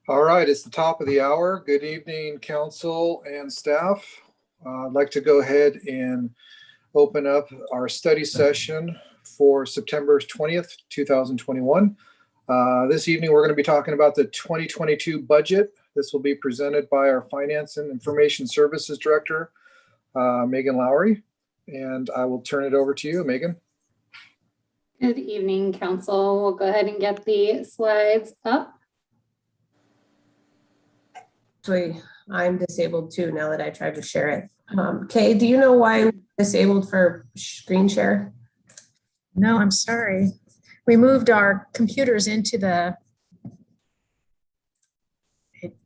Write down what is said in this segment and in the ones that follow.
All right, it's the top of the hour. Good evening, council and staff. I'd like to go ahead and open up our study session for September 20th, 2021. This evening, we're going to be talking about the 2022 budget. This will be presented by our Finance and Information Services Director, Megan Lowry. And I will turn it over to you, Megan. Good evening, council. We'll go ahead and get the slides up. Actually, I'm disabled too now that I tried to share it. Kay, do you know why I'm disabled for screen share? No, I'm sorry. We moved our computers into the,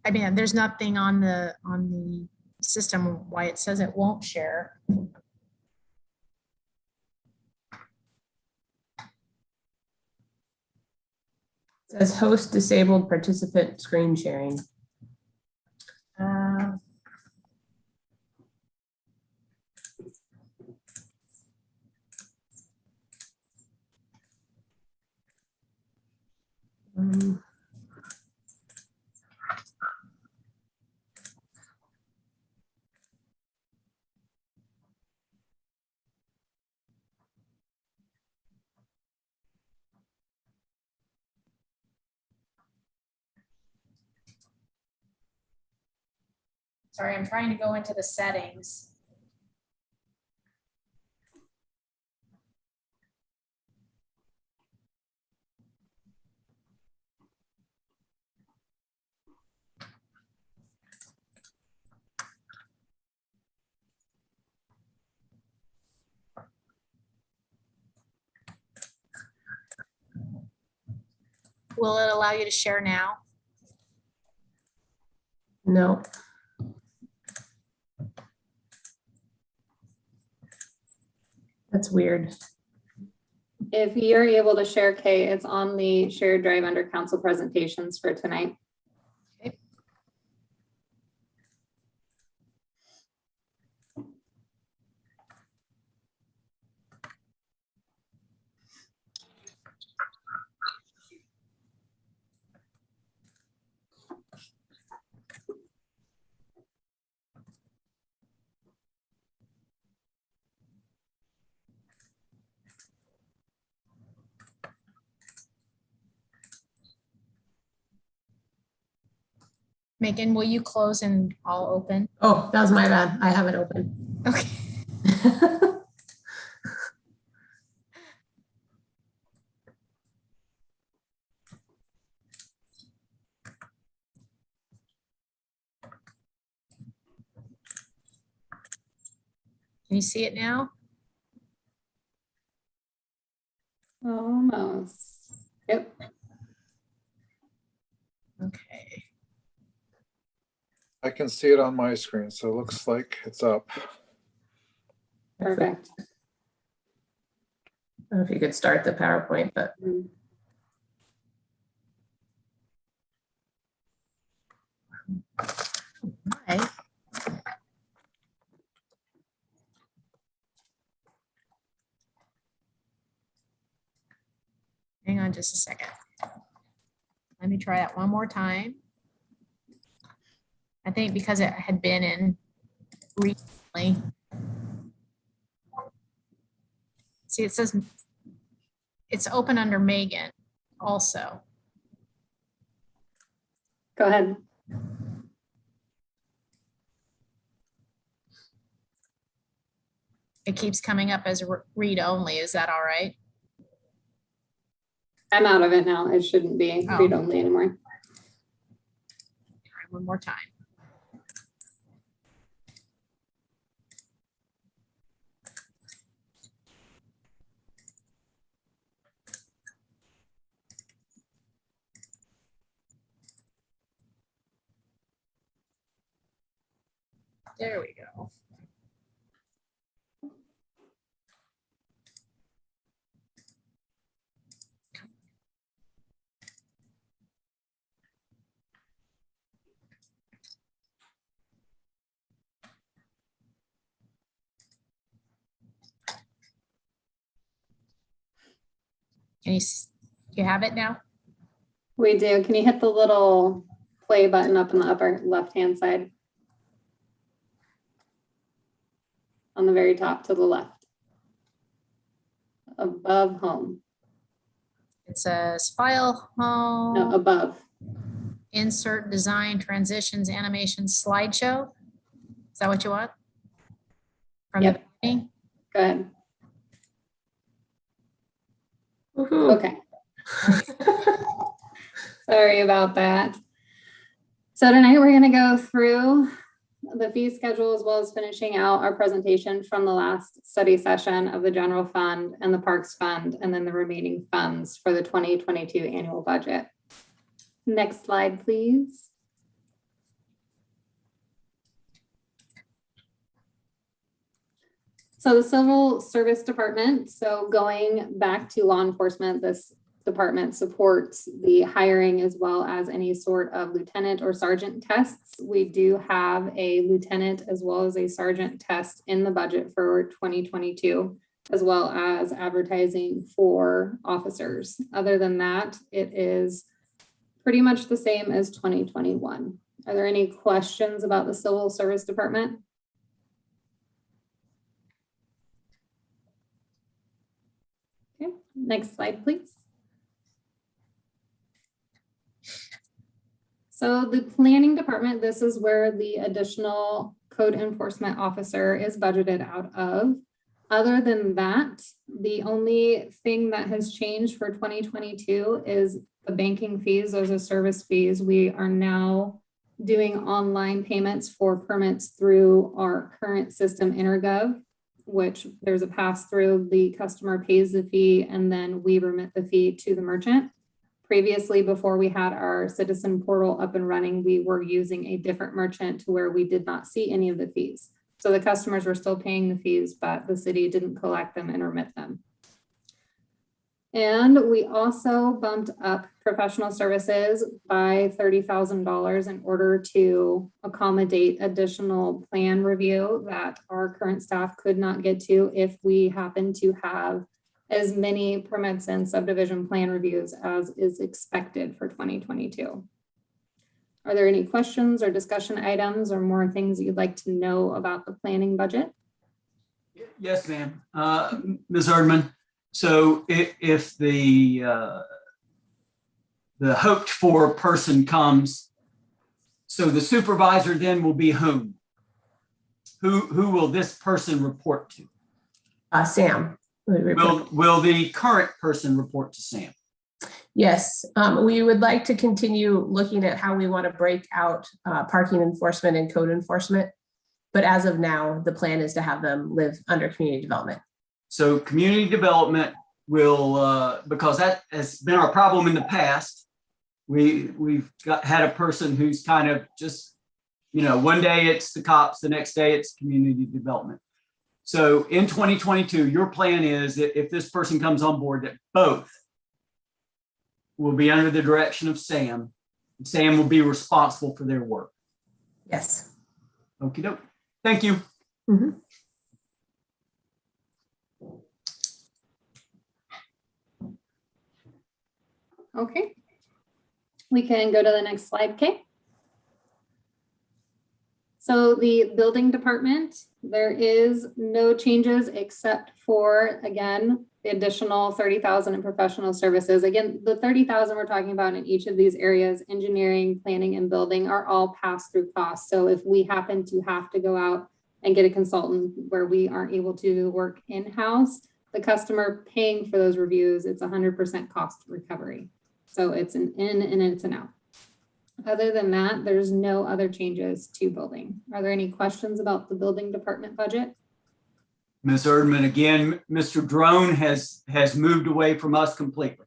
I mean, there's nothing on the system why it says it won't share. It says host disabled participant screen sharing. Sorry, I'm trying to go into the settings. Will it allow you to share now? No. That's weird. If you're able to share, Kay, it's on the shared drive under council presentations for tonight. Okay. Megan, will you close and I'll open? Oh, that was my bad. I have it open. Okay. Can you see it now? Almost. Yep. Okay. I can see it on my screen, so it looks like it's up. Perfect. I don't know if you could start the PowerPoint, but Right. Hang on just a second. Let me try that one more time. I think because it had been in recently. See, it says it's open under Megan also. Go ahead. It keeps coming up as read only. Is that all right? I'm out of it now. It shouldn't be Oh. read only anymore. Try one more time. There we go. Can you have it now? We do. Can you hit the little play button up in the upper left-hand side. On the very top to the left. Above home, It says file, no, home, above. insert, design, transitions, animations, slideshow. Is that what you want? From the Yep. beginning? Go ahead. Woohoo. Okay. Sorry about that. So tonight we're going to go through the fee schedule as well as finishing out our presentation from the last study session of the general fund and the parks fund, and then the remaining funds for the 2022 annual budget. Next slide, please. So the Civil Service Department, so going back to law enforcement, this department supports the hiring as well as any sort of lieutenant or sergeant tests. We do have a lieutenant as well as a sergeant test in the budget for 2022, as well as advertising for officers. Other than that, it is pretty much the same as 2021. Are there any questions about the Civil Service Department? Okay, next slide, please. So the planning department, this is where the additional code enforcement officer is budgeted out of. Other than that, the only thing that has changed for 2022 is the banking fees. Those are service fees. We are now doing online payments for permits through our current system, InterGov, which there's a pass through. The customer pays the fee and then we remit the fee to the merchant. Previously, before we had our citizen portal up and running, we were using a different merchant to where we did not see any of the fees. So the customers were still paying the fees, but the city didn't collect them and remit them. And we also bumped up professional services by $30,000 in order to accommodate additional plan review that our current staff could not get to if we happen to have as many permits and subdivision plan reviews as is expected for 2022. Are there any questions or discussion items or more things you'd like to know about the planning budget? Yes, ma'am. Ms. Erdman, so if the hoped for person comes, so the supervisor then will be whom? Who will this person report to? Sam. Will the current person report to Sam? Yes, we would like to continue looking at how we want to break out parking enforcement and code enforcement. But as of now, the plan is to have them live under community development. So community development will, because that has been our problem in the past. We've had a person who's kind of just, one day it's the cops, the next day it's community development. So in 2022, your plan is that if this person comes on board, that both will be under the direction of Sam. Sam will be responsible for their work. Yes. Okie doke. Thank you. Mhm. Okay. We can go to the next slide, Kay. So the building department, there is no changes except for, again, the additional 30,000 in professional services. Again, the 30,000 we're talking about in each of these areas, engineering, planning, and building, are all pass-through costs. So if we happen to have to go out and get a consultant where we aren't able to work in-house, the customer paying for those reviews, it's 100% cost recovery. So it's an in and it's an out. Other than that, there's no other changes to building. Are there any questions about the building department budget? Ms. Erdman, again, Mr. Drone has moved away from us completely.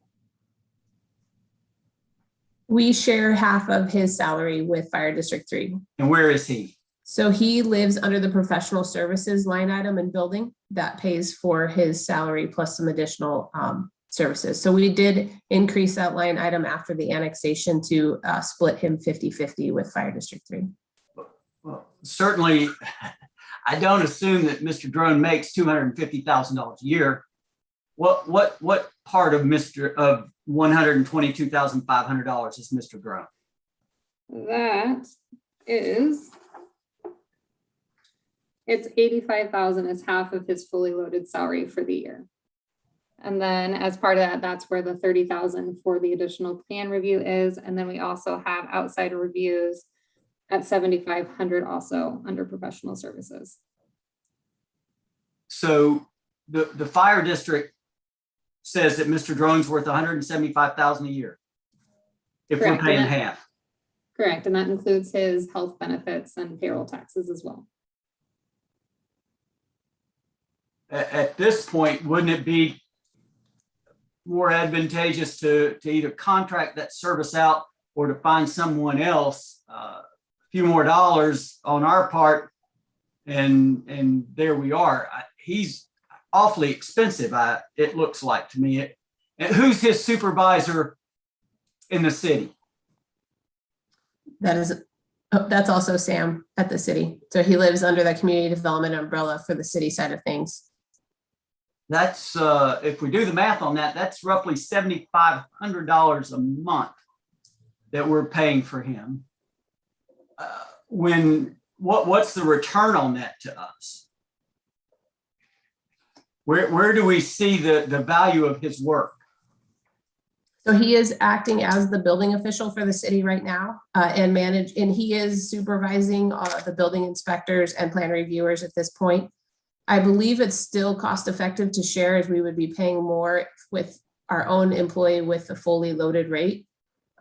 We share half of his salary with Fire District 3. And where is he? So he lives under the professional services line item in building that pays for his salary plus some additional services. So we did increase that line item after the annexation to split him 50-50 with Fire District 3. Well, certainly, I don't assume that Mr. Drone makes $250,000 a year. What part of $122,500 is Mr. Drone? That is, it's 85,000 is half of his fully loaded salary for the year. And then as part of that, that's where the 30,000 for the additional plan review is. And then we also have outside reviews at 7,500 also under professional services. So the fire district says that Mr. Drone's worth 175,000 a year. If Correct, we're paying and that- half. Correct, and that includes his health benefits and payroll taxes as well. At this point, wouldn't it be more advantageous to either contract that service out or to find someone else, a few more dollars on our part, and there we are. He's awfully expensive, it looks like to me. And who's his supervisor in the city? That's also Sam at the city. So he lives under the community development umbrella for the city side of things. That's, if we do the math on that, that's roughly $7,500 a month that we're paying for him. What's the return on that to us? Where do we see the value of his work? So he is acting as the building official for the city right now, and he is supervising the building inspectors and plan reviewers at this point. I believe it's still cost effective to share, as we would be paying more with our own employee with the fully loaded rate.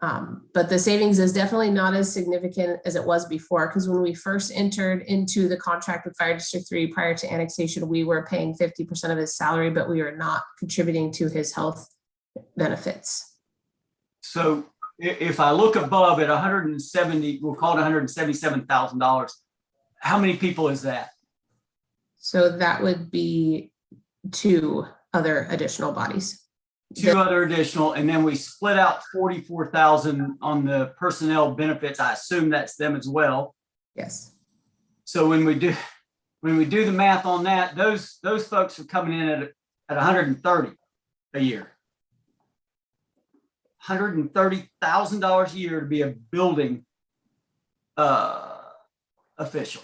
But the savings is definitely not as significant as it was before, because when we first entered into the contract with Fire District 3 prior to annexation, we were paying 50% of his salary, but we were not contributing to his health benefits. So if I look above at 170, we'll call it $177,000. How many people is that? So that would be 2 other additional bodies. 2 other additional, and then we split out 44,000 on the personnel benefits. I assume that's them as well. Yes. So when we do the math on that, those folks are coming in at 130 a year. $130,000 a year to be a building official.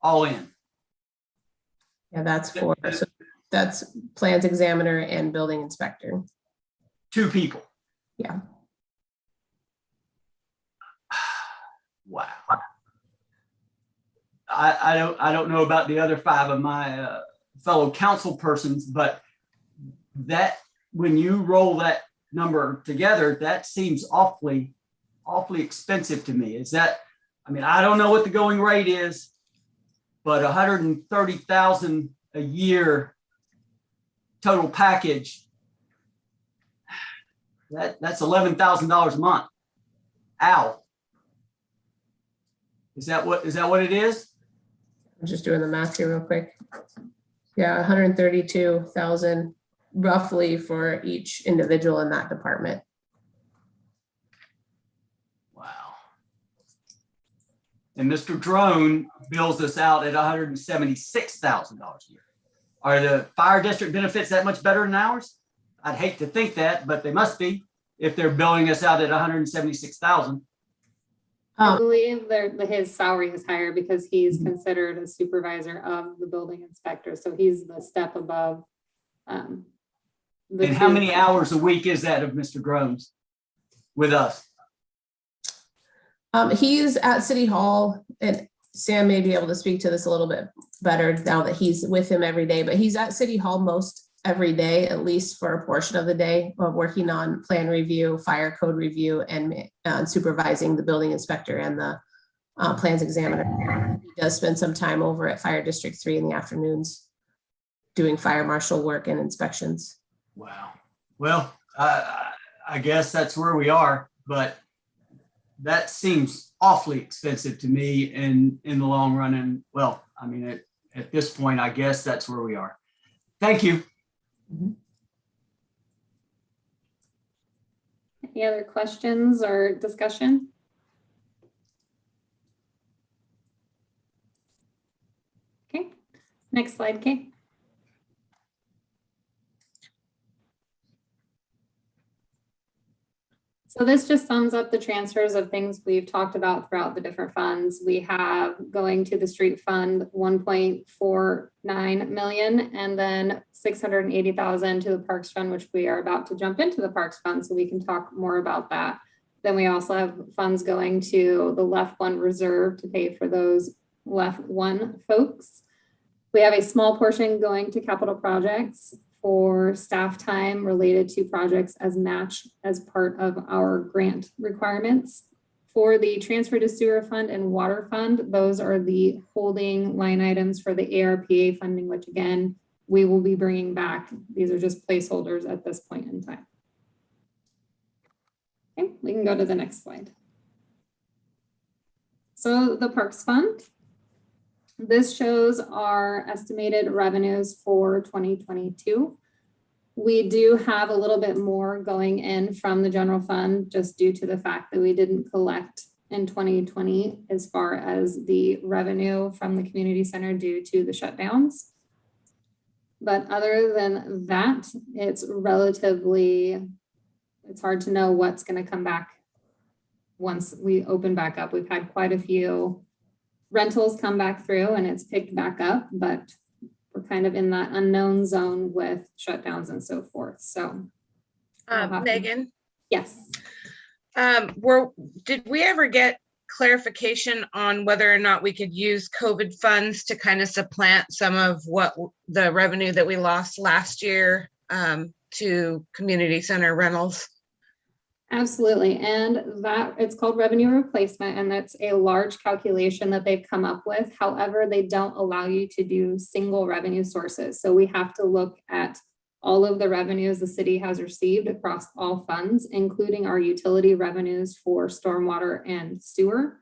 All in. Yeah, that's plans examiner and building inspector. 2 people. Yeah. Wow. I don't know about the other 5 of my fellow council persons, but that, when you roll that number together, that seems awfully expensive to me. Is that, I mean, I don't know what the going rate is, but 130,000 a year total package, that's $11,000 a month. Ow. Is that what it is? I'm just doing the math here real quick. Yeah, 132,000 roughly for each individual in that department. Wow. And Mr. Drone bills us out at $176,000 a year. Are the fire district benefits that much better than ours? I'd hate to think that, but they must be if they're billing us out at $176,000. I believe his salary is higher because he's considered a supervisor of the building inspector. So he's the step above. And how many hours a week is that of Mr. Drone's with us? He's at City Hall, and Sam may be able to speak to this a little bit better now that he's with him every day, but he's at City Hall most every day, at least for a portion of the day, working on plan review, fire code review, and supervising the building inspector and the plans examiner. He does spend some time over at Fire District 3 in the afternoons doing fire marshal work and inspections. Wow. Well, I guess that's where we are, but that seems awfully expensive to me in the long run. And well, I mean, at this point, I guess that's where we are. Thank you. Any other questions or discussion? Okay, next slide, Kate. So this just sums up the transfers of things we've talked about throughout the different funds. We have going to the street fund, 1.49 million, and then 680,000 to the parks fund, which we are about to jump into the parks fund, so we can talk more about that. Then we also have funds going to the left one reserve to pay for those left one folks. We have a small portion going to capital projects for staff time related to projects as match as part of our grant requirements. For the transfer to sewer fund and water fund, those are the holding line items for the ARPA funding, which again, we will be bringing back. These are just placeholders at this point in time. Okay, we can go to the next slide. So the Parks Fund. This shows our estimated revenues for 2022. We do have a little bit more going in from the general fund just due to the fact that we didn't collect in 2020 as far as the revenue from the community center due to the shutdowns. But other than that, it's hard to know what's going to come back once we open back up. We've had quite a few rentals come back through and it's picked back up, but we're kind of in that unknown zone with shutdowns and so forth. So Megan, yes. Did we ever get clarification on whether or not we could use COVID funds to kind of supplant some of what the revenue that we lost last year to community center rentals? Absolutely. And that it's called revenue replacement, and that's a large calculation that they've come up with. However, they don't allow you to do single revenue sources. So we have to look at all of the revenues the city has received across all funds, including our utility revenues for stormwater and sewer.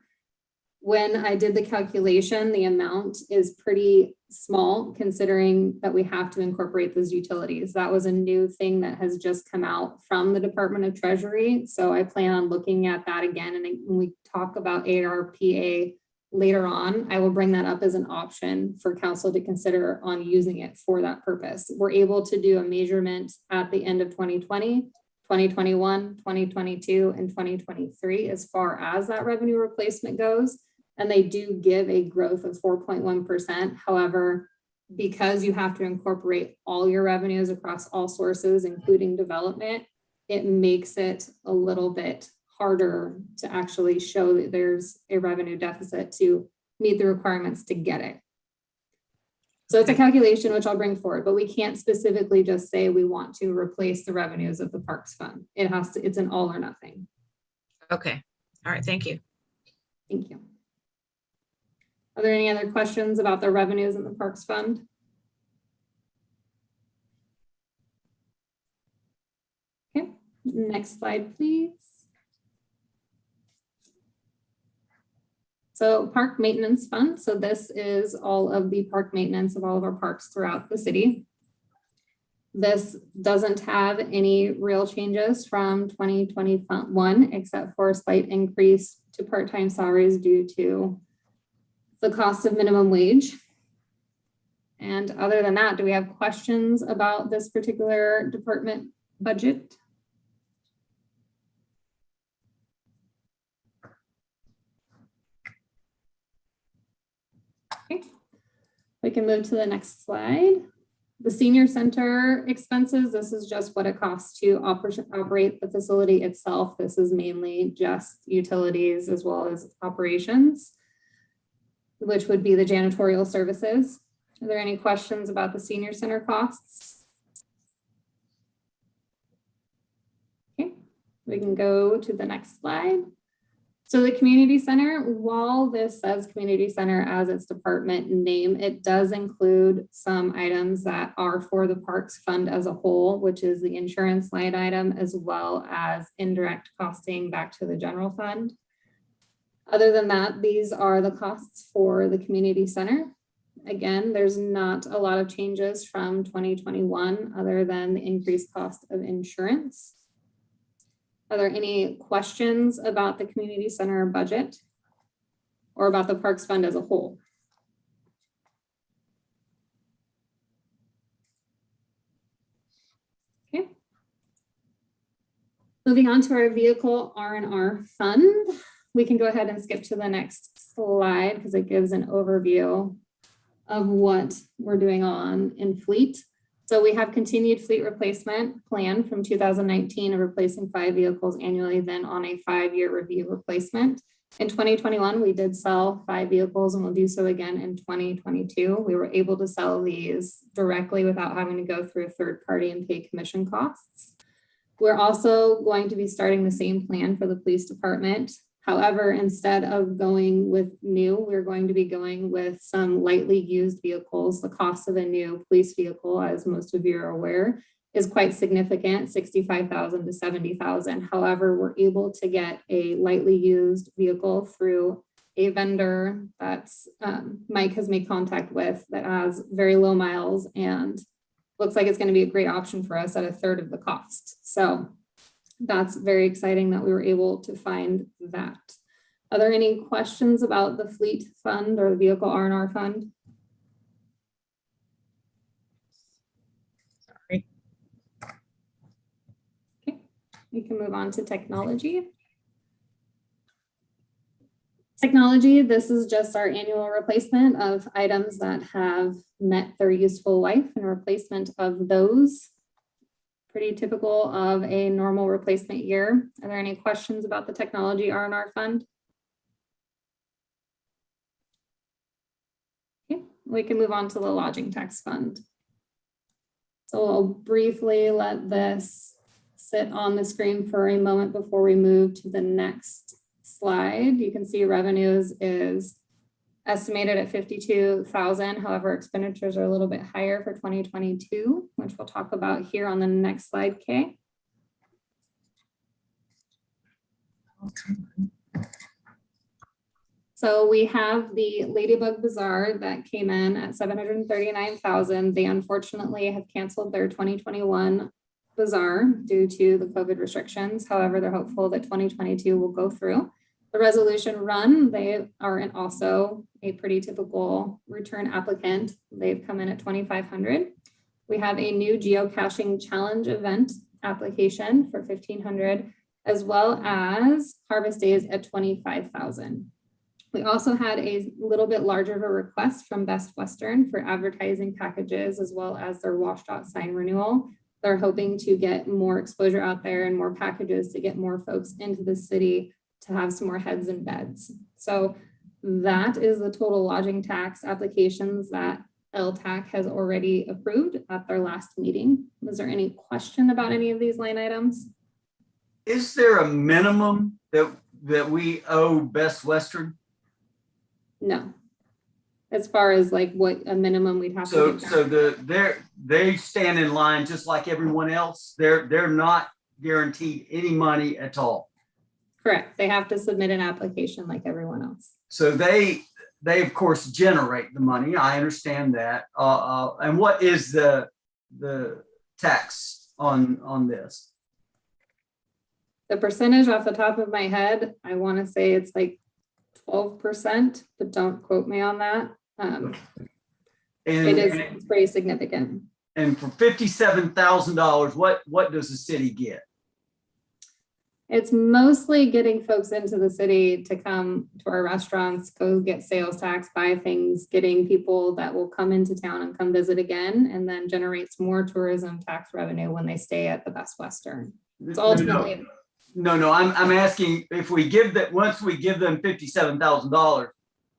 When I did the calculation, the amount is pretty small considering that we have to incorporate those utilities. That was a new thing that has just come out from the Department of Treasury. So I plan on looking at that again. And when we talk about ARPA later on, I will bring that up as an option for council to consider on using it for that purpose. We're able to do a measurement at the end of 2020, 2021, 2022, and 2023 as far as that revenue replacement goes. And they do give a growth of 4.1%. However, because you have to incorporate all your revenues across all sources, including development, it makes it a little bit harder to actually show that there's a revenue deficit to meet the requirements to get it. So it's a calculation which I'll bring forward, but we can't specifically just say we want to replace the revenues of the Parks Fund. It's an all or nothing. Okay. All right. Thank you. Thank you. Are there any other questions about the revenues in the Parks Fund? Okay, next slide, please. So Park Maintenance Fund. So this is all of the park maintenance of all of our parks throughout the city. This doesn't have any real changes from 2021, except for a slight increase to part-time salaries due to the cost of minimum wage. And other than that, do we have questions about this particular department budget? Okay, we can move to the next slide. The senior center expenses, this is just what it costs to operate the facility itself. This is mainly just utilities as well as operations, which would be the janitorial services. Are there any questions about the senior center costs? Okay, we can go to the next slide. So the community center, while this says community center as its department name, it does include some items that are for the Parks Fund as a whole, which is the insurance line item, as well as indirect costing back to the general fund. Other than that, these are the costs for the community center. Again, there's not a lot of changes from 2021 other than the increased cost of insurance. Are there any questions about the community center budget or about the Parks Fund as a whole? Okay. Moving on to our vehicle R&R fund. We can go ahead and skip to the next slide because it gives an overview of what we're doing in fleet. So we have continued fleet replacement plan from 2019 of replacing 5 vehicles annually, then on a 5-year review replacement. In 2021, we did sell 5 vehicles and we'll do so again in 2022. We were able to sell these directly without having to go through a third party and pay commission costs. We're also going to be starting the same plan for the police department. However, instead of going with new, we're going to be going with some lightly used vehicles. The cost of a new police vehicle, as most of you are aware, is quite significant, $65,000 to $70,000. However, we're able to get a lightly used vehicle through a vendor that's Mike has made contact with that has very low miles and looks like it's going to be a great option for us at a third of the cost. So that's very exciting that we were able to find that. Are there any questions about the fleet fund or the vehicle R&R fund? Sorry. Okay, we can move on to technology. Technology, this is just our annual replacement of items that have met their useful life and replacement of those. Pretty typical of a normal replacement year. Are there any questions about the technology R&R fund? Okay, we can move on to the lodging tax fund. So I'll briefly let this sit on the screen for a moment before we move to the next slide. You can see revenues is estimated at 52,000. However, expenditures are a little bit higher for 2022, which we'll talk about here on the next slide, Kay. So we have the Ladybug Bazaar that came in at 739,000. They unfortunately have canceled their 2021 bazaar due to the COVID restrictions. However, they're hopeful that 2022 will go through. The resolution run, they are also a pretty typical return applicant. They've come in at 2,500. We have a new geocaching challenge event application for 1,500, as well as harvest days at 25,000. We also had a little bit larger of a request from Best Western for advertising packages, as well as their WashDOT sign renewal. They're hoping to get more exposure out there and more packages to get more folks into the city to have some more heads and beds. So that is the total lodging tax applications that LTAC has already approved at their last meeting. Was there any question about any of these line items? Is there a minimum that we owe Best Western? No. As far as like what a minimum we'd have to So they stand in line just like everyone else. They're not guaranteed any money at all. Correct. They have to submit an application like everyone else. So they of course generate the money. I understand that. And what is the tax on this? The percentage off the top of my head, I want to say it's like 12%, but don't quote me on that. It's pretty significant. And for $57,000, what does the city get? It's mostly getting folks into the city to come to our restaurants, go get sales tax, buy things, getting people that will come into town and come visit again, and then generates more tourism tax revenue when they stay at the Best Western. It's ultimately. No, I'm asking if we give that, once we give them $57,000,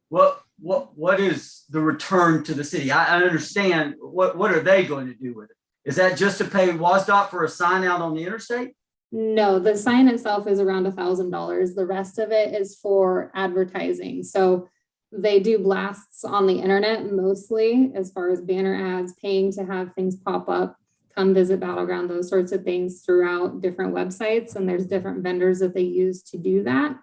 what is the return to the city? I understand what are they going to do with it? Is that just to pay WSDOT for a sign out on the interstate? No, the sign itself is around $1,000. The rest of it is for advertising. So they do blasts on the internet mostly, as far as banner ads, paying to have things pop up, come visit Battleground, those sorts of things throughout different websites. And there's different vendors that they use to do that.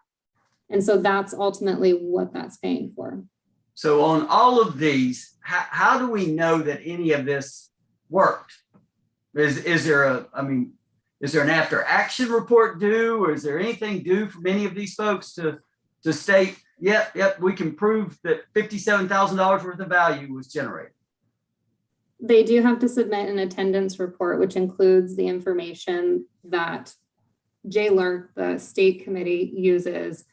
And so that's ultimately what that's paying for. So on all of these, how do we know that any of this worked? Is there an after action report due, or is there anything due from any of these folks to state, yep, we can prove that $57,000 worth of value was generated? They do have to submit an attendance report, which includes the information that JLERC, the state committee, uses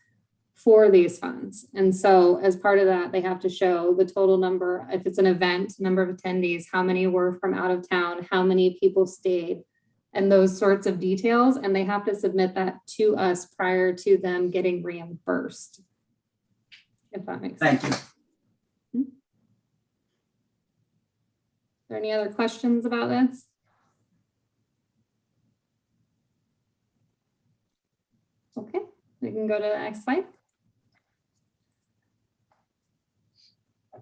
for these funds. And so as part of that, they have to show the total number, if it's an event, number of attendees, how many were from out of town, how many people stayed, and those sorts of details. And they have to submit that to us prior to them getting reimbursed. If that makes sense. Thank you. Are there any other questions about this? Okay, we can go to the next slide.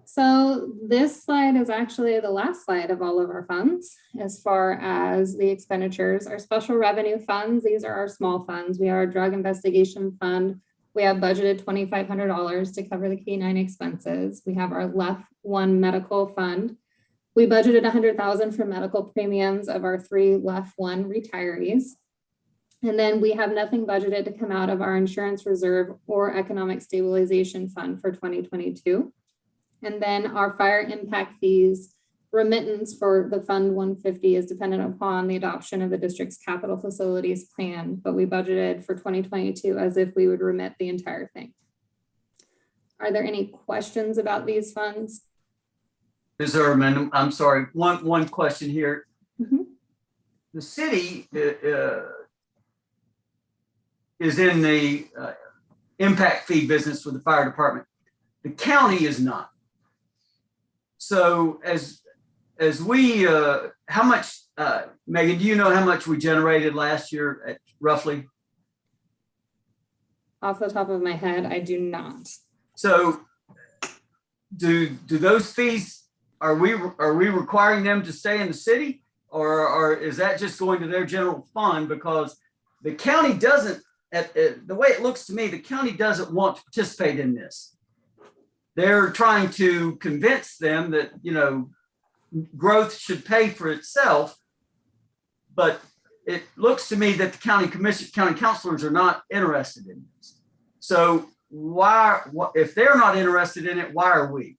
So this slide is actually the last slide of all of our funds as far as the expenditures. Our special revenue funds, these are our small funds. We are a drug investigation fund. We have budgeted $2,500 to cover the K-9 expenses. We have our left one medical fund. We budgeted $100,000 for medical premiums of our 3 left one retirees. And then we have nothing budgeted to come out of our insurance reserve or economic stabilization fund for 2022. And then our fire impact fees remittance for the Fund 150 is dependent upon the adoption of the district's capital facilities plan, but we budgeted for 2022 as if we would remit the entire thing. Are there any questions about these funds? Is there a minimum? I'm sorry, one question here. Mhm. The city is in the impact fee business with the fire department. The county is not. So as we, how much, Megan, do you know how much we generated last year at roughly? Off the top of my head, I do not. So do those fees, are we requiring them to stay in the city, or is that just going to their general fund? Because the county doesn't, the way it looks to me, the county doesn't want to participate in this. They're trying to convince them that, you know, growth should pay for itself. But it looks to me that the county councilors are not interested in this. So if they're not interested in it, why are we?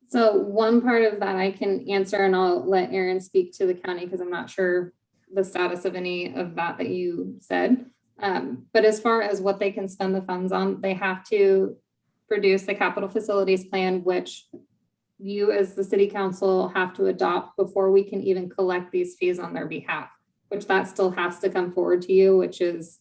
So one part of that I can answer, and I'll let Aaron speak to the county because I'm not sure the status of any of that you said. But as far as what they can spend the funds on, they have to produce the capital facilities plan, which you as the city council have to adopt before we can even collect these fees on their behalf, which that still has to come forward to you, which is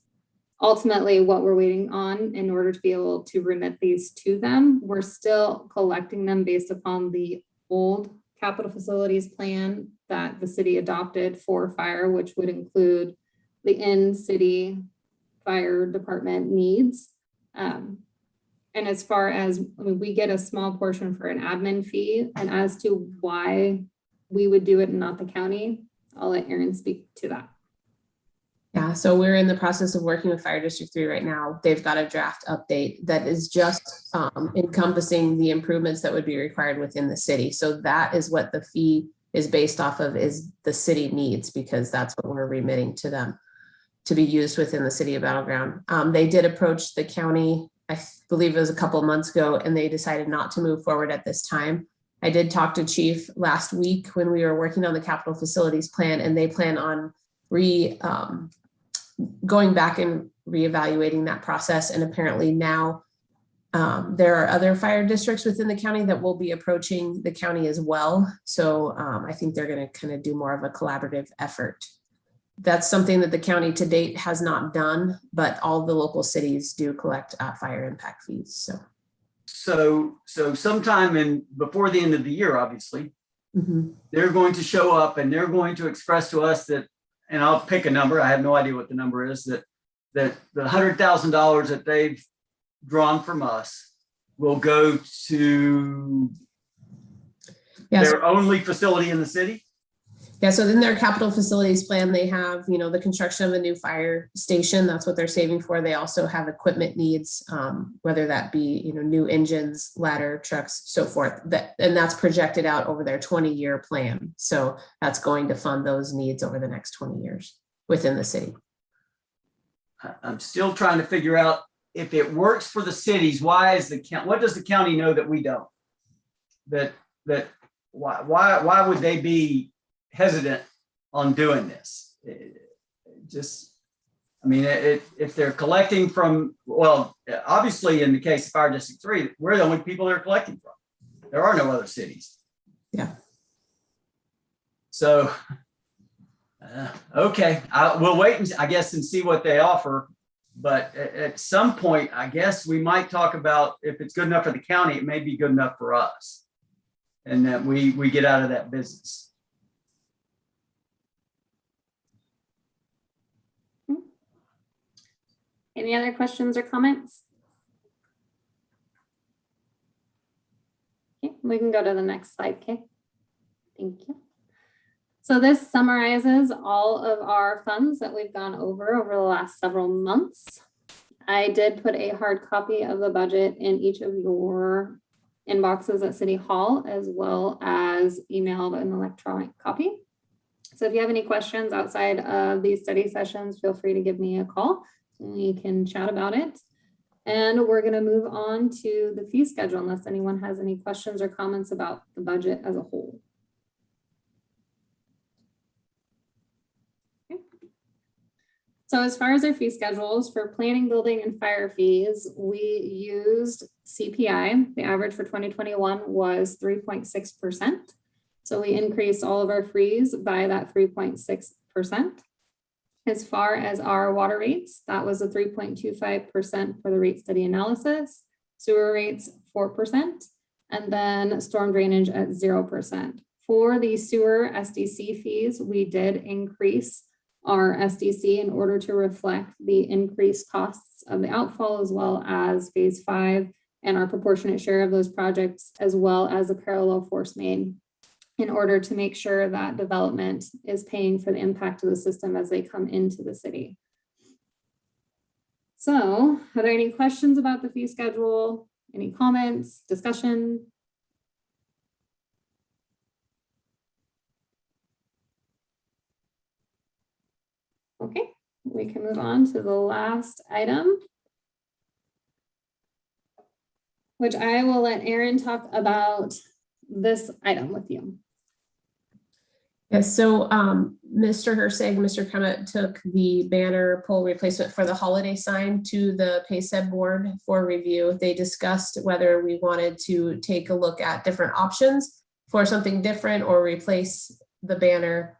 ultimately what we're waiting on in order to be able to remit these to them. We're still collecting them based upon the old capital facilities plan that the city adopted for fire, which would include the in-city fire department needs. And as far as, I mean, we get a small portion for an admin fee, and as to why we would do it and not the county, I'll let Aaron speak to that. Yeah, so we're in the process of working with Fire District 3 right now. They've got a draft update that is just encompassing the improvements that would be required within the city. So that is what the fee is based off of, is the city needs, because that's what we're remitting to them to be used within the city of Battleground. They did approach the county, I believe it was a couple of months ago, and they decided not to move forward at this time. I did talk to Chief last week when we were working on the capital facilities plan, and they plan on going back and reevaluating that process. And apparently now there are other fire districts within the county that will be approaching the county as well. So I think they're going to kind of do more of a collaborative effort. That's something that the county to date has not done, but all the local cities do collect fire impact fees. So sometime before the end of the year, obviously, they're going to show up and they're going to express to us that, and I'll pick a number, I have no idea what the number is, that the $100,000 that they've drawn from us will go to their only facility in the city? Yeah, so in their capital facilities plan, they have, the construction of a new fire station. That's what they're saving for. They also have equipment needs, whether that be, new engines, ladder, trucks, so forth. And that's projected out over their 20-year plan. So that's going to fund those needs over the next 20 years within the city. I'm still trying to figure out, if it works for the cities, what does the county know that we don't? Why would they be hesitant on doing this? Just I mean, if they're collecting from, well, obviously in the case of Fire District 3, we're the only people they're collecting from. There are no other cities. Yeah. So, okay, we'll wait and I guess and see what they offer. But at some point, I guess we might talk about if it's good enough for the county, it may be good enough for us. And that we get out of that business. Any other questions or comments? Okay, we can go to the next slide, okay? Thank you. So this summarizes all of our funds that we've gone over the last several months. I did put a hard copy of the budget in each of your inboxes at City Hall, as well as emailed an electronic copy. So if you have any questions outside of these study sessions, feel free to give me a call. We can chat about it. And we're going to move on to the fee schedule unless anyone has any questions or comments about the budget as a whole. Okay. So as far as our fee schedules for planning, building, and fire fees, we used CPI. The average for 2021 was 3.6%. So we increased all of our fees by that 3.6%. As far as our water rates, that was a 3.25% for the rate study analysis, sewer rates 4%, and then storm drainage at 0%. For the sewer SDC fees, we did increase our SDC in order to reflect the increased costs of the outfall, as well as phase 5 and our proportionate share of those projects, as well as a parallel force main, in order to make sure that development is paying for the impact of the system as they come into the city. So, are there any questions about the fee schedule? Any comments, discussion? Okay, we can move on to the last item, which I will let Erin talk about this item with you. Yes, so Mr. Herseg, Mr. Kemet took the banner pole replacement for the holiday sign to the PACEB board for review. They discussed whether we wanted to take a look at different options for something different or replace the banner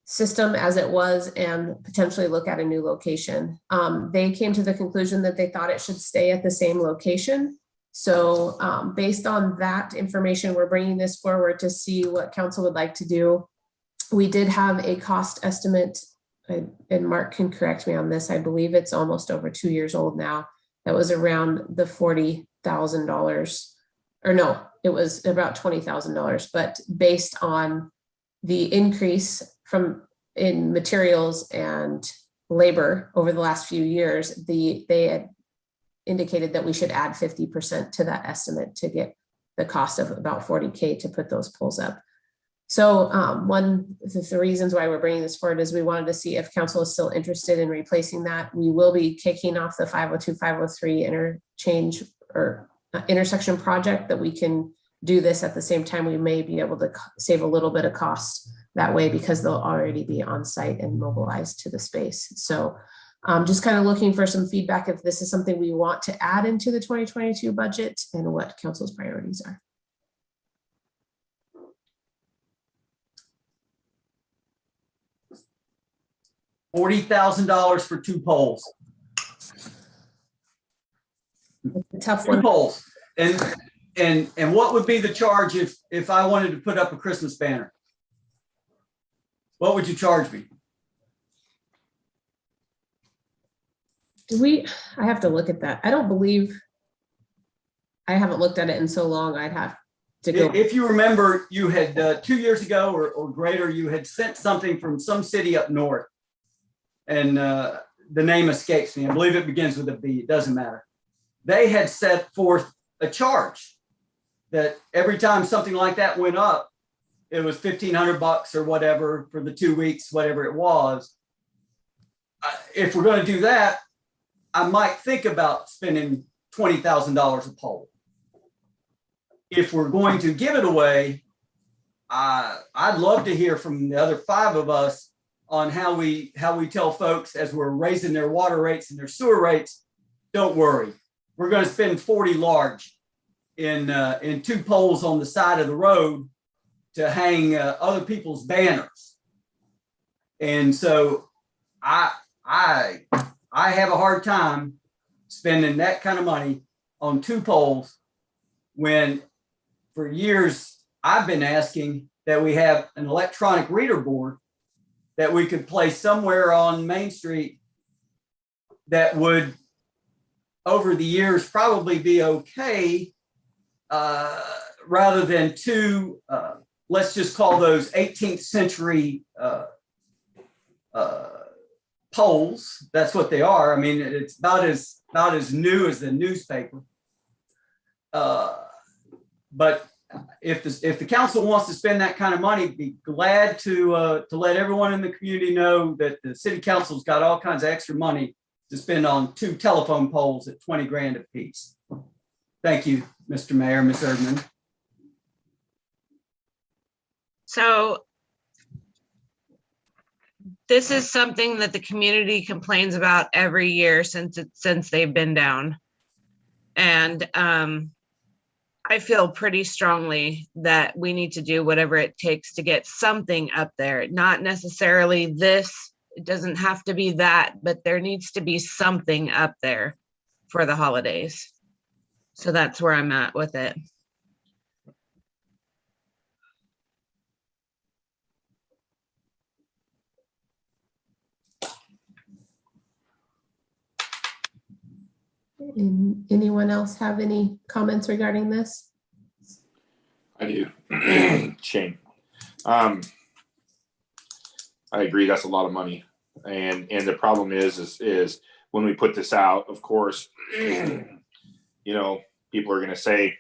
system as it was and potentially look at a new location. They came to the conclusion that they thought it should stay at the same location. So based on that information, we're bringing this forward to see what council would like to do. We did have a cost estimate, and Mark can correct me on this. I believe it's almost over 2 years old now. That was around the $40,000, or no, it was about $20,000. But based on the increase in materials and labor over the last few years, they had indicated that we should add 50% to that estimate to get the cost of about $40K to put those poles up. So one of the reasons why we're bringing this forward is we wanted to see if council is still interested in replacing that. We will be kicking off the 502, 503 interchange or intersection project that we can do this at the same time. We may be able to save a little bit of cost that way because they'll already be on site and mobilized to the space. So just kind of looking for some feedback if this is something we want to add into the 2022 budget and what council's priorities are. $40,000 for 2 poles. Tough 2 one. poles. And what would be the charge if I wanted to put up a Christmas banner? What would you charge me? I have to look at that. I don't believe, I haven't looked at it in so long. I'd have to go. If you remember, you had 2 years ago or greater, you had sent something from some city up north. And the name escapes me. I believe it begins with a B. It doesn't matter. They had set forth a charge that every time something like that went up, it was $1,500 or whatever for the 2 weeks, whatever it was. If we're going to do that, I might think about spending $20,000 a pole. If we're going to give it away, I'd love to hear from the other 5 of us on how we tell folks as we're raising their water rates and their sewer rates, don't worry. We're going to spend 40 large in 2 poles on the side of the road to hang other people's banners. And so I have a hard time spending that kind of money on 2 poles when for years I've been asking that we have an electronic reader board that we could place somewhere on Main Street that would over the years probably be okay, rather than 2 let's just call those 18th century poles. That's what they are. I mean, it's about as new as the newspaper. But if the council wants to spend that kind of money, be glad to let everyone in the community know that the city council's got all kinds of extra money to spend on 2 telephone poles at 20 grand a piece. Thank you, Mr. Mayor, Ms. Erdman. So this is something that the community complains about every year since they've been down. And I feel pretty strongly that we need to do whatever it takes to get something up there. Not necessarily this, it doesn't have to be that, but there needs to be something up there for the holidays. So that's where I'm at with it. Anyone else have any comments regarding this? I do. Shane. I agree. That's a lot of money. And the problem is when we put this out, of course, people are going to say,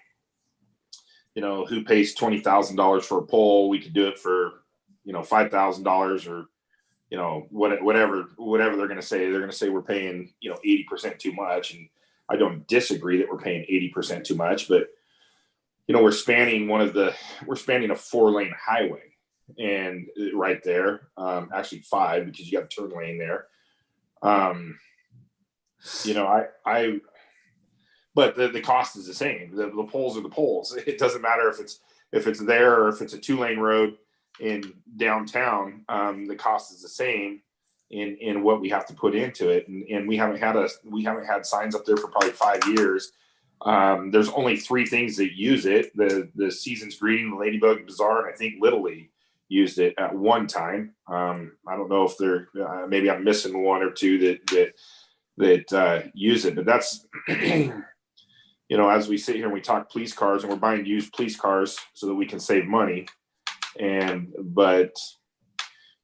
who pays $20,000 for a pole? We could do it for, $5,000 or, whatever they're going to say. They're going to say we're paying, 80% too much. And I don't disagree that we're paying 80% too much, but we're spanning a 4-lane highway, and right there, actually 5 because you got a turn lane there. But the cost is the same. The poles are the poles. It doesn't matter if it's there or if it's a 2-lane road in downtown. The cost is the same in what we have to put into it, and we haven't had signs up there for probably 5 years. There's only 3 things that use it: the Season's Greeting, the Ladybug Bazaar, and I think Little League used it at one time. I don't know if they're maybe I'm missing 1 or 2 that use it, but that's as we sit here and we talk police cars, and we're buying used police cars so that we can save money, but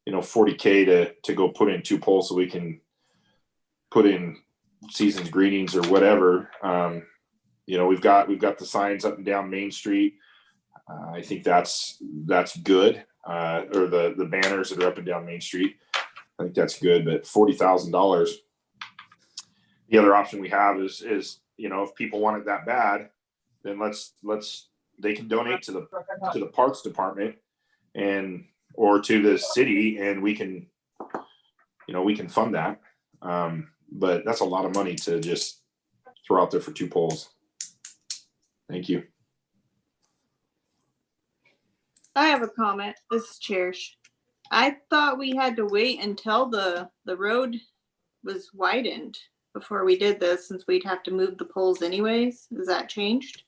$40K to go put in 2 poles so we can put in Season's Greetings or whatever. We've got the signs up and down Main Street. I think that's good. Or the banners that are up and down Main Street. I think that's good. But $40,000. The other option we have is if people want it that bad, then they can donate to the parks department or to the city, and we can fund that. But that's a lot of money to just throw out there for 2 poles. Thank you. I have a comment. This is Cherish. I thought we had to wait until the road was widened before we did this, since we'd have to move the poles anyways. Has that changed?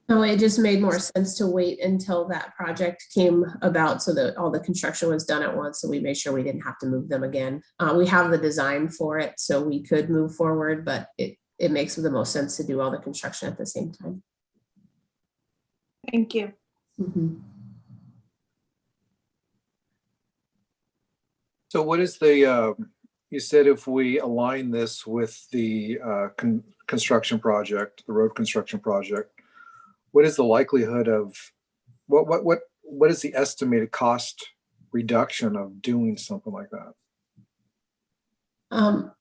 No, it just made more sense to wait until that project came about so that all the construction was done at once. So we made sure we didn't have to move them again. We have the design for it, so we could move forward, but it makes the most sense to do all the construction at the same time. Thank you. Mm-hmm. So what is the, you said if we align this with the construction project, the road construction project, what is the likelihood of, what is the estimated cost reduction of doing something like that?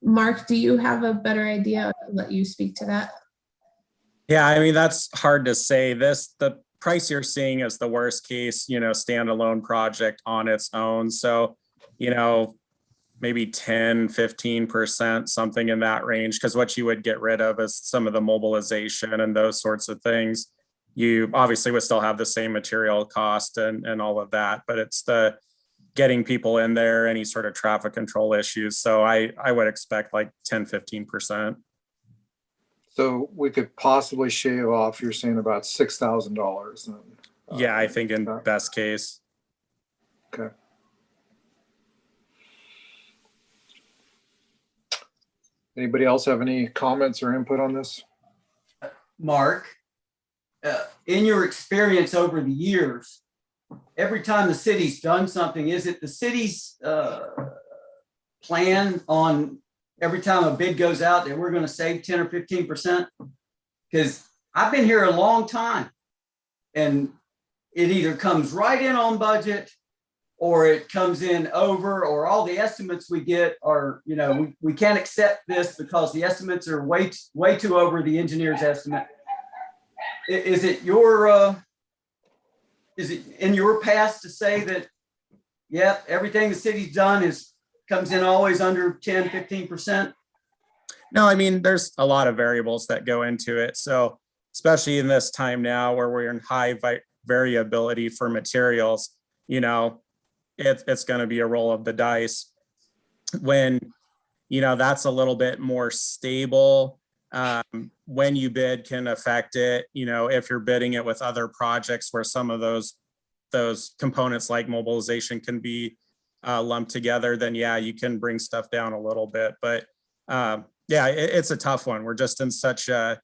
Mark, do you have a better idea? I'll let you speak to that. Yeah, I mean, that's hard to say. The price you're seeing is the worst case, standalone project on its own. So you know, maybe 10, 15%, something in that range. Because what you would get rid of is some of the mobilization and those sorts of things. You obviously would still have the same material cost and all of that, but it's the getting people in there, any sort of traffic control issues. So I would expect like 10, 15%. So we could possibly shave off, you're saying about $6,000. Yeah, I think in best case. Okay. Anybody else have any comments or input on this? Mark, in your experience over the years, every time the city's done something, is it the city's plan on every time a bid goes out that we're going to save 10 or 15%? Because I've been here a long time and it either comes right in on budget or it comes in over, or all the estimates we get are, you know, we can't accept this because the estimates are way too over the engineer's estimate. Is it in your past to say that, yep, everything the city's done comes in always under 10, 15%? No, I mean, there's a lot of variables that go into it. So especially in this time now where we're in high variability for materials, you know, it's going to be a roll of the dice. When, you know, that's a little bit more stable, when you bid can affect it. You know, if you're bidding it with other projects where some of those components like mobilization can be lumped together, then yeah, you can bring stuff down a little bit. But yeah, it's a tough one. We're just in such a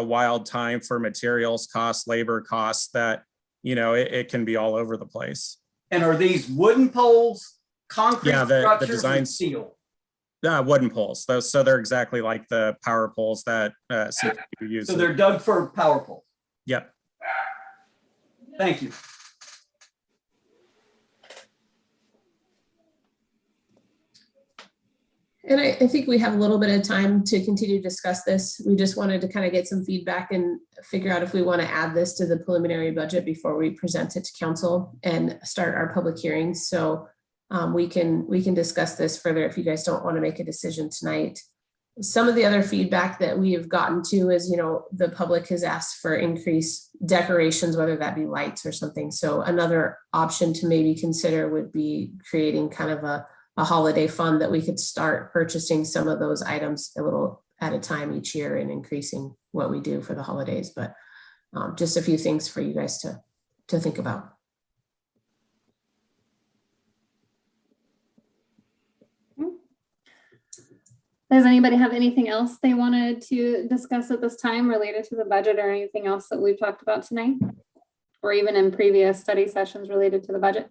wild time for materials costs, labor costs, that, you know, it can be all over the place. And are these wooden poles, concrete the structures, design or steel? Wooden poles. So they're exactly like the power poles that CPU uses. So they're dug for power poles. Yep. Thank you. And I think we have a little bit of time to continue to discuss this. We just wanted to kind of get some feedback and figure out if we want to add this to the preliminary budget before we present it to council and start our public hearings. So we can discuss this further if you guys don't want to make a decision tonight. Some of the other feedback that we have gotten to is, you know, the public has asked for increased decorations, whether that be lights or something. So another option to maybe consider would be creating kind of a holiday fund that we could start purchasing some of those items a little at a time each year and increasing what we do for the holidays. But just a few things for you guys to think about. Does anybody have anything else they wanted to discuss at this time related to the budget, or anything else that we've talked about tonight, or even in previous study sessions related to the budget?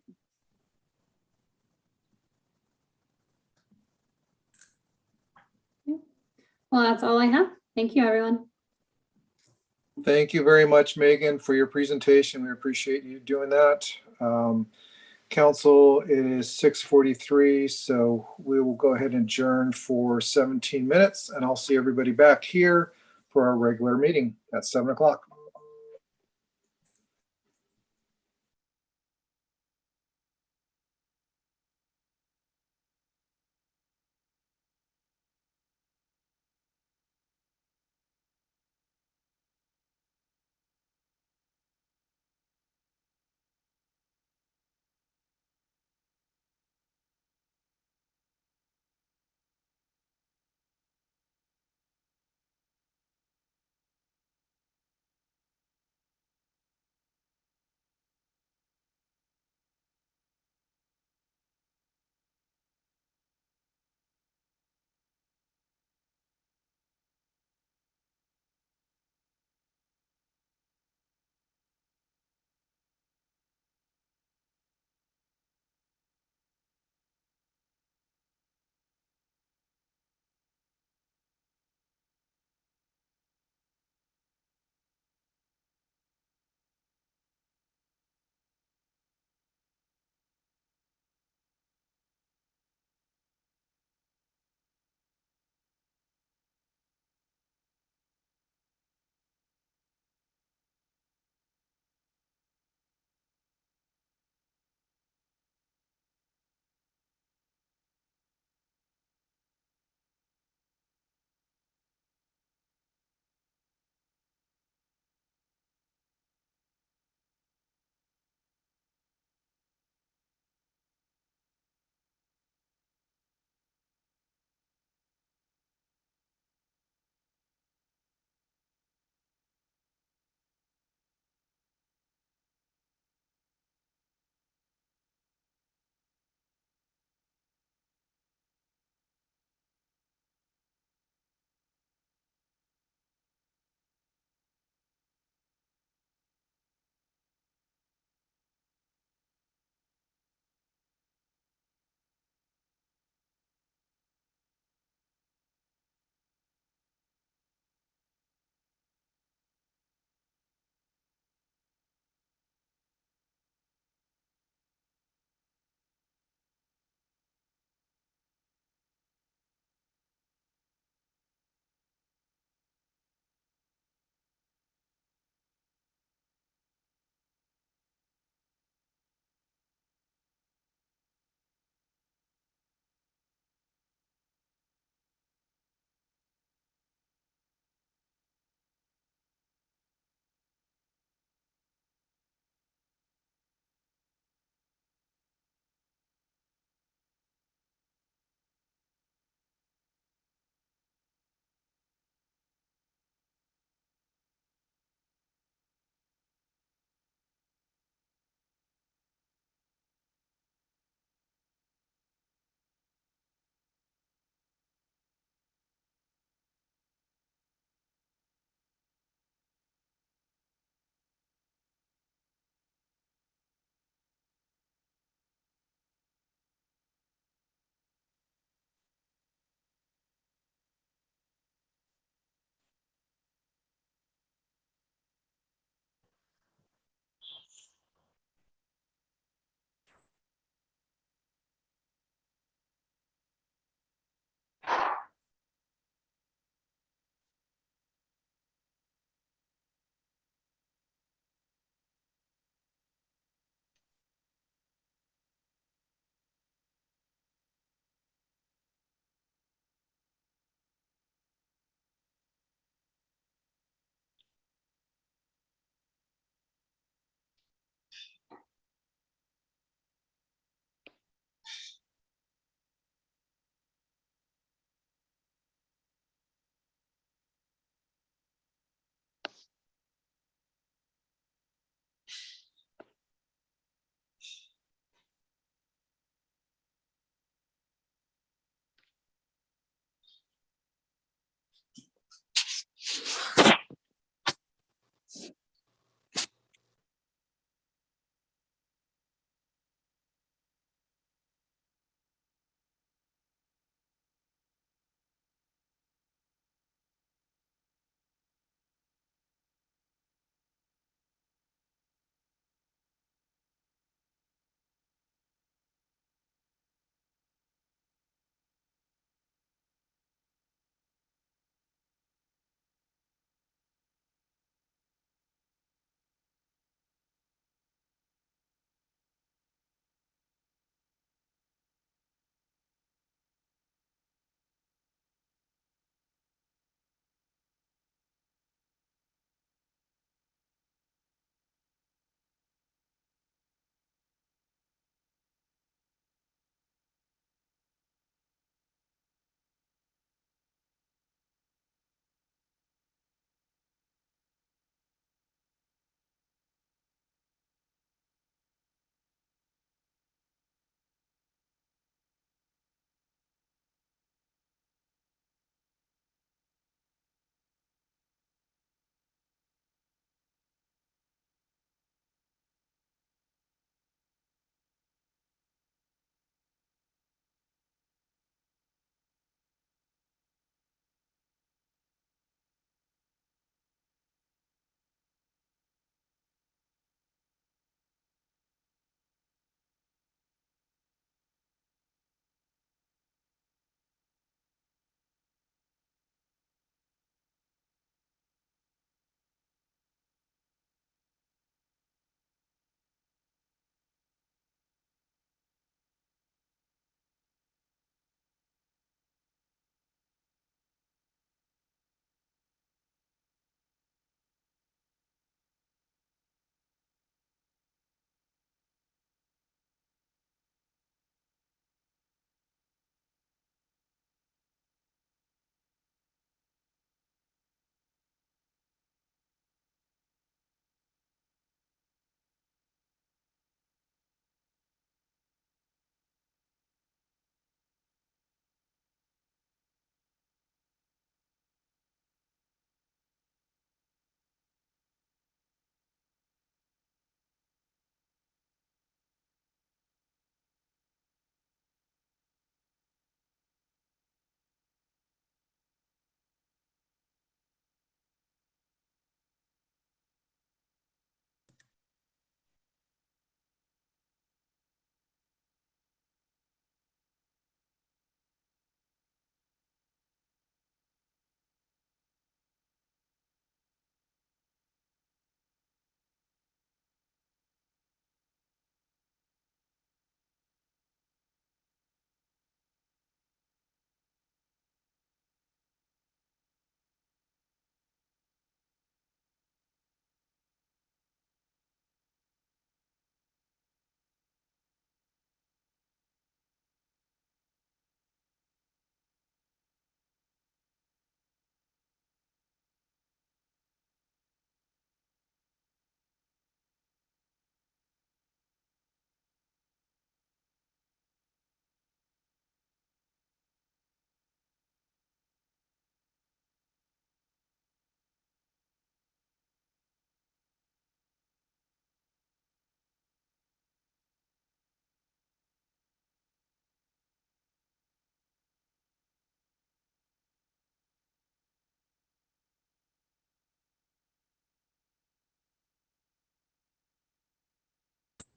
Well, that's all I have. Thank you, everyone. Thank you very much, Megan, for your presentation. We appreciate you doing that. Council, it is 6:43, so we will go ahead and adjourn for 17 minutes, and I'll see everybody back here for our regular meeting at 7 o'clock.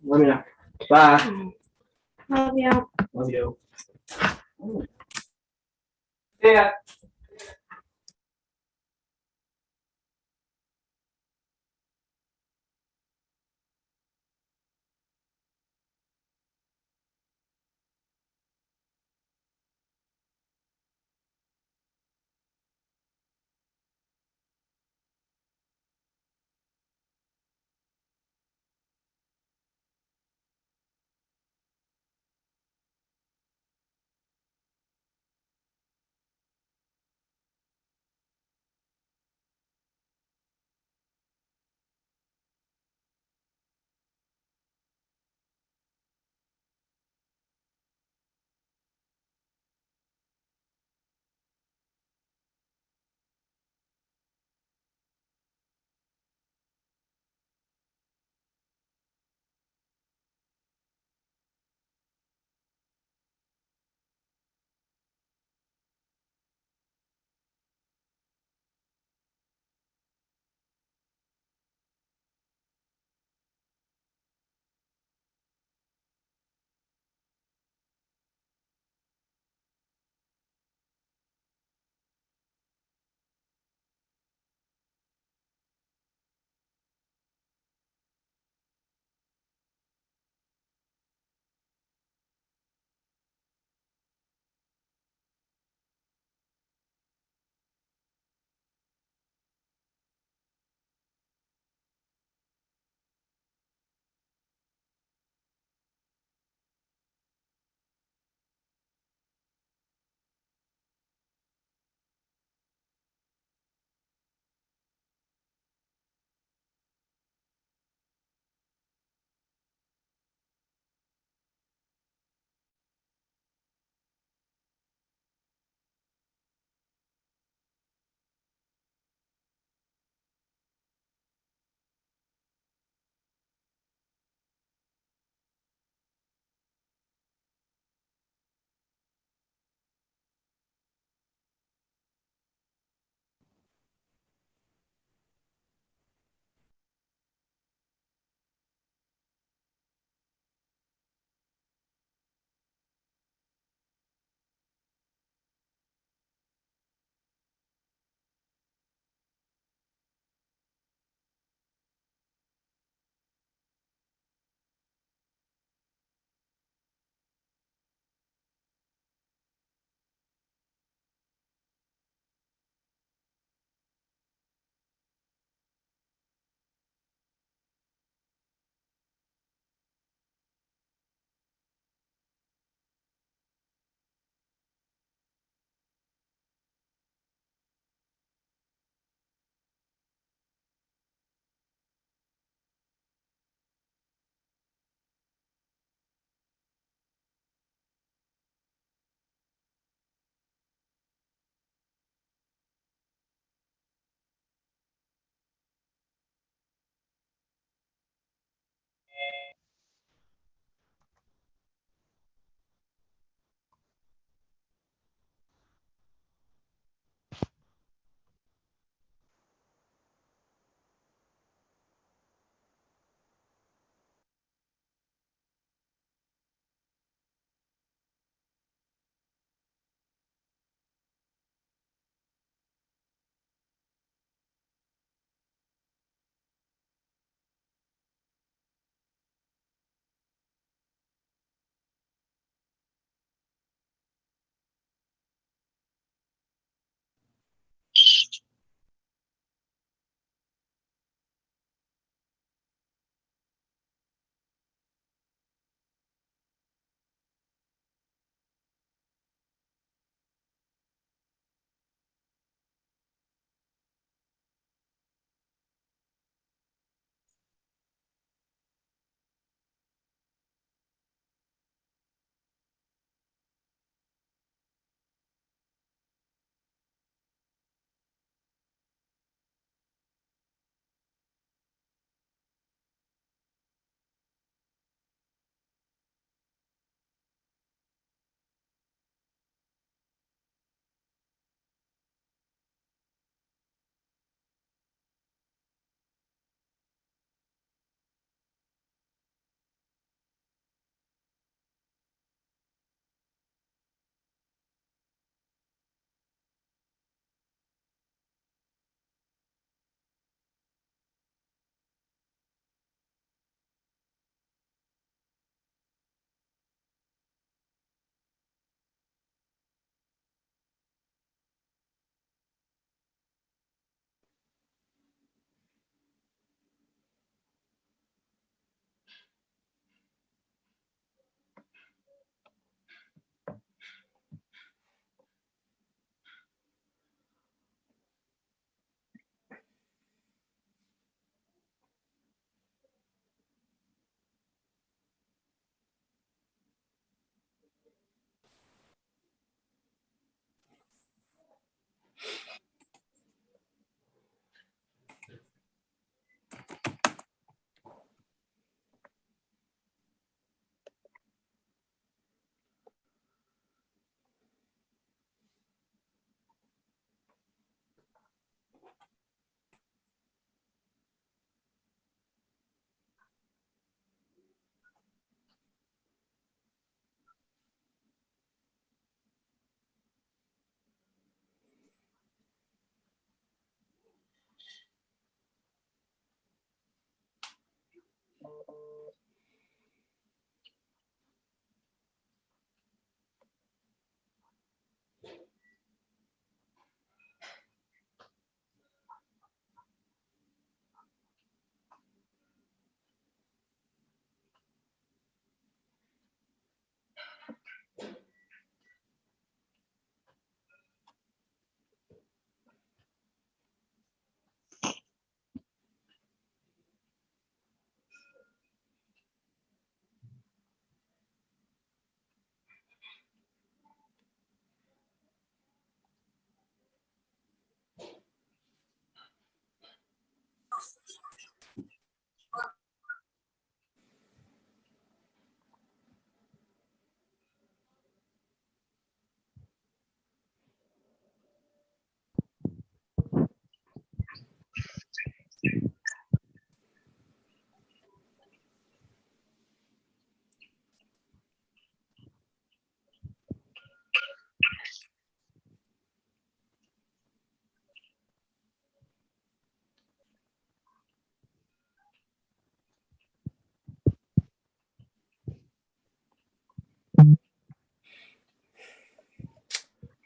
Let me know. Bye. Love ya. Love you. Yeah.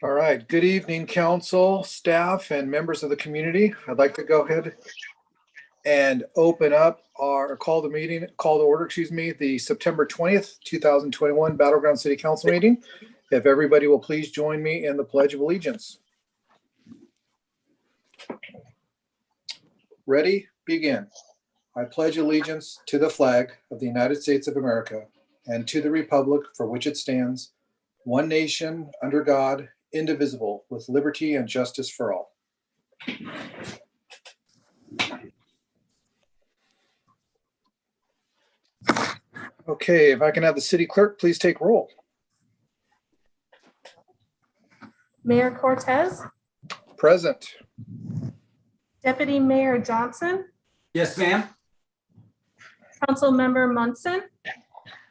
All right, good evening, council, staff, and members of the community. I'd like to go ahead and open up call to order, the September 20th, 2021 Battleground City Council meeting. If everybody will please join me in the Pledge of Allegiance. Ready, begin. I pledge allegiance to the flag of the United States of America and to the republic for which it stands, one nation, under God, indivisible, with liberty and justice for all. Okay, if I can have the city clerk, please take roll. Mayor Cortez, Present. Deputy Mayor Johnson, Yes, ma'am. Councilmember Munson,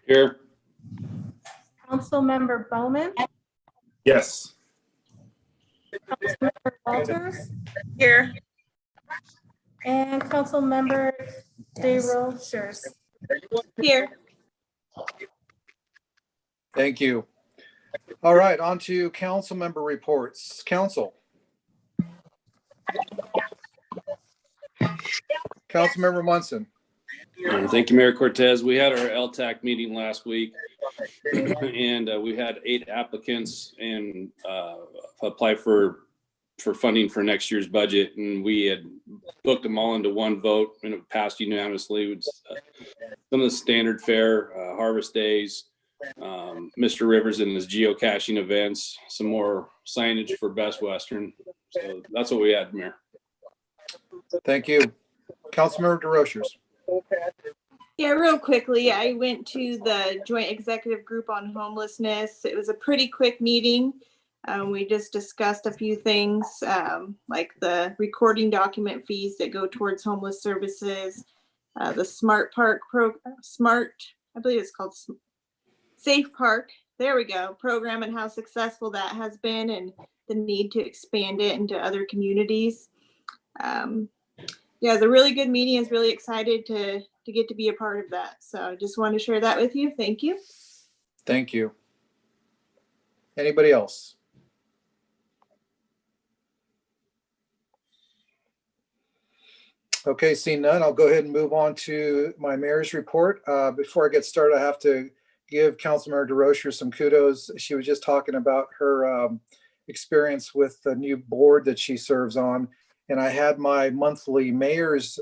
Here. Councilmember Bowman, Yes. Councilmember Walters, Here, and Councilmember DeRochers. Here. Thank you. All right, on to council member reports. Council. Councilmember Munson. Thank you, Mayor Cortez. We had our LTAC meeting last week and we had 8 applicants and apply for funding for next year's budget. And we had booked them all into one vote and it passed unanimously. Some of the standard fare, harvest days, Mr. Rivers and his geocaching events, some more signage for Best Western. So that's what we had, Mayor. Thank you. Councilmember DeRochers. Yeah, real quickly, I went to the Joint Executive Group on Homelessness. It was a pretty quick meeting. We just discussed a few things, like the recording document fees that go towards homeless services, the Smart Park I believe it's called Safe Park. There we go. Program and how successful that has been and the need to expand it into other communities. Yeah, it's a really good meeting. I was really excited to get to be a part of that. So I just wanted to share that with you. Thank you. Thank you. Anybody else? Okay, seeing none, I'll go ahead and move on to my mayor's report. Before I get started, I have to give Councilmember DeRocher some kudos. She was just talking about her experience with the new board that she serves on. And I had my monthly mayor's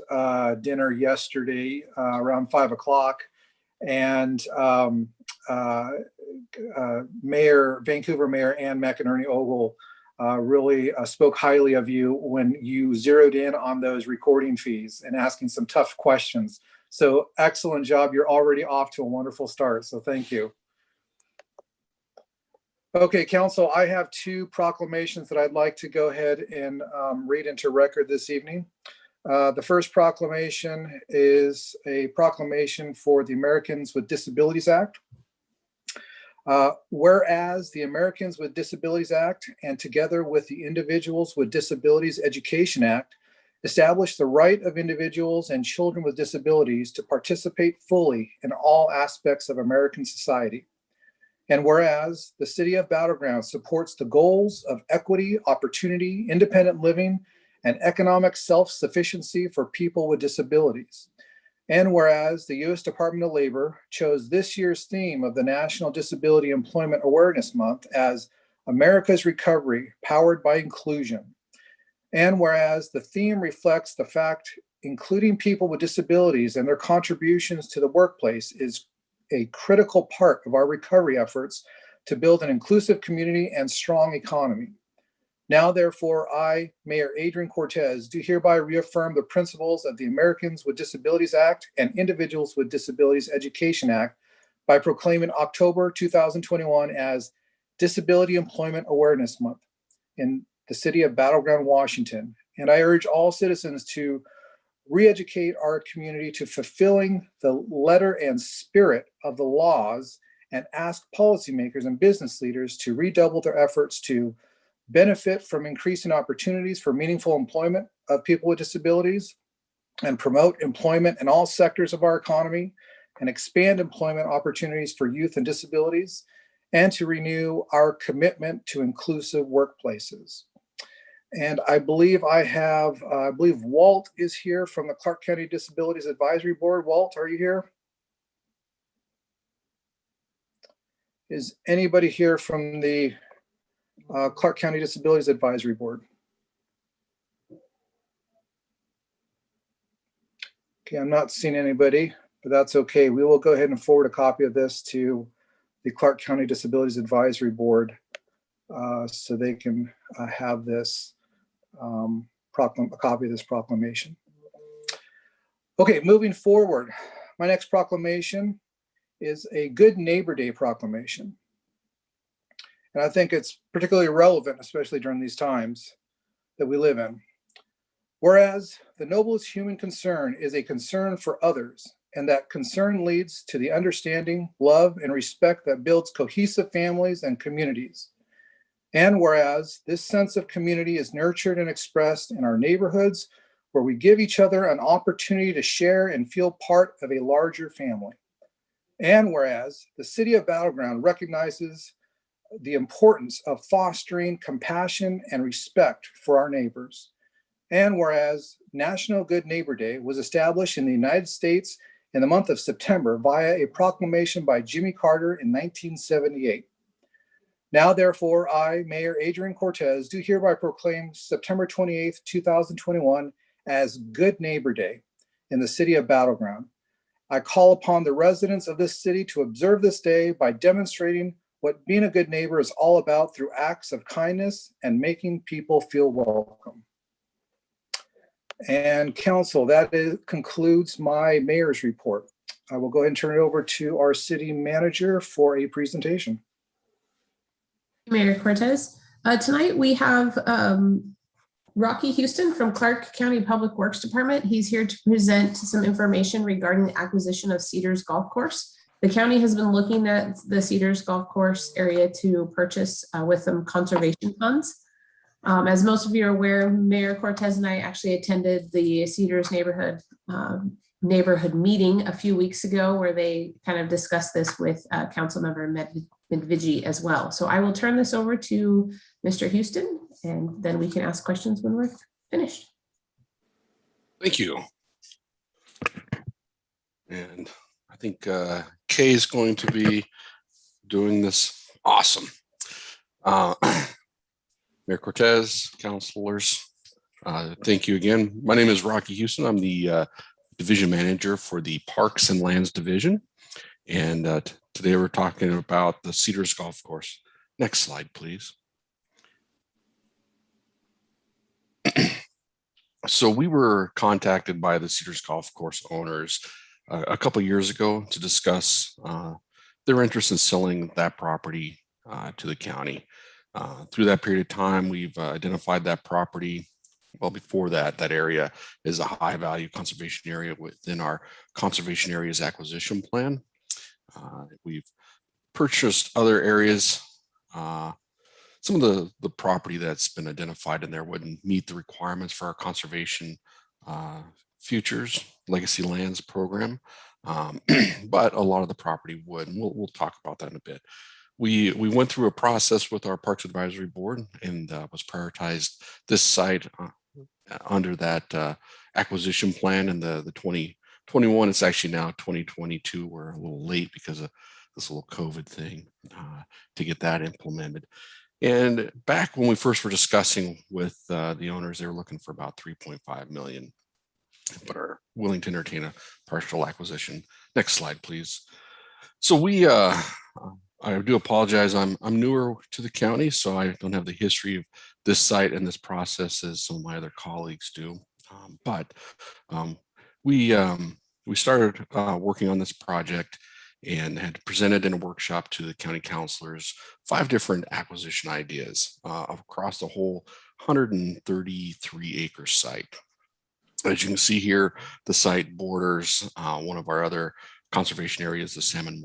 dinner yesterday around 5 o'clock. And Vancouver Mayor Ann McInerney Ogle really spoke highly of you when you zeroed in on those recording fees and asking some tough questions. So excellent job. You're already off to a wonderful start. So thank you. Okay, council, I have 2 proclamations that I'd like to go ahead and read into record this evening. The first proclamation is a proclamation for the Americans with Disabilities Act. Whereas the Americans with Disabilities Act and together with the Individuals with Disabilities Education Act establish the right of individuals and children with disabilities to participate fully in all aspects of American society. And whereas the City of Battleground supports the goals of equity, opportunity, independent living, and economic self-sufficiency for people with disabilities. And whereas the U.S. Department of Labor chose this year's theme of the National Disability Employment Awareness Month as America's Recovery, Powered by Inclusion. And whereas the theme reflects the fact including people with disabilities and their contributions to the workplace is a critical part of our recovery efforts to build an inclusive community and strong economy. Now, therefore, I, Mayor Adrian Cortez, do hereby reaffirm the principles of the Americans with Disabilities Act and Individuals with Disabilities Education Act by proclaiming October 2021 as Disability Employment Awareness Month in the city of Battleground, Washington. And I urge all citizens to re-educate our community to fulfilling the letter and spirit of the laws and ask policymakers and business leaders to redouble their efforts to benefit from increasing opportunities for meaningful employment of people with disabilities and promote employment in all sectors of our economy and expand employment opportunities for youth and disabilities and to renew our commitment to inclusive workplaces. And I believe Walt is here from the Clark County Disabilities Advisory Board. Walt, are you here? Is anybody here from the Clark County Disabilities Advisory Board? Okay, I'm not seeing anybody, but that's okay. We will go ahead and forward a copy of this to the Clark County Disabilities Advisory Board so they can have this a copy of this proclamation. Okay, moving forward, my next proclamation is a Good Neighbor Day proclamation. And I think it's particularly relevant, especially during these times that we live in. Whereas the noblest human concern is a concern for others, and that concern leads to the understanding, love, and respect that builds cohesive families and communities. And whereas this sense of community is nurtured and expressed in our neighborhoods, where we give each other an opportunity to share and feel part of a larger family. And whereas the city of Battleground recognizes the importance of fostering compassion and respect for our neighbors. And whereas National Good Neighbor Day was established in the United States in the month of September via a proclamation by Jimmy Carter in 1978. Now, therefore, I, Mayor Adrian Cortez, do hereby proclaim September 28th, 2021 as Good Neighbor Day in the city of Battleground. I call upon the residents of this city to observe this day by demonstrating what being a good neighbor is all about through acts of kindness and making people feel welcome. And council, that concludes my mayor's report. I will go ahead and turn it over to our city manager for a presentation. Mayor Cortez. Tonight we have Rocky Houston from Clark County Public Works Department. He's here to present some information regarding the acquisition of Cedars Golf Course. The county has been looking at the Cedars Golf Course area to purchase with some conservation funds. As most of you are aware, Mayor Cortez and I actually attended the Cedars neighborhood meeting a few weeks ago, where they kind of discussed this with Councilmember Medvigi as well. So I will turn this over to Mr. Houston, and then we can ask questions when we're finished. Thank you. And I think Kay is going to be doing this. Awesome. Mayor Cortez, councilors, thank you again. My name is Rocky Houston. I'm the division manager for the Parks and Lands Division. And today we're talking about the Cedars Golf Course. Next slide, please. So we were contacted by the Cedars Golf Course owners a couple years ago to discuss their interest in selling that property to the county. Through that period of time, we've identified that property. Well, before that, that area is a high value conservation area within our conservation areas acquisition plan. We've purchased other areas. Some of the property that's been identified in there wouldn't meet the requirements for our conservation futures legacy lands program, but a lot of the property would, and we'll talk about that in a bit. We went through a process with our Parks Advisory Board and was prioritized this site under that acquisition plan in the 2021. It's actually now 2022. We're a little late because of this little COVID thing to get that implemented. And back when we first were discussing with the owners, they were looking for about 3.5 million, but are willing to entertain a partial acquisition. Next slide, please. So we, I do apologize. I'm newer to the county, so I don't have the history of this site and this process as some of my other colleagues do. But we started working on this project and had presented in a workshop to the county councilors 5 different acquisition ideas across the whole 133 acre site. As you can see here, the site borders one of our other conservation areas, the Salmon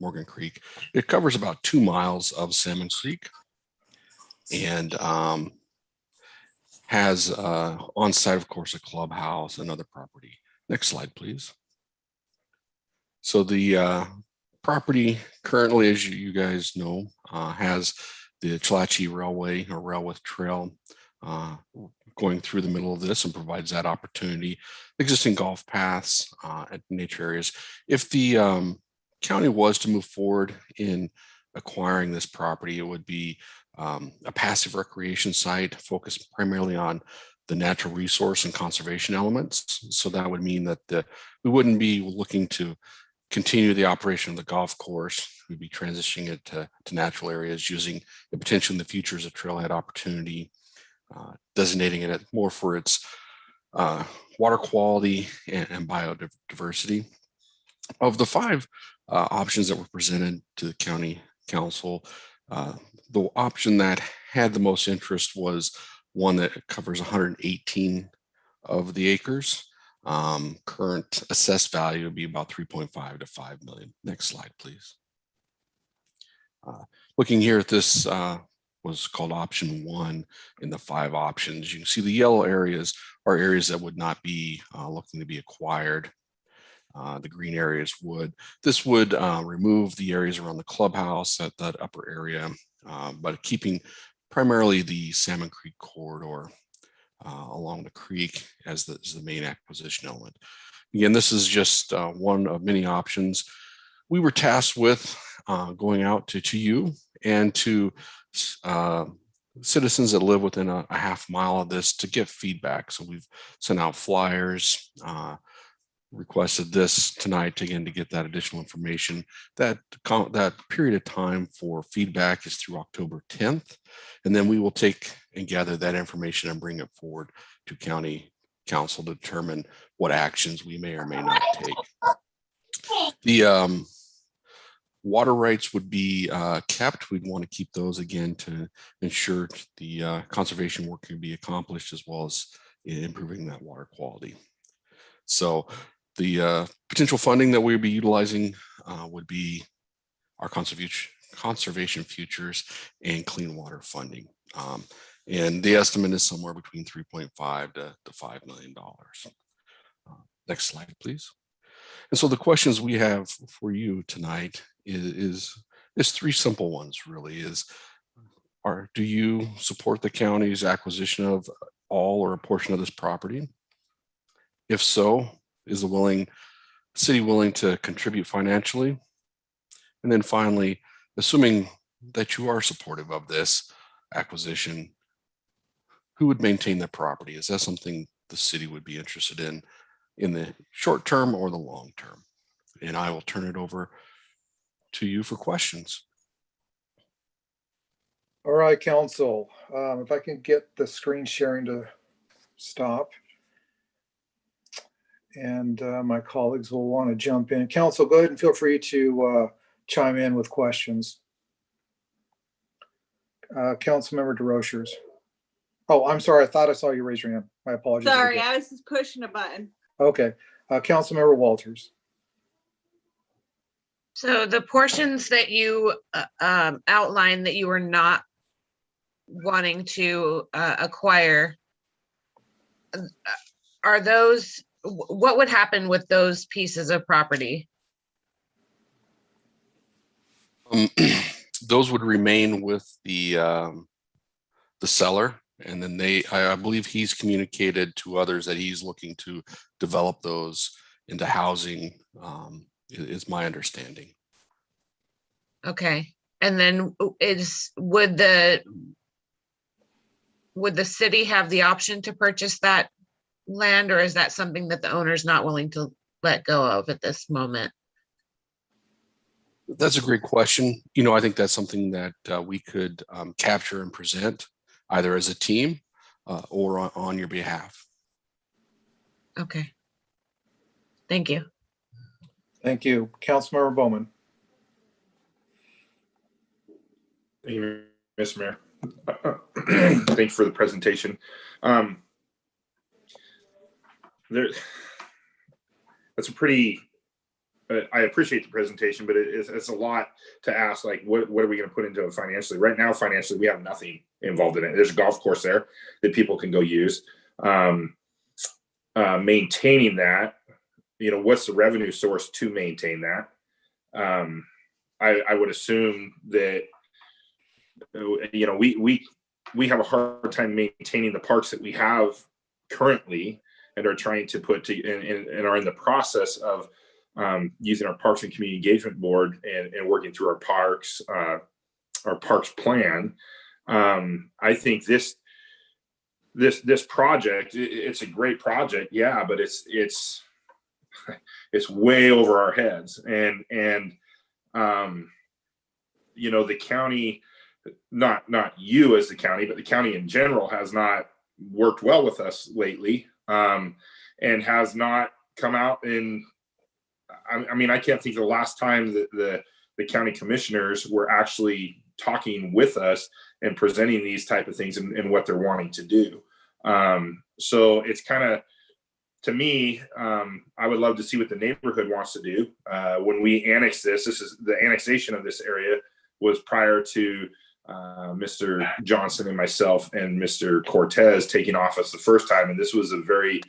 Morgan Creek. It covers about 2 miles of Salmon Creek and has on site, of course, a clubhouse and other property. Next slide, please. So the property currently, as you guys know, has the Chatelachi Railway or Railway Trail going through the middle of this and provides that opportunity. Existing golf paths at nature areas. If the county was to move forward in acquiring this property, it would be a passive recreation site focused primarily on the natural resource and conservation elements. So that would mean that we wouldn't be looking to continue the operation of the golf course. We'd be transitioning it to natural areas, using the potential in the future as a trailhead opportunity, designating it more for its water quality and biodiversity. Of the 5 options that were presented to the county council, the option that had the most interest was one that covers 118 of the acres. Current assessed value would be about 3.5 to 5 million. Next slide, please. Looking here at this was called option 1 in the 5 options. You can see the yellow areas are areas that would not be looking to be acquired. The green areas would. This would remove the areas around the clubhouse at that upper area, but keeping primarily the Salmon Creek corridor along the creek as the main acquisition element. Again, this is just one of many options. We were tasked with going out to you and to citizens that live within a half mile of this to get feedback. So we've sent out flyers, requested this tonight again to get that additional information. That period of time for feedback is through October 10th, and then we will take and gather that information and bring it forward to county council to determine what actions we may or may not take. The water rights would be kept. We'd want to keep those again to ensure the conservation work can be accomplished, as well as improving that water quality. So the potential funding that we would be utilizing would be our conservation futures and clean water funding. And the estimate is somewhere between 3.5 to $5 million. Next slide, please. And so the questions we have for you tonight is 3 simple ones, really. Do you support the county's acquisition of all or a portion of this property? If so, is the city willing to contribute financially? And then finally, assuming that you are supportive of this acquisition, who would maintain the property? Is that something the city would be interested in the short term or the long term? And I will turn it over to you for questions. All right, council, if I can get the screen sharing to stop. And my colleagues will want to jump in. Council, go ahead and feel free to chime in with questions. Councilmember DeRochers. Oh, I'm sorry. I thought I saw you raise your hand. My apologies. Sorry, I was just pushing a button. Okay. Councilmember Walters. So the portions that you outlined that you were not wanting to acquire, are those, what would happen with those pieces of property? Those would remain with the seller, and then I believe he's communicated to others that he's looking to develop those into housing, is my understanding. Okay, and then would the city have the option to purchase that land, or is that something that the owner's not willing to let go of at this moment? That's a great question. I think that's something that we could capture and present either as a team or on your behalf. Okay. Thank you. Thank you. Councilmember Bowman. Thank you, Mr. Mayor. Thanks for the presentation. That's a pretty, I appreciate the presentation, but it's a lot to ask, like, what are we going to put into it financially? Right now, financially, we have nothing involved in it. There's a golf course there that people can go use. Maintaining that, what's the revenue source to maintain that? I would assume that, you know, we have a hard time maintaining the parks that we have currently and are trying to put to and are in the process of using our Parks and Community Engagement Board and working through our parks plan. I think this project, it's a great project, yeah, but it's way over our heads, and you know, the county, not you as the county, but the county in general has not worked well with us lately, and has not come out and I mean, I can't think of the last time that the county commissioners were actually talking with us and presenting these type of things and what they're wanting to do. So it's kind of, to me, I would love to see what the neighborhood wants to do. When we annex this is the annexation of this area was prior to Mr. Johnson and myself and Mr. Cortez taking office the first time. And this was a very,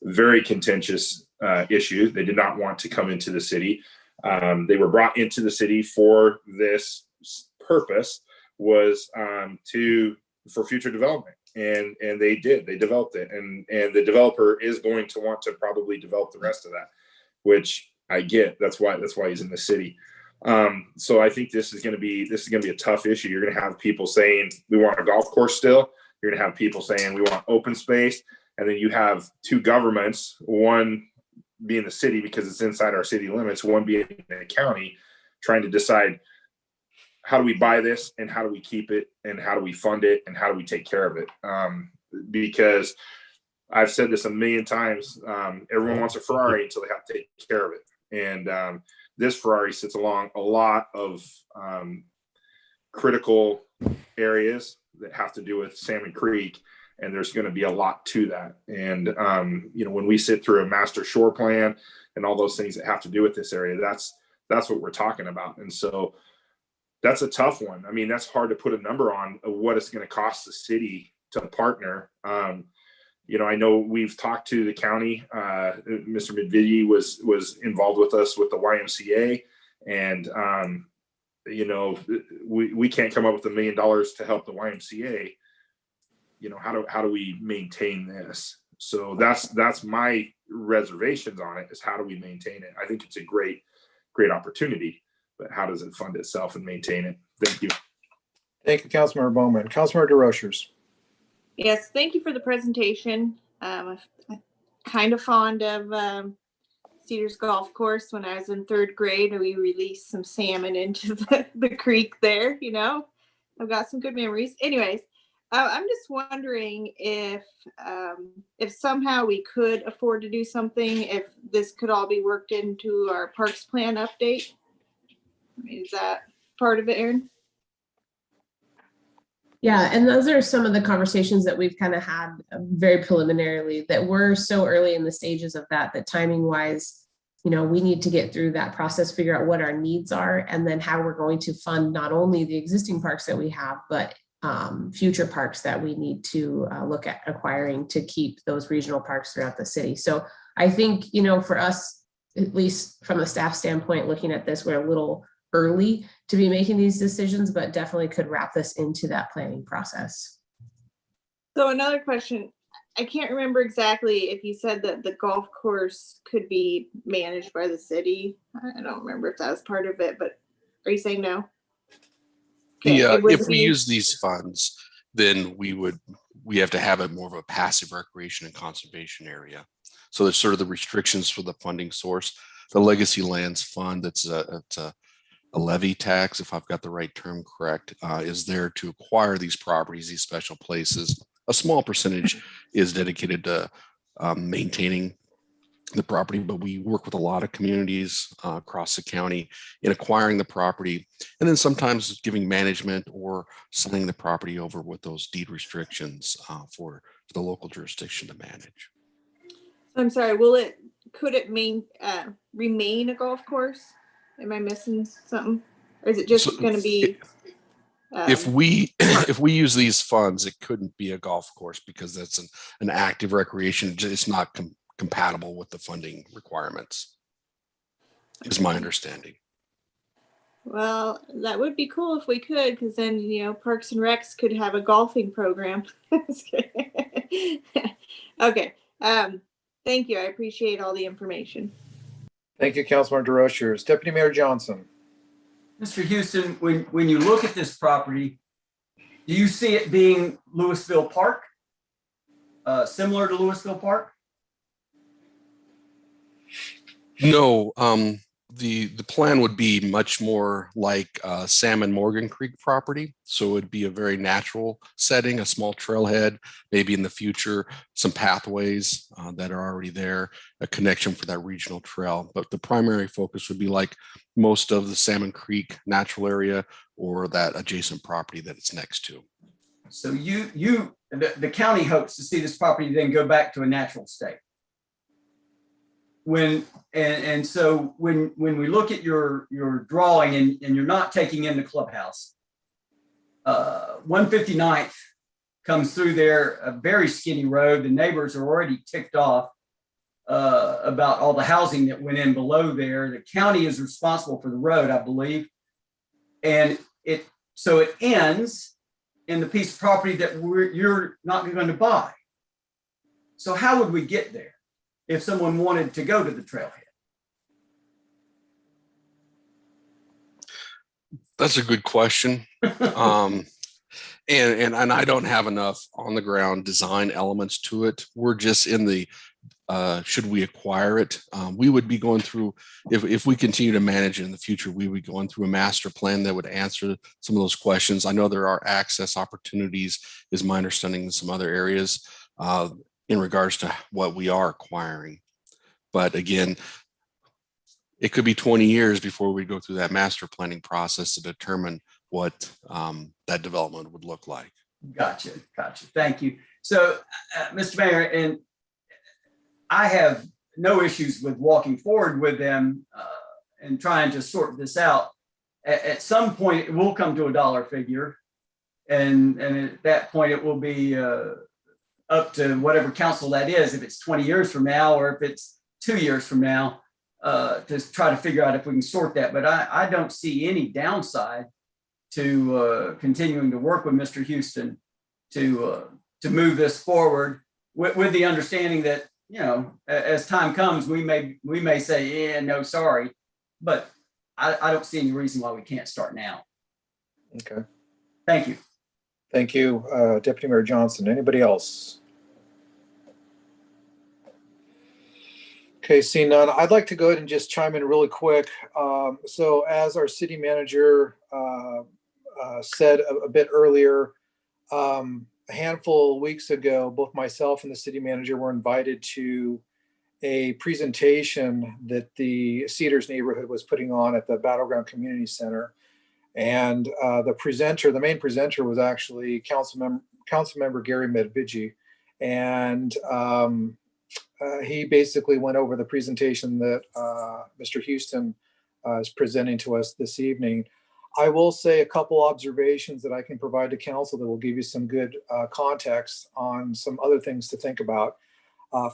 very contentious issue. They did not want to come into the city. They were brought into the city for this purpose, was for future development. And they developed it. And the developer is going to want to probably develop the rest of that, which I get. That's why he's in the city. So I think this is going to be a tough issue. You're going to have people saying we want a golf course still. You're going to have people saying we want open space. And then you have two governments, one being the city because it's inside our city limits, one being the county, trying to decide how do we buy this and how do we keep it and how do we fund it and how do we take care of it? Because I've said this a million times, everyone wants a Ferrari until they have to take care of it. And this Ferrari sits along a lot of critical areas that have to do with Salmon Creek. And there's going to be a lot to that. And, you know, when we sit through a master shore plan and all those things that have to do with this area, that's what we're talking about. And so that's a tough one. I mean, that's hard to put a number on what it's going to cost the city to partner. You know, I know we've talked to the county. Mr. Medvidi was involved with us with the YMCA. And, you know, we can't come up with $1 million to help the YMCA. You know, how do we maintain this? So that's my reservations on it, is how do we maintain it? I think it's a great opportunity, but how does it fund itself and maintain it? Thank you. Thank you, Councilmember Bowman. Councilmember DeRochers. Yes, thank you for the presentation. I'm kind of fond of Cedars Golf Course. When I was in 3rd grade, we released some salmon into the creek there, you know. I've got some good memories. Anyways, I'm just wondering if somehow we could afford to do something, if this could all be worked into our parks plan update. I mean, is that part of it, Erin? Yeah, and those are some of the conversations that we've kind of had very preliminarily, that we're so early in the stages of that timing wise, you know, we need to get through that process, figure out what our needs are, and then how we're going to fund not only the existing parks that we have, but future parks that we need to look at acquiring to keep those regional parks throughout the city. So I think, you know, for us, at least from a staff standpoint, looking at this, we're a little early to be making these decisions, but definitely could wrap this into that planning process. So another question, I can't remember exactly if you said that the golf course could be managed by the city. I don't remember if that was part of it, but are you saying no? If we use these funds, then we have to have it more of a passive recreation and conservation area. So there's sort of the restrictions for the funding source. The Legacy Lands Fund, it's a levy tax, if I've got the right term correct, is there to acquire these properties, these special places. A small percentage is dedicated to maintaining the property, but we work with a lot of communities across the county in acquiring the property, and then sometimes giving management or signing the property over with those deed restrictions for the local jurisdiction to manage. I'm sorry, could it remain a golf course? Am I missing something? Or is it just going to be? If we use these funds, it couldn't be a golf course because that's an active recreation. It's not compatible with the funding requirements, is my understanding. Well, that would be cool if we could, because then, Parks and Recs could have a golfing program. Okay. Thank you. I appreciate all the information. Thank you, Councilmember DeRochers. Deputy Mayor Johnson. Mr. Houston, when you look at this property, do you see it being Louisville Park? Similar to Louisville Park? No, the plan would be much more like Sam and Morgan Creek property. So it would be a very natural setting, a small trailhead, maybe in the future, some pathways that are already there, a connection for that regional trail. But the primary focus would be like most of the Salmon Creek natural area or that adjacent property that it's next to. So the county hopes to see this property then go back to a natural state. So when we look at your drawing and you're not taking in the clubhouse, 159th comes through there, a very skinny road. The neighbors are already ticked off about all the housing that went in below there. The county is responsible for the road, I believe. And it ends in the piece of property that you're not going to buy. So how would we get there if someone wanted to go to the trailhead? That's a good question. And I don't have enough on the ground design elements to it. We're just in the should we acquire it? We would be going through, if we continue to manage it in the future, we would be going through a master plan that would answer some of those questions. I know there are access opportunities, is my understanding, in some other areas in regards to what we are acquiring. But again, it could be 20 years before we go through that master planning process to determine what that development would look like. Gotcha. Thank you. So, Mr. Mayor, and I have no issues with walking forward with them and trying to sort this out. At some point, it will come to a dollar figure. And at that point, it will be up to whatever council that is, if it's 20 years from now or if it's 2 years from now, to try to figure out if we can sort that. But I don't see any downside to continuing to work with Mr. Houston to move this forward with the understanding that, as time comes, we may say, yeah, no, sorry, but I don't see any reason why we can't start now. Okay. Thank you. Thank you, Deputy Mayor Johnson. Anybody else? Okay, seeing none, I'd like to go ahead and just chime in really quick. So as our city manager said a bit earlier, a handful of weeks ago, both myself and the city manager were invited to a presentation that the Cedars neighborhood was putting on at the Battleground Community Center. And the main presenter was actually Councilmember Gary Medvigi. And he basically went over the presentation that Mr. Houston is presenting to us this evening. I will say a couple observations that I can provide to council that will give you some good context on some other things to think about.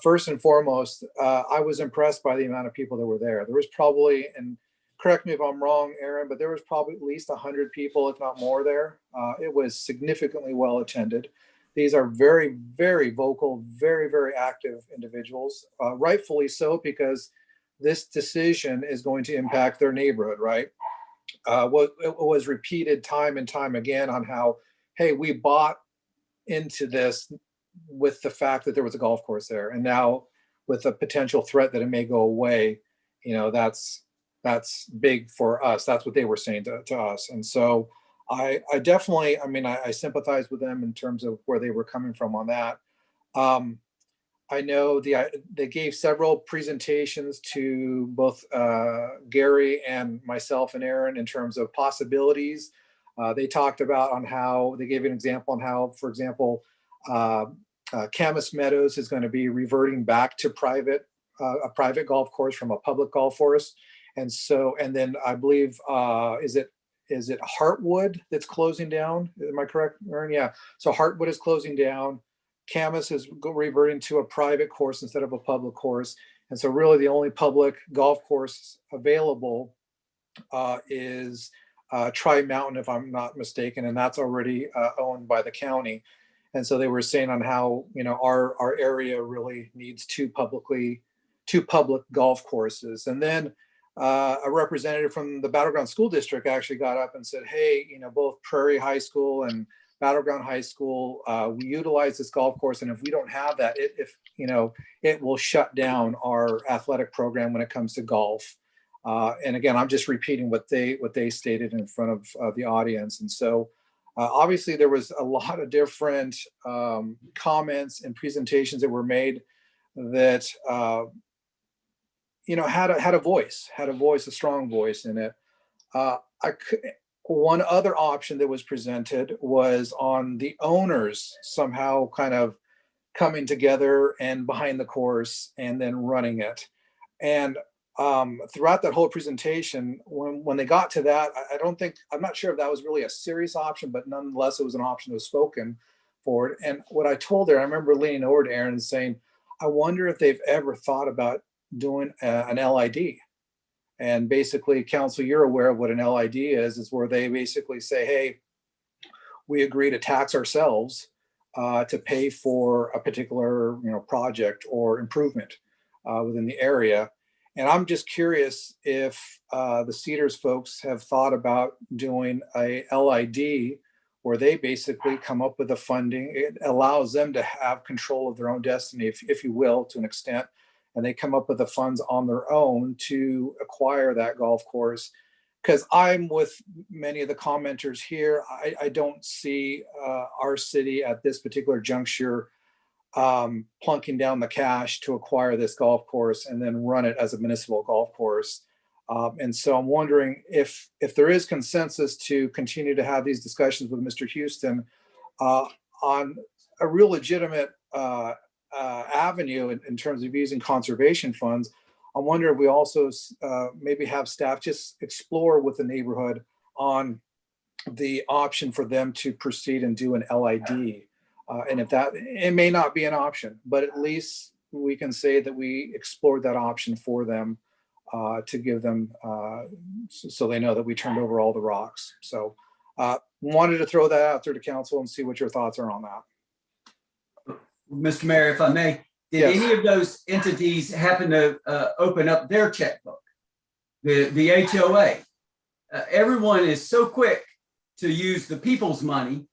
First and foremost, I was impressed by the amount of people that were there. There was probably, and correct me if I'm wrong, Aaron, but there was probably at least 100 people, if not more there. It was significantly well attended. These are very, very vocal, very, very active individuals, rightfully so, because this decision is going to impact their neighborhood, right? What was repeated time and time again on how, hey, we bought into this with the fact that there was a golf course there. And now with the potential threat that it may go away, that's big for us. That's what they were saying to us. And so I definitely, I sympathize with them in terms of where they were coming from on that. I know they gave several presentations to both Gary and myself and Aaron in terms of possibilities. They talked about on how, they gave an example on how, for example, Camas Meadows is going to be reverting back to a private golf course from a public golf course. And then I believe, is it Heartwood that's closing down? Am I correct, Aaron? Yeah. So Heartwood is closing down. Camas is reverting to a private course instead of a public course. And so really the only public golf course available is Tri-Mountain, if I'm not mistaken, and that's already owned by the county. And so they were saying on how, you know, our area really needs two public golf courses. And then a representative from the Battleground School District actually got up and said, hey, you know, both Prairie High School and Battleground High School, we utilize this golf course. And if we don't have that, it will shut down our athletic program when it comes to golf. And again, I'm just repeating what they stated in front of the audience. And so obviously there was a lot of different comments and presentations that were made that had a strong voice in it. One other option that was presented was on the owners somehow kind of coming together and behind the course and then running it. And throughout that whole presentation, when they got to that, I'm not sure if that was really a serious option, but nonetheless, it was an option that was spoken for. And what I told her, I remember leaning over to Aaron and saying, I wonder if they've ever thought about doing an LID. And basically, council, you're aware of what an LID is where they basically say, hey, we agree to tax ourselves to pay for a particular project or improvement within the area. And I'm just curious if the Cedars folks have thought about doing a LID where they basically come up with the funding. It allows them to have control of their own destiny, if you will, to an extent. And they come up with the funds on their own to acquire that golf course. Because I'm with many of the commenters here, I don't see our city at this particular juncture plunking down the cash to acquire this golf course and then run it as a municipal golf course. And so I'm wondering if there is consensus to continue to have these discussions with Mr. Houston on a real legitimate avenue in terms of using conservation funds. I wonder if we also maybe have staff just explore with the neighborhood on the option for them to proceed and do an LID. And if that, it may not be an option, but at least we can say that we explored that option for them to give them, so they know that we turned over all the rocks. So wanted to throw that out there to council and see what your thoughts are on that. Mr. Mayor, if I may, did Yes. any of those entities happen to open up their checkbook? The HOA? Everyone is so quick to use the people's money,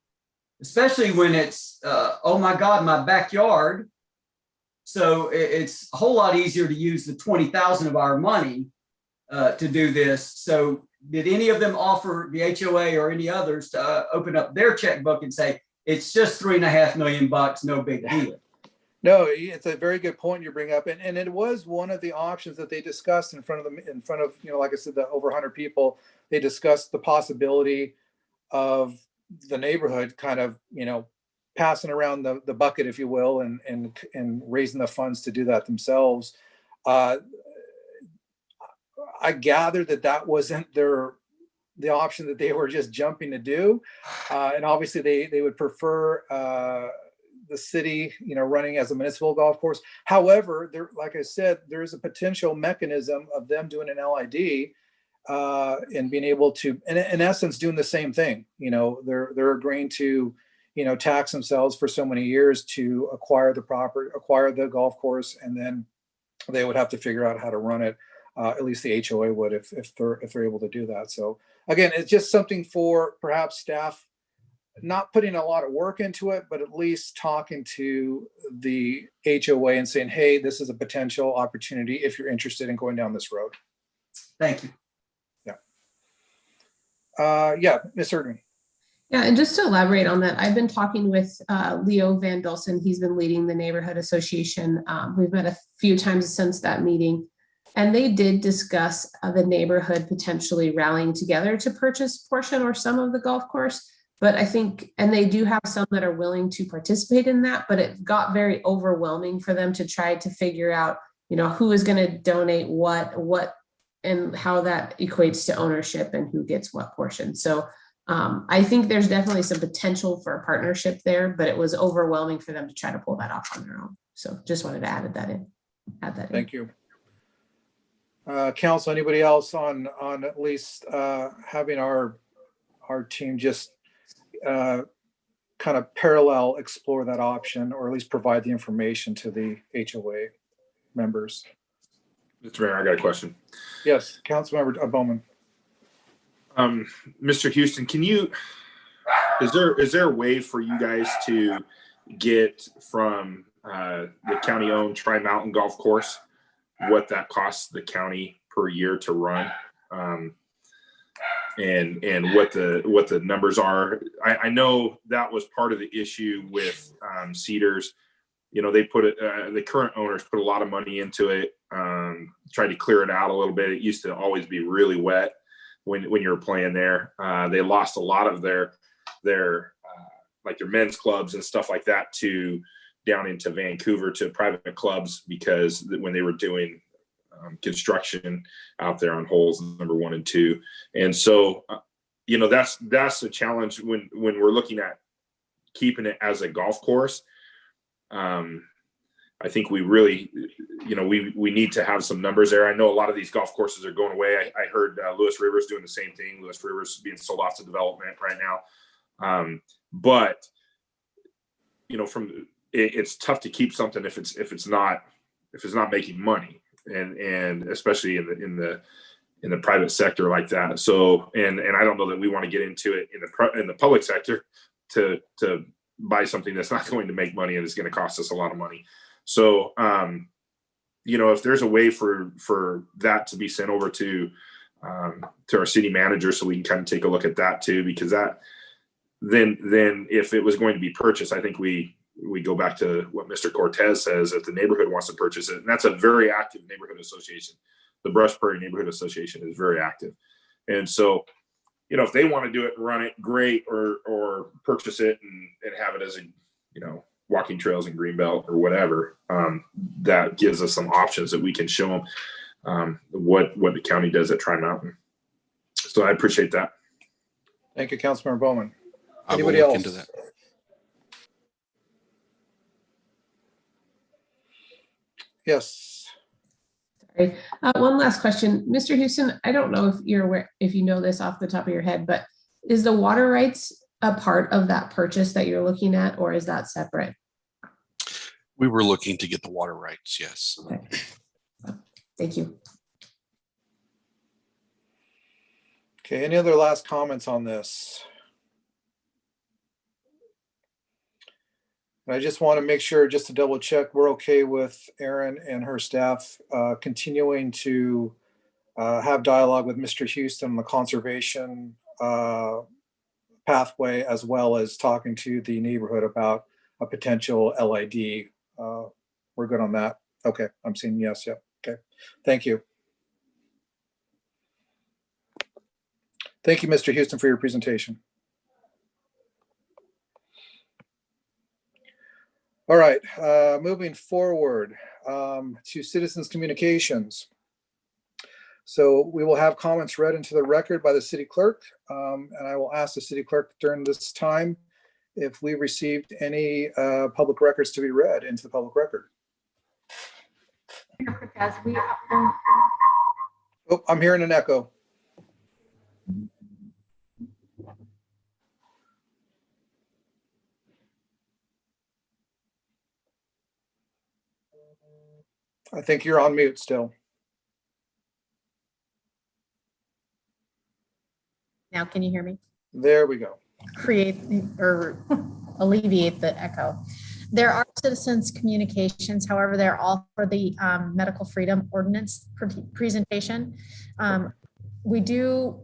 especially when it's, oh my God, my backyard. So it's a whole lot easier to use the 20,000 of our money to do this. So did any of them offer, the HOA or any others, to open up their checkbook and say, it's just $3.5 million, no big deal? No, it's a very good point you bring up. And it was one of the options that they discussed in front of like I said, the over 100 people. They discussed the possibility of the neighborhood kind of, passing around the bucket, if you will, and raising the funds to do that themselves. I gathered that wasn't the option that they were just jumping to do. And obviously they would prefer the city, running as a municipal golf course. However, there, like I said, there is a potential mechanism of them doing an LID and being able to, in essence, doing the same thing. They're agreeing to, tax themselves for so many years to acquire the golf course, and then they would have to figure out how to run it. At least the HOA would, if they're able to do that. So again, it's just something for perhaps staff not putting a lot of work into it, but at least talking to the HOA and saying, hey, this is a potential opportunity if you're interested in going down this road. Thank you. Yeah, Ms. Erdman. Yeah, and just to elaborate on that, I've been talking with Leo Van Dulsen. He's been leading the neighborhood association. We've met a few times since that meeting, and they did discuss the neighborhood potentially rallying together to purchase portion or some of the golf course. But I think, and they do have some that are willing to participate in that, but it got very overwhelming for them to try to figure out, who is going to donate what, and how that equates to ownership and who gets what portion. So I think there's definitely some potential for a partnership there, but it was overwhelming for them to try to pull that off on their own. So just wanted to add that in. Thank you. Council, anybody else on at least having our team just kind of parallel explore that option, or at least provide the information to the HOA members? Mr. Mayor, I got a question. Yes, Councilmember Bowman. Mr. Houston, is there a way for you guys to get from the county-owned Tri-Mountain Golf Course what that costs the county per year to run, and what the numbers are? I know that was part of the issue with Cedars. You know, they put it. The current owners put a lot of money into it. Tried to clear it out a little bit. It used to always be really wet when you were playing there. They lost a lot of their like their men's clubs and stuff like that to down into Vancouver to private clubs, because when they were doing construction out there on holes number 1 and 2. And so, you know, that's a challenge when we're looking at keeping it as a golf course. I think we really, you know, we need to have some numbers there. I know a lot of these golf courses are going away. I heard Lewis Rivers doing the same thing. Lewis Rivers being sold off to development right now. But, you know, it's tough to keep something if it's not making money, and especially in the private sector like that. So, and I don't know that we want to get into it in the public sector to buy something that's not going to make money and is going to cost us a lot of money. So, you know, if there's a way for that to be sent over to our city manager, so we can kind of take a look at that too, because then if it was going to be purchased, I think we go back to what Mr. Cortez says, that the neighborhood wants to purchase it. And that's a very active neighborhood association. The Brush Prairie Neighborhood Association is very active. And so, you know, if they want to do it and run it, great, or purchase it and have it as a, you know, walking trails in Greenbelt or whatever, that gives us some options that we can show them what the county does at Tri-Mountain. So I appreciate that. Thank you, Councilmember Bowman. I will Anybody look else? into that. Yes. Sorry. One last question. Mr. Houston, I don't know if you're aware, if you know this off the top of your head, but is the water rights a part of that purchase that you're looking at, or is that separate? We were looking to get the water rights, yes. Okay. Thank you. Okay, any other last comments on this? And I just want to make sure, just to double check, we're okay with Erin and her staff continuing to have dialogue with Mr. Houston on the conservation pathway, as well as talking to the neighborhood about a potential LID. We're good on that. Okay, I'm seeing yes, yep. Okay, thank you. Thank you, Mr. Houston, for your presentation. All right, moving forward to citizens' communications. So we will have comments read into the record by the city clerk, and I will ask the city clerk during this time if we received any public records to be read into the public record. Oh, I'm hearing an echo. I think you're on mute still. Now, can you hear me? There we go. Create or alleviate the echo. There are citizens communications, however, they're all for the medical freedom ordinance presentation. We do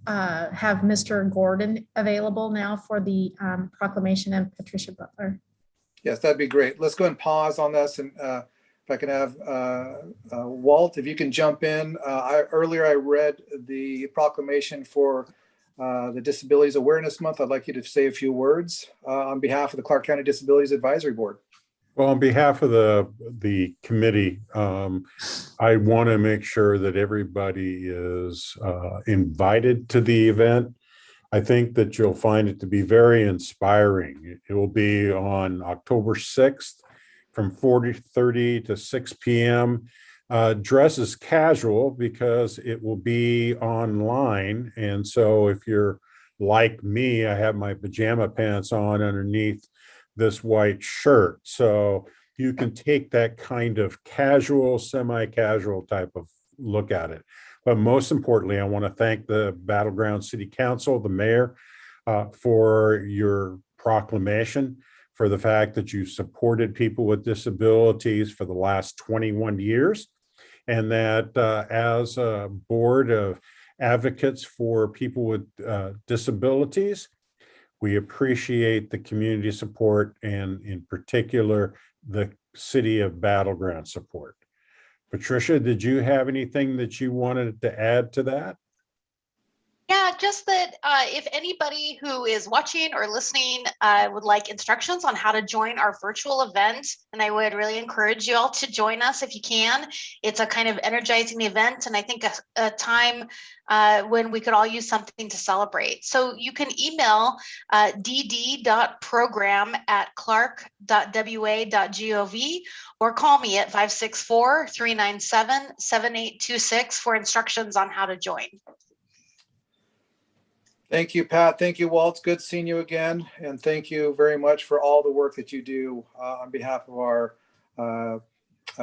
have Mr. Gordon available now for the proclamation, and Patricia Butler. Yes, that'd be great. Let's go and pause on this, and if I can have Walt, if you can jump in. Earlier I read the proclamation for the Disabilities Awareness Month. I'd like you to say a few words on behalf of the Clark County Disabilities Advisory Board. Well, on behalf of the committee, I want to make sure that everybody is invited to the event. I think that you'll find it to be very inspiring. It will be on October 6th from 4:30 to 6 p.m. Dress is casual because it will be online. And so if you're like me, I have my pajama pants on underneath this white shirt. So you can take that kind of casual, semi-casual type of look at it. But most importantly, I want to thank the Battleground City Council, the mayor, for your proclamation, for the fact that you supported people with disabilities for the last 21 years. And that as a board of advocates for people with disabilities, we appreciate the community support and in particular, the city of Battleground support. Patricia, did you have anything that you wanted to add to that? Yeah, just that if anybody who is watching or listening would like instructions on how to join our virtual event, and I would really encourage you all to join us if you can. It's a kind of energizing event, and I think a time when we could all use something to celebrate. So you can email dd.program@clark.wa.gov or call me at 564-397-7826 for instructions on how to join. Thank you, Pat. Thank you, Walt. Good seeing you again. And thank you very much for all the work that you do on behalf of our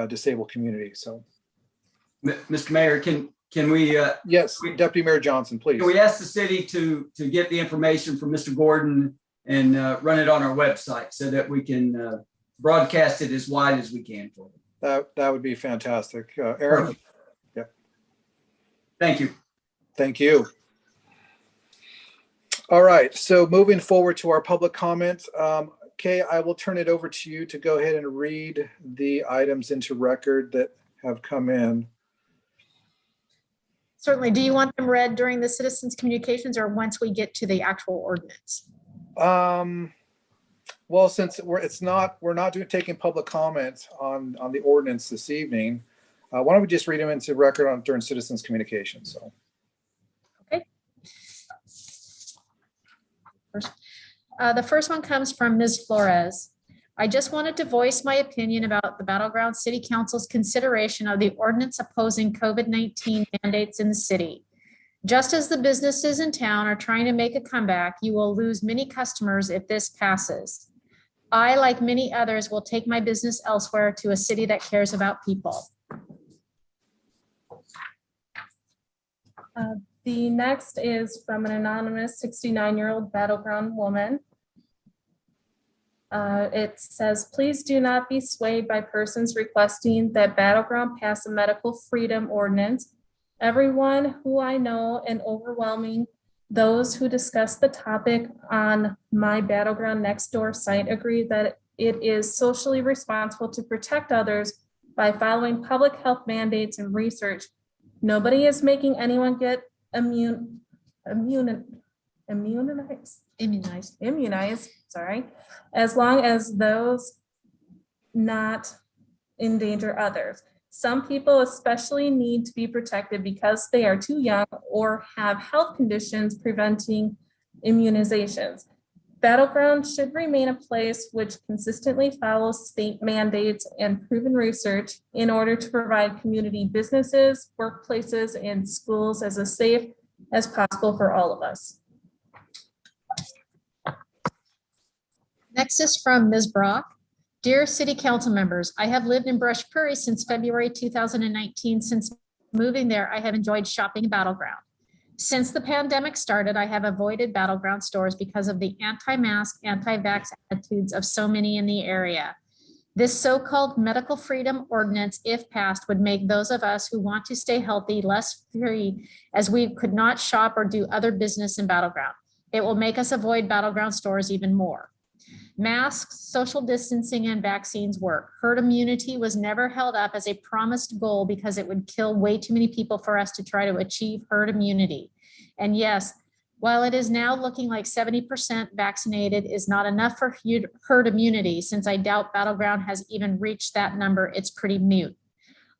disabled community. So, Mr. Mayor, can we? Yes, Deputy Mayor Johnson, please. Can we ask the city to get the information from Mr. Gordon and run it on our website so that we can broadcast it as wide as we can for them? That would be fantastic. Aaron? Perfect. Yeah. Thank you. Thank you. All right, so moving forward to our public comment. Kay, I will turn it over to you to go ahead and read the items into record that have come in. Certainly. Do you want them read during the citizens' communications or once we get to the actual ordinance? Well, since we're not taking public comment on the ordinance this evening, why don't we just read them into record during citizens' communications? So. The first one comes from Ms. Flores. I just wanted to voice my opinion about the Battleground City Council's consideration of the ordinance opposing COVID-19 mandates in the city. Just as the businesses in town are trying to make a comeback, you will lose many customers if this passes. I, like many others, will take my business elsewhere to a city that cares about people. The next is from an anonymous 69-year-old Battleground woman. It says, please do not be swayed by persons requesting that Battleground pass a medical freedom ordinance. Everyone who I know and overwhelming those who discuss the topic on my Battleground Next Door site agree that it is socially responsible to protect others by following public health mandates and research. Nobody is making anyone get immunized, sorry, as long as those not endanger others. Some people especially need to be protected because they are too young or have health conditions preventing immunizations. Battleground should remain a place which consistently follows state mandates and proven research in order to provide community businesses, workplaces, and schools as safe as possible for all of us. Next is from Ms. Brock. Dear City Council members, I have lived in Brush Prairie since February 2019. Since moving there, I have enjoyed shopping Battleground. Since the pandemic started, I have avoided Battleground stores because of the anti-mask, anti-vax attitudes of so many in the area. This so-called medical freedom ordinance, if passed, would make those of us who want to stay healthy less free, as we could not shop or do other business in Battleground. It will make us avoid Battleground stores even more. Masks, social distancing, and vaccines work. Herd immunity was never held up as a promised goal because it would kill way too many people for us to try to achieve herd immunity. And yes, while it is now looking like 70% vaccinated is not enough for herd immunity, since I doubt Battleground has even reached that number, it's pretty mute.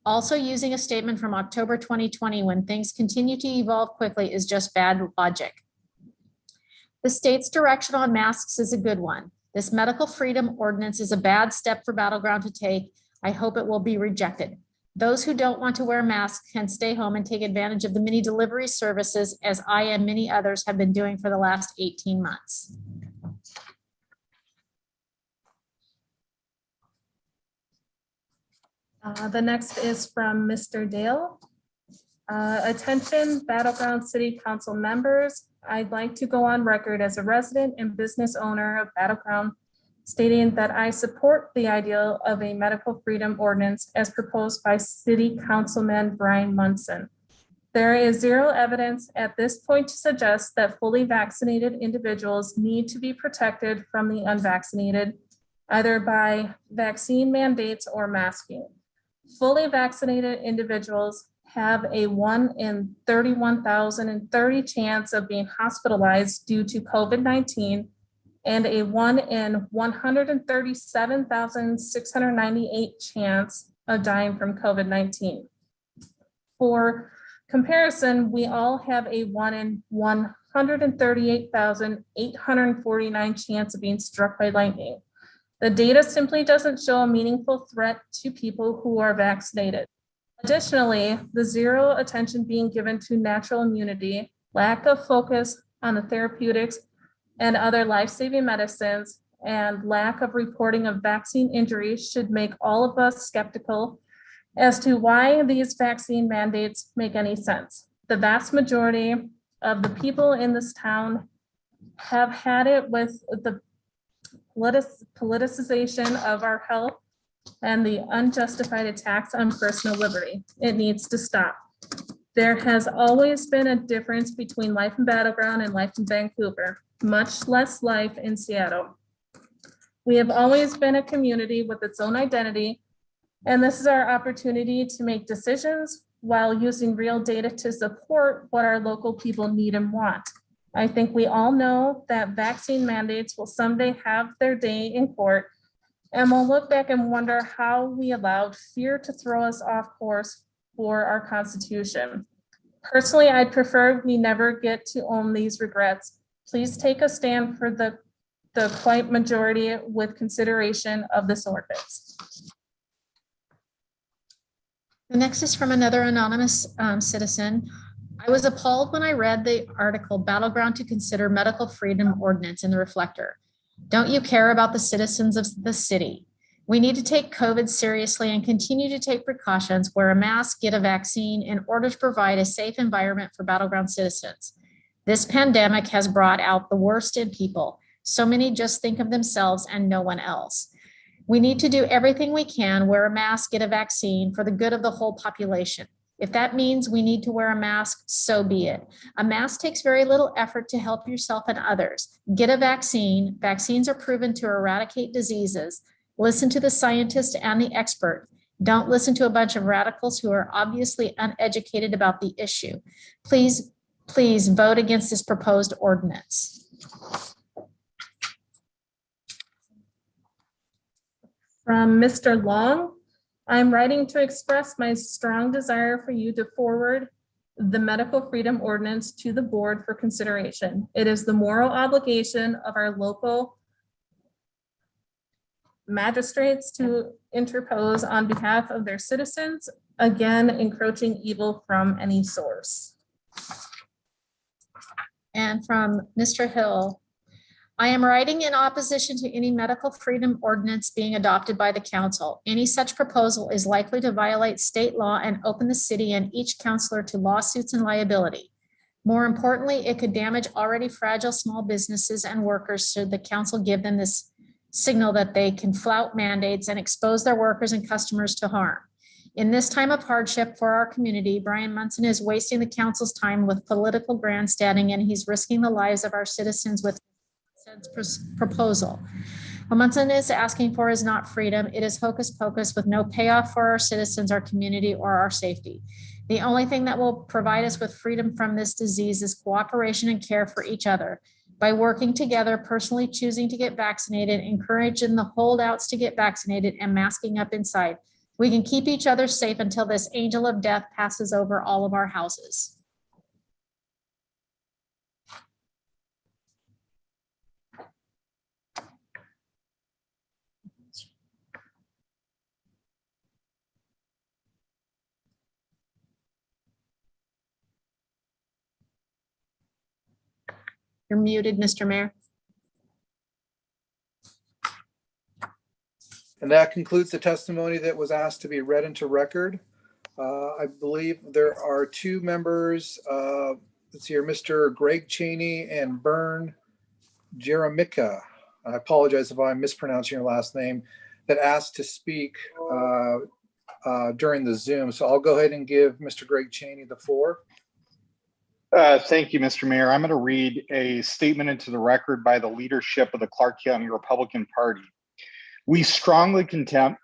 Also, using a statement from October 2020 when things continue to evolve quickly is just bad logic. The state's direction on masks is a good one. This medical freedom ordinance is a bad step for Battleground to take. I hope it will be rejected. Those who don't want to wear masks can stay home and take advantage of the mini delivery services, as I and many others have been doing for the last 18 months. The next is from Mr. Dale. Attention Battleground City Council members, I'd like to go on record as a resident and business owner of Battleground, stating that I support the ideal of a medical freedom ordinance as proposed by City Councilman Brian Munson. There is zero evidence at this point to suggest that fully vaccinated individuals need to be protected from the unvaccinated, either by vaccine mandates or masking. Fully vaccinated individuals have a 1 in 31,030 chance of being hospitalized due to COVID-19 and a 1 in 137,698 chance of dying from COVID-19. For comparison, we all have a 1 in 138,849 chance of being struck by lightning. The data simply doesn't show a meaningful threat to people who are vaccinated. Additionally, the zero attention being given to natural immunity, lack of focus on the therapeutics and other life-saving medicines, and lack of reporting of vaccine injuries should make all of us skeptical as to why these vaccine mandates make any sense. The vast majority of the people in this town have had it with the politicization of our health and the unjustified attacks on personal liberty. It needs to stop. There has always been a difference between life in Battleground and life in Vancouver, much less life in Seattle. We have always been a community with its own identity, and this is our opportunity to make decisions while using real data to support what our local people need and want. I think we all know that vaccine mandates will someday have their day in court, and we'll look back and wonder how we allowed fear to throw us off course for our Constitution. Personally, I'd prefer we never get to own these regrets. Please take a stand for the quite majority with consideration of this ordinance. The next is from another anonymous citizen. I was appalled when I read the article Battleground to Consider Medical Freedom Ordinance in the Reflector. Don't you care about the citizens of the city? We need to take COVID seriously and continue to take precautions, wear a mask, get a vaccine in order to provide a safe environment for Battleground citizens. This pandemic has brought out the worst in people. So many just think of themselves and no one else. We need to do everything we can, wear a mask, get a vaccine for the good of the whole population. If that means we need to wear a mask, so be it. A mask takes very little effort to help yourself and others. Get a vaccine. Vaccines are proven to eradicate diseases. Listen to the scientist and the expert. Don't listen to a bunch of radicals who are obviously uneducated about the issue. Please, please vote against this proposed ordinance. From Mr. Long, I'm writing to express my strong desire for you to forward the medical freedom ordinance to the board for consideration. It is the moral obligation of our local magistrates to interpose on behalf of their citizens, again, encroaching evil from any source. And from Mr. Hill, I am writing in opposition to any medical freedom ordinance being adopted by the council. Any such proposal is likely to violate state law and open the city and each councillor to lawsuits and liability. More importantly, it could damage already fragile small businesses and workers should the council give them this signal that they can flout mandates and expose their workers and customers to harm. In this time of hardship for our community, Brian Munson is wasting the council's time with political grandstanding, and he's risking the lives of our citizens with proposal. What Munson is asking for is not freedom. It is hocus pocus with no payoff for our citizens, our community, or our safety. The only thing that will provide us with freedom from this disease is cooperation and care for each other. By working together, personally choosing to get vaccinated, encouraging the holdouts to get vaccinated, and masking up inside, we can keep each other safe until this angel of death passes over all of our houses. You're muted, Mr. Mayor. And that concludes the testimony that was asked to be read into record. I believe there are two members, let's see here, Mr. Greg Cheney and Vern Jeremica. I apologize if I'm mispronouncing your last name, that asked to speak during the Zoom. So I'll go ahead and give Mr. Greg Cheney the floor. Thank you, Mr. Mayor. I'm going to read a statement into the record by the leadership of the Clark County Republican Party. We strongly condemn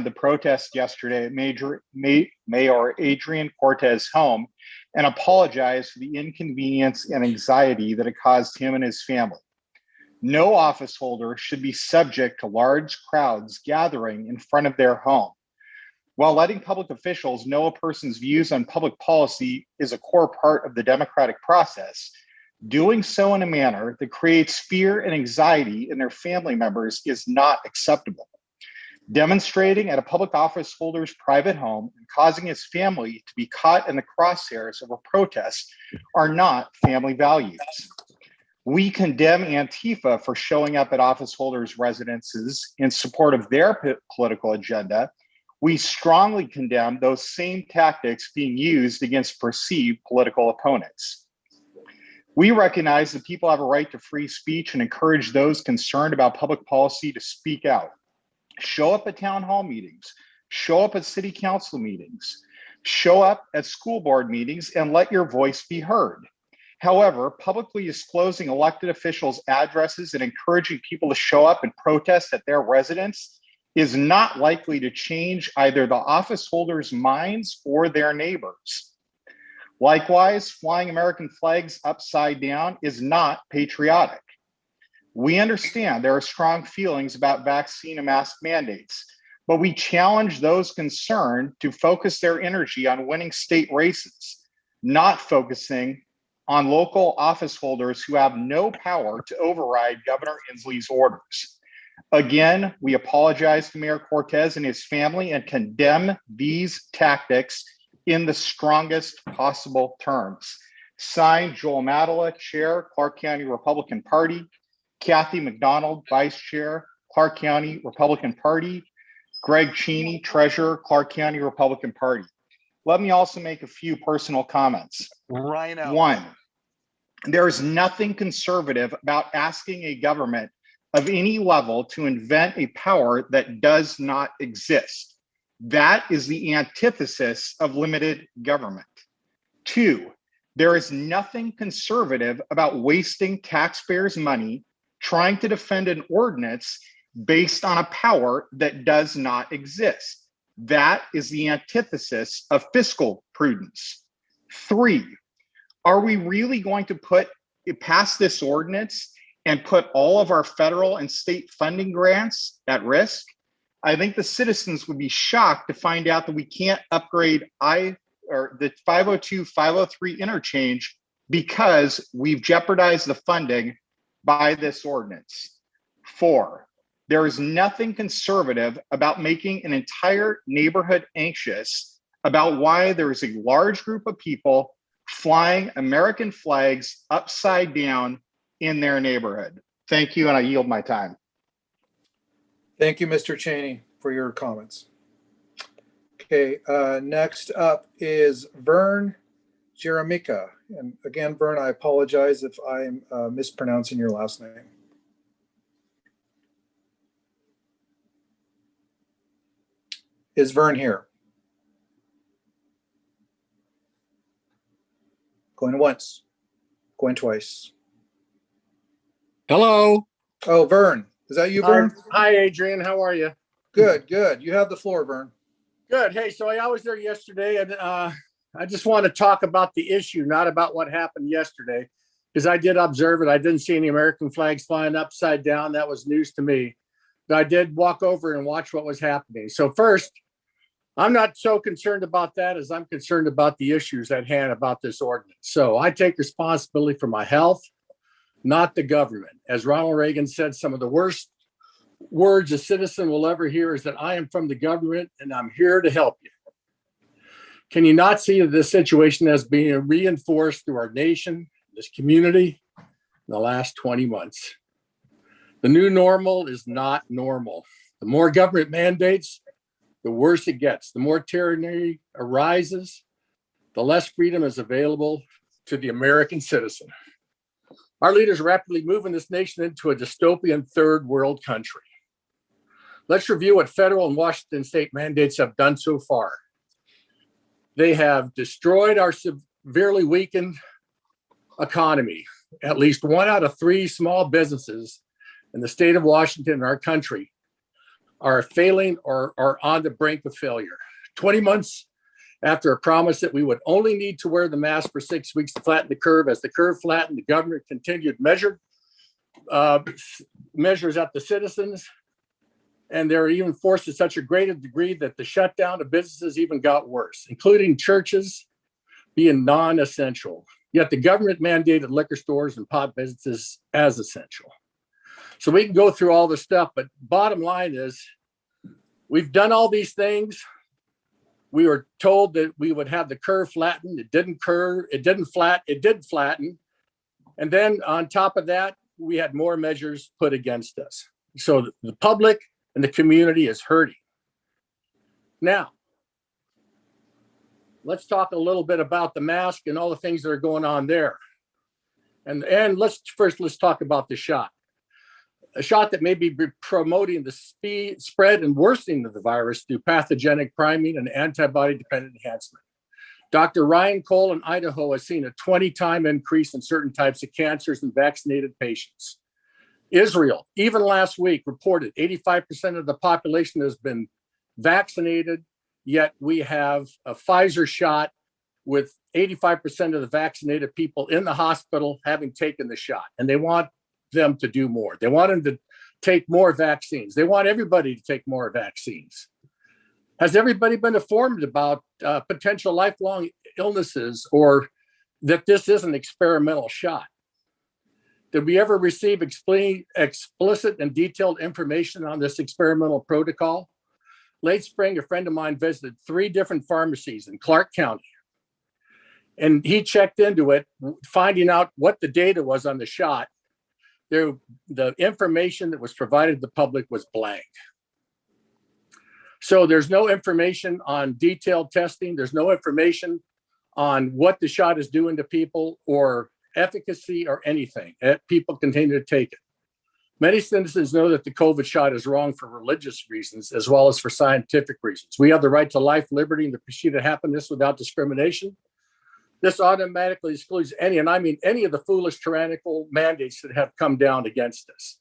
the protest yesterday at Mayor Adrian Cortez' home and apologize for the inconvenience and anxiety that it caused him and his family. No office holder should be subject to large crowds gathering in front of their home. While letting public officials know a person's views on public policy is a core part of the democratic process, doing so in a manner that creates fear and anxiety in their family members is not acceptable. Demonstrating at a public office holder's private home and causing his family to be caught in the crosshairs of a protest are not family values. We condemn Antifa for showing up at office holders' residences in support of their political agenda. We strongly condemn those same tactics being used against perceived political opponents. We recognize that people have a right to free speech and encourage those concerned about public policy to speak out. Show up at town hall meetings, show up at city council meetings, show up at school board meetings, and let your voice be heard. However, publicly disclosing elected officials' addresses and encouraging people to show up and protest at their residence is not likely to change either the office holders' minds or their neighbors. Likewise, flying American flags upside down is not patriotic. We understand there are strong feelings about vaccine and mask mandates, but we challenge those concerned to focus their energy on winning state races, not focusing on local office holders who have no power to override Governor Inslee's orders. Again, we apologize to Mayor Cortez and his family and condemn these tactics in the strongest possible terms. Signed, Joel Matala, Chair, Clark County Republican Party. Kathy McDonald, Vice Chair, Clark County Republican Party. Greg Cheney, Treasurer, Clark County Republican Party. Let me also make a few personal comments. One, there is nothing conservative about asking a government of any level to invent a power that does not exist. That is the antithesis of limited government. Two, there is nothing conservative about wasting taxpayers' money trying to defend an ordinance based on a power that does not exist. That is the antithesis of fiscal prudence. Three, are we really going to pass this ordinance and put all of our federal and state funding grants at risk? I think the citizens would be shocked to find out that we can't upgrade the 502, 503 interchange because we've jeopardized the funding by this ordinance. Four, there is nothing conservative about making an entire neighborhood anxious about why there is a large group of people flying American flags upside down in their neighborhood. Thank you, and I yield my time. Thank you, Mr. Cheney, for your comments. Okay, next up is Vern Jeremica. And again, Vern, I apologize if I'm mispronouncing your last name. Is Vern here? Going once, going twice. Hello. Oh, Vern, is that you, Vern? Hi, Adrian. How are you? Good, good. You have the floor, Vern. Good. Hey, so I was there yesterday, and I just want to talk about the issue, not about what happened yesterday, because I did observe it. I didn't see any American flags flying upside down. That was news to me. But I did walk over and watch what was happening. So first, I'm not so concerned about that as I'm concerned about the issues at hand about this ordinance. So I take responsibility for my health, not the government. As Ronald Reagan said, some of the worst words a citizen will ever hear is that I am from the government and I'm here to help you. Can you not see this situation as being reinforced through our nation, this community? in the last 20 months. The new normal is not normal. The more government mandates, the worse it gets. The more tyranny arises, the less freedom is available to the American citizen. Our leaders are rapidly moving this nation into a dystopian third world country. Let's review what federal and Washington state mandates have done so far. They have destroyed our severely weakened economy. At least 1 out of 3 small businesses in the state of Washington and our country are failing or are on the brink of failure. 20 months after a promise that we would only need to wear the mask for 6 weeks to flatten the curve, as the curve flattened, the government continued measures at the citizens, and they're even forced to such a greater degree that the shutdown of businesses even got worse, including churches being non-essential. Yet the government mandated liquor stores and pot businesses as essential. So we can go through all this stuff, but bottom line is we've done all these things. We were told that we would have the curve flattened. It didn't curve, it didn't flatten. And then on top of that, we had more measures put against us. So the public and the community is hurting. Now, let's talk a little bit about the mask and all the things that are going on there. And let's talk about the shot. A shot that may be promoting the spread and worsening of the virus through pathogenic priming and antibody-dependent enhancement. Dr. Ryan Cole in Idaho has seen a 20-time increase in certain types of cancers in vaccinated patients. Israel, even last week, reported 85% of the population has been vaccinated, yet we have a Pfizer shot with 85% of the vaccinated people in the hospital having taken the shot, and they want them to do more. They want them to take more vaccines. They want everybody to take more vaccines. Has everybody been informed about potential lifelong illnesses, or that this is an experimental shot? Did we ever receive explicit and detailed information on this experimental protocol? Late spring, a friend of mine visited 3 different pharmacies in Clark County, and he checked into it, finding out what the data was on the shot. The information that was provided to the public was blank. So there's no information on detailed testing. There's no information on what the shot is doing to people or efficacy or anything. People continue to take it. Many citizens know that the COVID shot is wrong for religious reasons as well as for scientific reasons. We have the right to life, liberty, and the pursuit of happiness without discrimination. This automatically excludes any, and I mean any, of the foolish tyrannical mandates that have come down against us.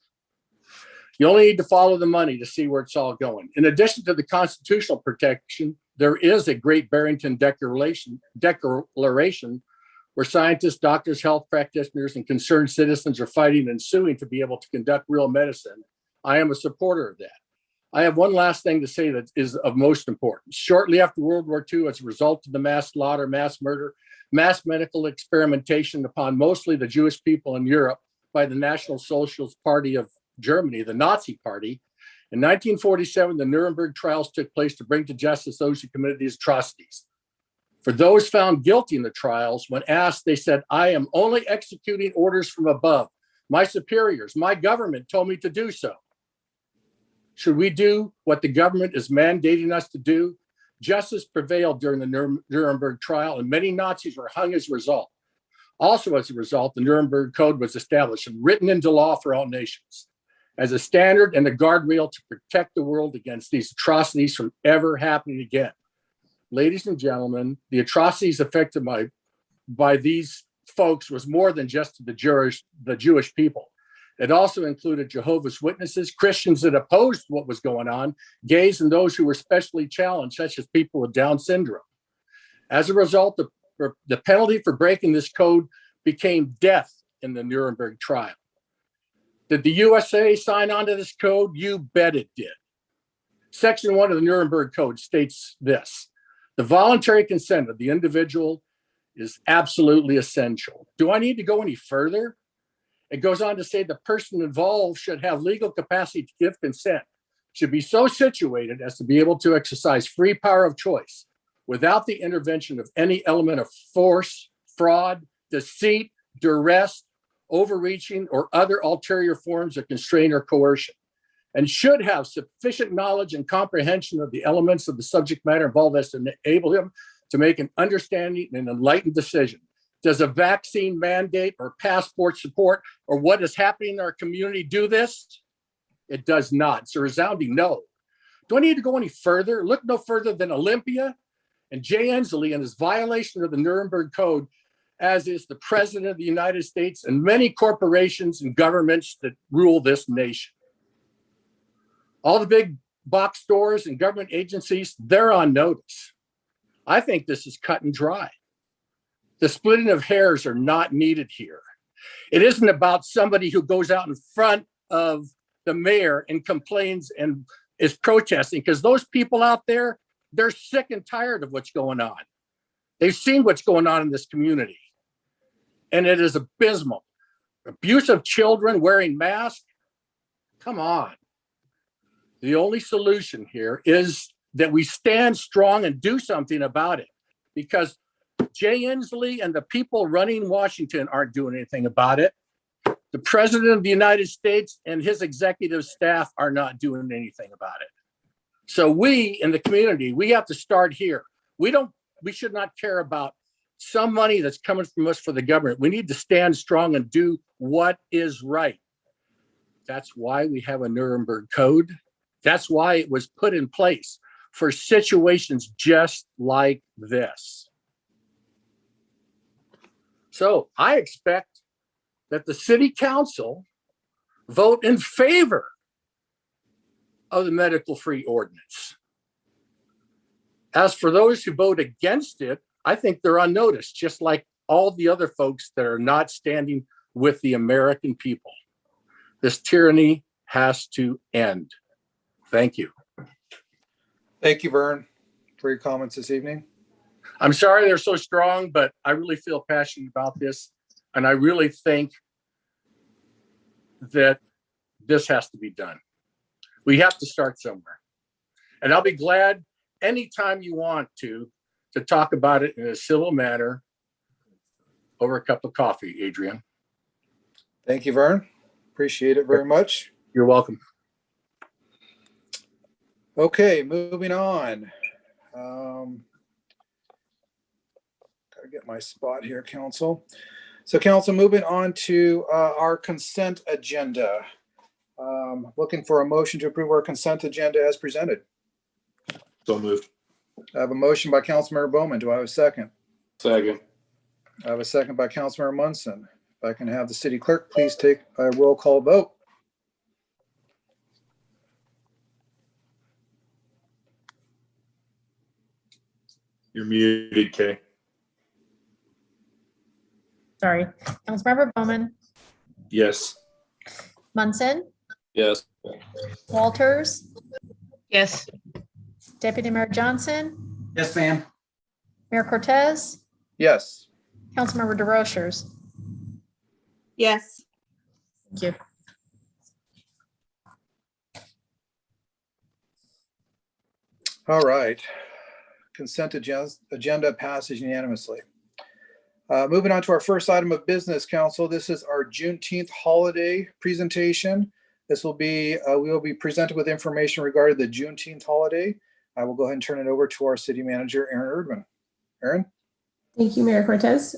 You only need to follow the money to see where it's all going. In addition to the constitutional protection, there is a Great Barrington Declaration where scientists, doctors, health practitioners, and concerned citizens are fighting and suing to be able to conduct real medicine. I am a supporter of that. I have one last thing to say that is of most importance. Shortly after World War II, as a result of the mass slaughter, mass murder, mass medical experimentation upon mostly the Jewish people in Europe by the National Socialist Party of Germany, the Nazi Party, in 1947, the Nuremberg Trials took place to bring to justice those who committed these atrocities. For those found guilty in the trials, when asked, they said, "I am only executing orders from above. My superiors, my government told me to do so." Should we do what the government is mandating us to do? Justice prevailed during the Nuremberg trial, and many Nazis were hung as a result. Also, as a result, the Nuremberg Code was established and written into law for all nations as a standard and a guardrail to protect the world against these atrocities from ever happening again. Ladies and gentlemen, the atrocities affected by these folks was more than just the Jewish people. It also included Jehovah's Witnesses, Christians that opposed what was going on, gays, and those who were specially challenged, such as people with Down syndrome. As a result, the penalty for breaking this code became death in the Nuremberg trial. Did the USA sign on to this code? You bet it did. Section 1 of the Nuremberg Code states this: the voluntary consent of the individual is absolutely essential. Do I need to go any further? It goes on to say the person involved should have legal capacity to give consent, should be so situated as to be able to exercise free power of choice without the intervention of any element of force, fraud, deceit, duress, overreaching, or other ulterior forms of constraint or coercion, and should have sufficient knowledge and comprehension of the elements of the subject matter involved as to enable him to make an understanding and enlightened decision. Does a vaccine mandate or passport support or what is happening in our community do this? It does not. It's a resounding no. Do I need to go any further? Look no further than Olympia and Jay Inslee and his violation of the Nuremberg Code, as is the President of the United States and many corporations and governments that rule this nation. All the big box stores and government agencies, they're on notice. I think this is cut and dry. The splitting of hairs are not needed here. It isn't about somebody who goes out in front of the mayor and complains and is protesting, because those people out there, they're sick and tired of what's going on. They've seen what's going on in this community, and it is abysmal. Abuse of children wearing masks, come on. The only solution here is that we stand strong and do something about it, because Jay Inslee and the people running Washington aren't doing anything about it. The President of the United States and his executive staff are not doing anything about it. So we in the community, we have to start here. We should not care about some money that's coming from us for the government. We need to stand strong and do what is right. That's why we have a Nuremberg Code. That's why it was put in place for situations just like this. So I expect that the city council vote in favor of the medical-free ordinance. As for those who vote against it, I think they're on notice, just like all the other folks that are not standing with the American people. This tyranny has to end. Thank you. Thank you, Vern, for your comments this evening. I'm sorry they're so strong, but I really feel passionate about this. And I really think that this has to be done. We have to start somewhere. And I'll be glad anytime you want to talk about it in a civil manner over a cup of coffee, Adrian. Thank you, Vern. Appreciate it very much. You're welcome. Okay, moving on. Gotta get my spot here, council. So council, moving on to our consent agenda. Looking for a motion to approve our consent agenda as presented. So moved. I have a motion by Councilmember Bowman. Do I have a second? Second. I have a second by Councilmember Munson. If I can have the city clerk, please take a roll call vote. You're muted, Kay. Sorry. Councilmember Bowman, Yes. Munson, Yes. Walters, Yes. Deputy Mayor Johnson, Yes, ma'am. Mayor Cortez, Yes. Councilmember DeRochers. Yes. Thank you. All right. Consent agenda passes unanimously. Moving on to our first item of business, council. This is our Juneteenth holiday presentation. This will be, we will be presented with information regarding the Juneteenth holiday. I will go ahead and turn it over to our city manager, Aaron Erdman. Aaron? Thank you, Mayor Cortez.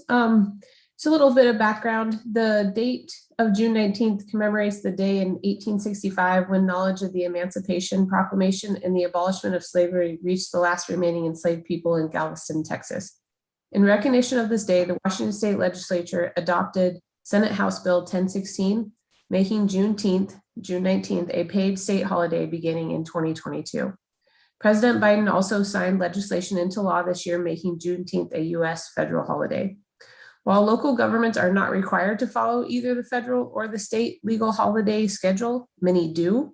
So a little bit of background. The date of June 19th commemorates the day in 1865 when knowledge of the Emancipation Proclamation and the abolishment of slavery reached the last remaining enslaved people in Galveston, Texas. In recognition of this day, the Washington State Legislature adopted Senate House Bill 1016, making Juneteenth, June 19th, a paid state holiday beginning in 2022. President Biden also signed legislation into law this year, making Juneteenth a U.S. federal holiday. While local governments are not required to follow either the federal or the state legal holiday schedule, many do.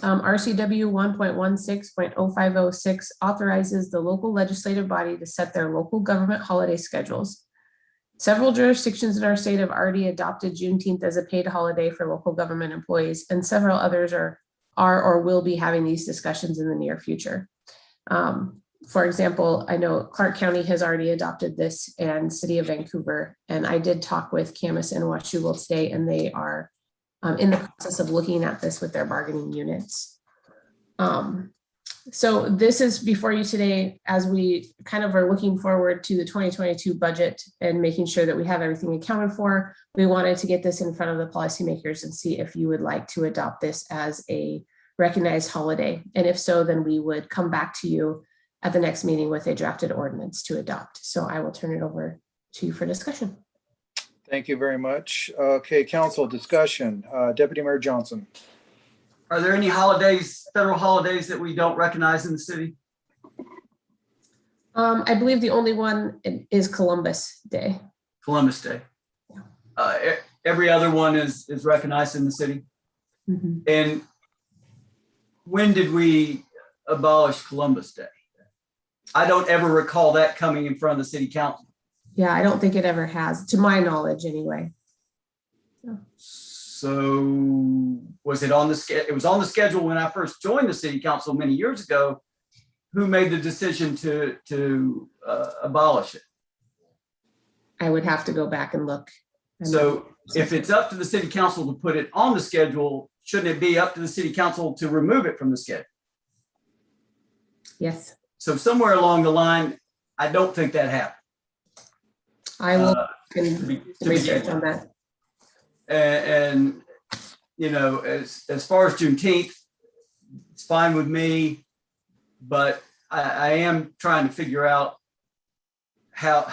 RCW 1.16.0506 authorizes the local legislative body to set their local government holiday schedules. Several jurisdictions in our state have already adopted Juneteenth as a paid holiday for local government employees, and several others are or will be having these discussions in the near future. For example, I know Clark County has already adopted this and City of Vancouver. And I did talk with Camas and Washougal today, and they are in the process of looking at this with their bargaining units. So this is before you today, as we kind of are looking forward to the 2022 budget and making sure that we have everything accounted for. We wanted to get this in front of the policymakers and see if you would like to adopt this as a recognized holiday. And if so, then we would come back to you at the next meeting with a drafted ordinance to adopt. So I will turn it over to you for discussion. Thank you very much. Okay, council discussion. Deputy Mayor Johnson. Are there any holidays, federal holidays that we don't recognize in the city? I believe the only one is Columbus Day. Columbus Day. Every other one is recognized in the city. Mm-hmm. And when did we abolish Columbus Day? I don't ever recall that coming in front of the city council. Yeah, I don't think it ever has, to my knowledge anyway. So was it on the schedule? It was on the schedule when I first joined the city council many years ago. Who made the decision to abolish it? I would have to go back and look. So if it's up to the city council to put it on the schedule, shouldn't it be up to the city council to remove it from the schedule? Yes. So somewhere along the line, I don't think that happened. I will do research on that. And you know, as far as Juneteenth, it's fine with me, but I am trying to figure out how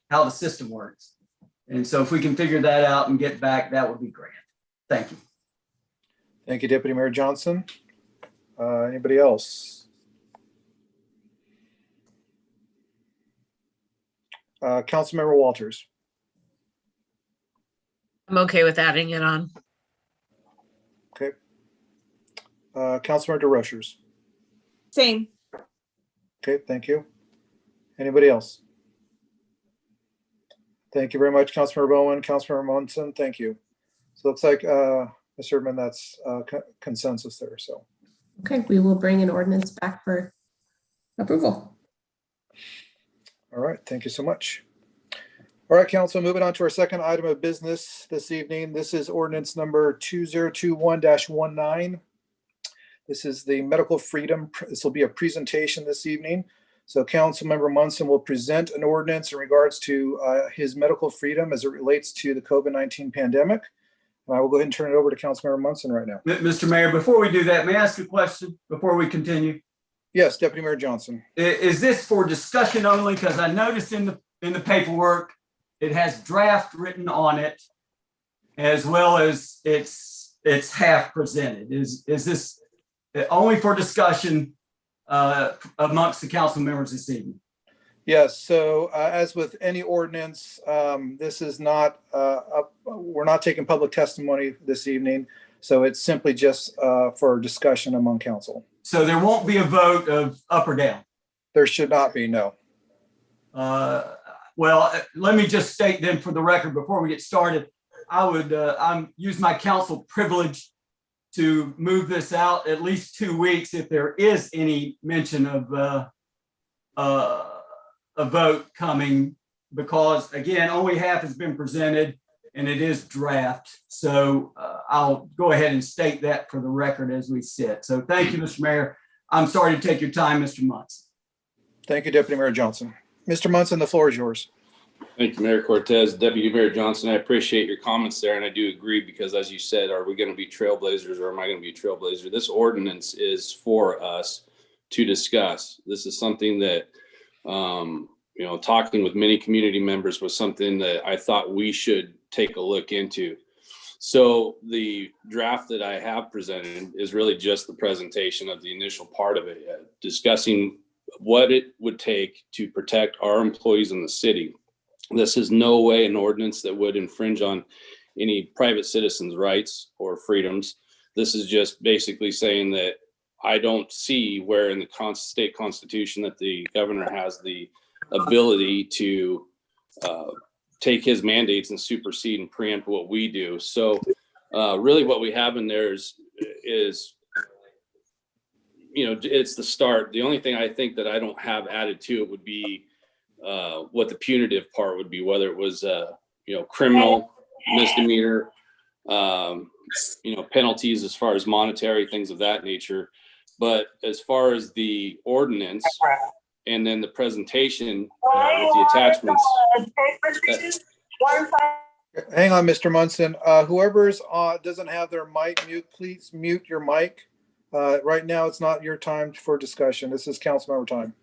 the system works. And so if we can figure that out and get back, that would be great. Thank you. Thank you, Deputy Mayor Johnson. Anybody else? Councilmember Walters. I'm okay with adding it on. Okay. Councilmember DeRochers. Same. Okay, thank you. Anybody else? Thank you very much, Councilmember Bowen, Councilmember Munson, thank you. So it looks like, Mr. Erdman, that's consensus there, so. Okay, we will bring an ordinance back for approval. All right, thank you so much. All right, council, moving on to our second item of business this evening. This is ordinance number 2021-19. This is the medical freedom. This will be a presentation this evening. So Councilmember Munson will present an ordinance in regards to his medical freedom as it relates to the COVID-19 pandemic. I will go ahead and turn it over to Councilmember Munson right now. Mr. Mayor, before we do that, may I ask a question before we continue? Yes, Deputy Mayor Johnson. Is this for discussion only? Because I noticed in the paperwork, it has draft written on it, as well as it's half presented. Is this only for discussion amongst the council members this evening? Yes, so as with any ordinance, this is not, we're not taking public testimony this evening. So it's simply just for discussion among council. So there won't be a vote of up or down? There should not be, no. Well, let me just state then for the record, before we get started, I would use my council privilege to move this out at least 2 weeks if there is any mention of a vote coming, because again, only half has been presented and it is draft. So I'll go ahead and state that for the record as we sit. So thank you, Mr. Mayor. I'm sorry to take your time, Mr. Munson. Thank you, Deputy Mayor Johnson. Mr. Munson, the floor is yours. Thank you, Mayor Cortez. Deputy Mayor Johnson, I appreciate your comments there, and I do agree because, as you said, are we going to be trailblazers or am I going to be a trailblazer? This ordinance is for us to discuss. This is something that, you know, talking with many community members was something that I thought we should take a look into. So the draft that I have presented is really just the presentation of the initial part of it, discussing what it would take to protect our employees in the city. This is no way an ordinance that would infringe on any private citizens' rights or freedoms. This is just basically saying that I don't see where in the state constitution that the governor has the ability to take his mandates and supersede and preempt what we do. So really what we have in there is you know, it's the start. The only thing I think that I don't have added to it would be what the punitive part would be, whether it was, you know, criminal, misdemeanor, you know, penalties as far as monetary things of that nature. But as far as the ordinance and then the presentation with the attachments. Hang on, Mr. Munson. Whoever's doesn't have their mic mute, please mute your mic. Right now, it's not your time for discussion. This is council member time.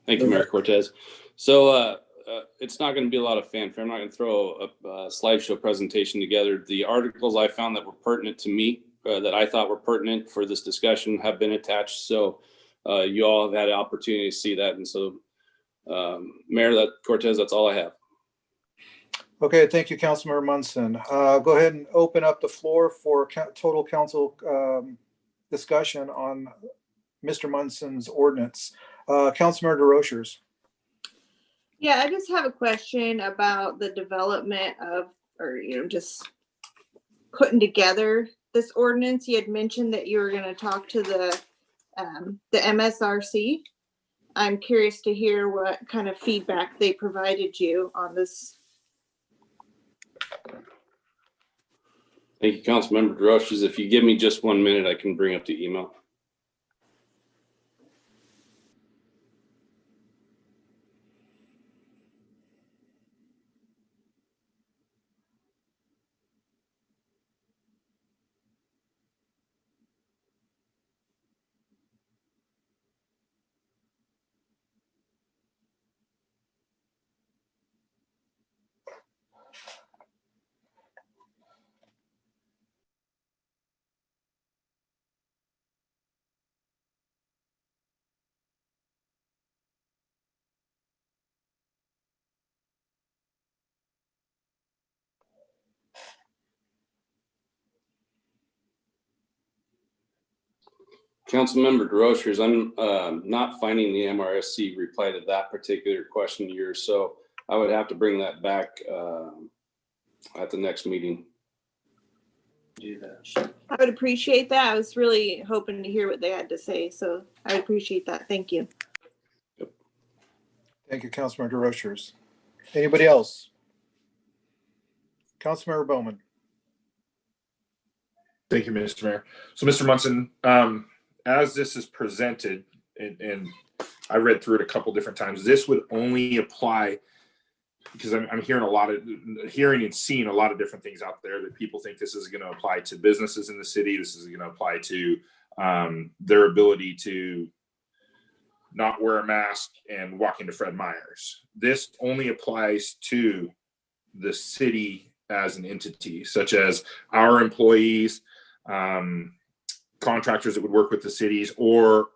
Thank you, Mayor Cortez. So it's not going to be a lot of fanfare. I'm not going to throw a slideshow presentation together. The articles I found that were pertinent to me, that I thought were pertinent for this discussion, have been attached. So you all have had an opportunity to see that. And so, Mayor Cortez, that's all I have. Okay, thank you, Councilmember Munson. Go ahead and open up the floor for total council discussion on Mr. Munson's ordinance. Councilmember DeRochers. Yeah, I just have a question about the development of, or, just putting together this ordinance. You had mentioned that you were going to talk to the MSRC. I'm curious to hear what kind of feedback they provided you on this. Thank you, Councilmember DeRochers. If you give me just 1 minute, I can bring up the email. Councilmember DeRochers, I'm not finding the MRSC reply to that particular question of yours, so I would have to bring that back at the next meeting. I would appreciate that. I was really hoping to hear what they had to say, so I would appreciate that. Thank you. Thank you, Councilmember DeRochers. Anybody else? Councilmember Bowman. Thank you, Mr. Mayor. So, Mr. Munson, as this is presented, and I read through it a couple different times, this would only apply, because I'm hearing and seeing a lot of different things out there that people think this is going to apply to businesses in the city. This is going to apply to their ability to not wear a mask and walk into Fred Meyer's. This only applies to the city as an entity, such as our employees, contractors that would work with the cities, or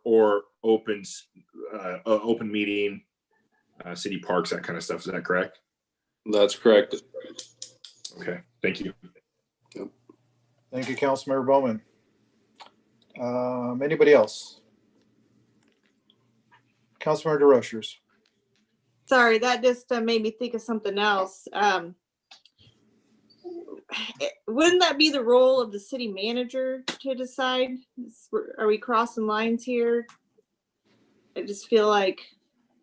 open meeting, city parks, that kind of stuff. Is that correct? That's correct. Okay, thank you. Yep. Thank you, Councilmember Bowman. Anybody else? Councilmember DeRochers. Sorry, that just made me think of something else. Wouldn't that be the role of the city manager to decide? Are we crossing lines here? I just feel like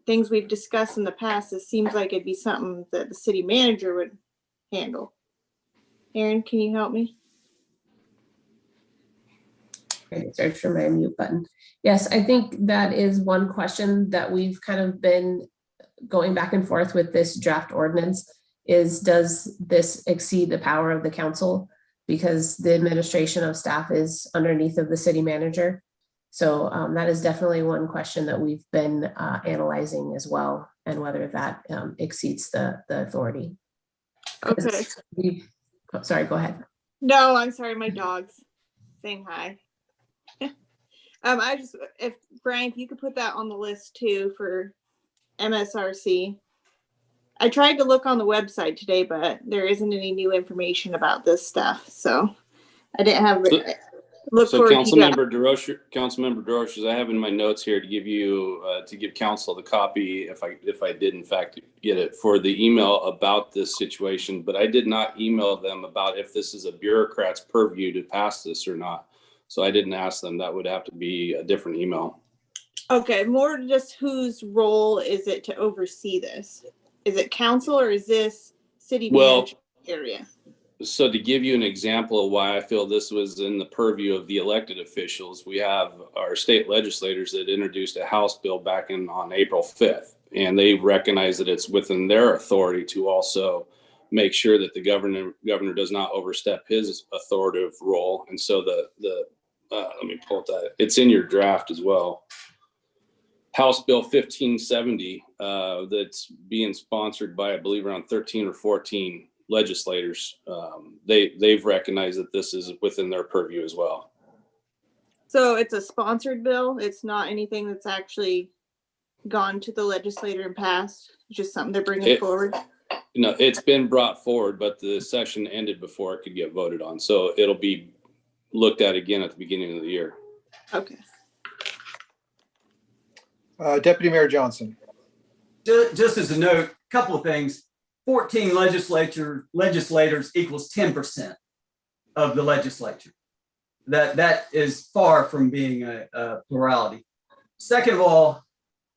things we've discussed in the past, it seems like it'd be something that the city manager would handle. Aaron, can you help me? Search for my mute button. Yes, I think that is one question that we've kind of been going back and forth with this draft ordinance is, does this exceed the power of the council? Because the administration of staff is underneath of the city manager. So that is definitely one question that we've been analyzing as well, and whether that exceeds the authority. Okay. Sorry, go ahead. No, I'm sorry, my dog's saying hi. If Brian, if you could put that on the list too for MSRC. I tried to look on the website today, but there isn't any new information about this stuff. So I didn't have Look So forward to Councilmember DeRoche, I have in my notes here to give you, to give council the copy, if I did in fact get it, for the email about this situation, but I did not email them about if this is a bureaucrat's purview to pass this or not. So I didn't ask them. That would have to be a different email. Okay, more just whose role is it to oversee this? Is it council or is this city manager area? So to give you an example of why I feel this was in the purview of the elected officials, we have our state legislators that introduced a House bill back on April 5th. And they recognize that it's within their authority to also make sure that the governor does not overstep his authoritative role. And so let me pull that. It's in your draft as well. House Bill 1570 that's being sponsored by, I believe, around 13 or 14 legislators. They've recognized that this is within their purview as well. So it's a sponsored bill. It's not anything that's actually gone to the legislator and passed. It's just something they're bringing forward. No, it's been brought forward, but the session ended before it could get voted on. So it'll be looked at again at the beginning of the year. Okay. Deputy Mayor Johnson. Just as a note, a couple of things. 14 legislators equals 10% of the legislature. That is far from being a plurality. Second of all,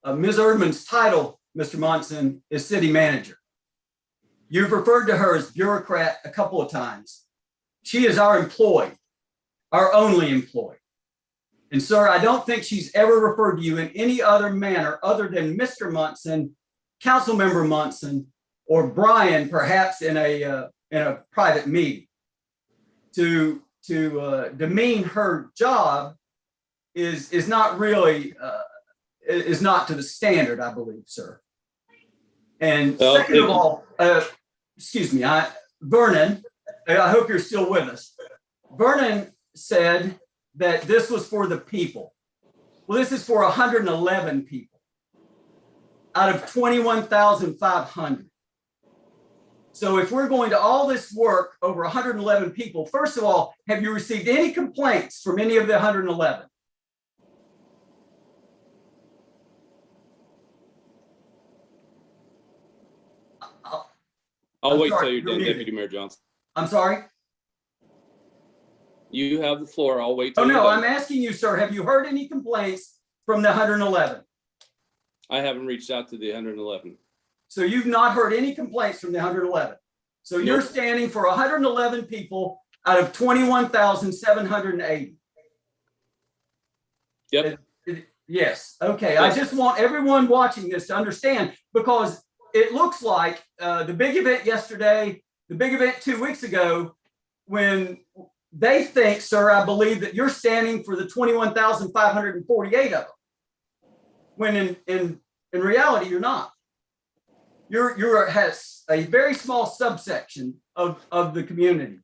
Ms. Erdman's title, Mr. Monson, is city manager. You've referred to her as bureaucrat a couple of times. She is our employee, our only employee. And sir, I don't think she's ever referred to you in any other manner other than Mr. Monson, Councilmember Monson, or Brian, perhaps in a private meeting. To demean her job is not really is not to the standard, I believe, sir. And second of all, excuse me, Vernon, I hope you're still with us. Vernon said that this was for the people. Well, this is for 111 people out of 21,500. So if we're going to all this work over 111 people, first of all, have you received any complaints from any of the 111? I'll wait till you're done, Deputy Mayor Johnson. I'm sorry? You have the floor. I'll wait till Oh, you're no, done. I'm asking you, sir, have you heard any complaints from the 111? I haven't reached out to the 111. So you've not heard any complaints from the 111. So you're standing for 111 people out of 21,780. Yep. Yes. Okay. I just want everyone watching this to understand, because it looks like the big event yesterday, the big event 2 weeks ago, when they think, sir, I believe that you're standing for the 21,548 of them. When in reality, you're not. You're has a very small subsection of the community.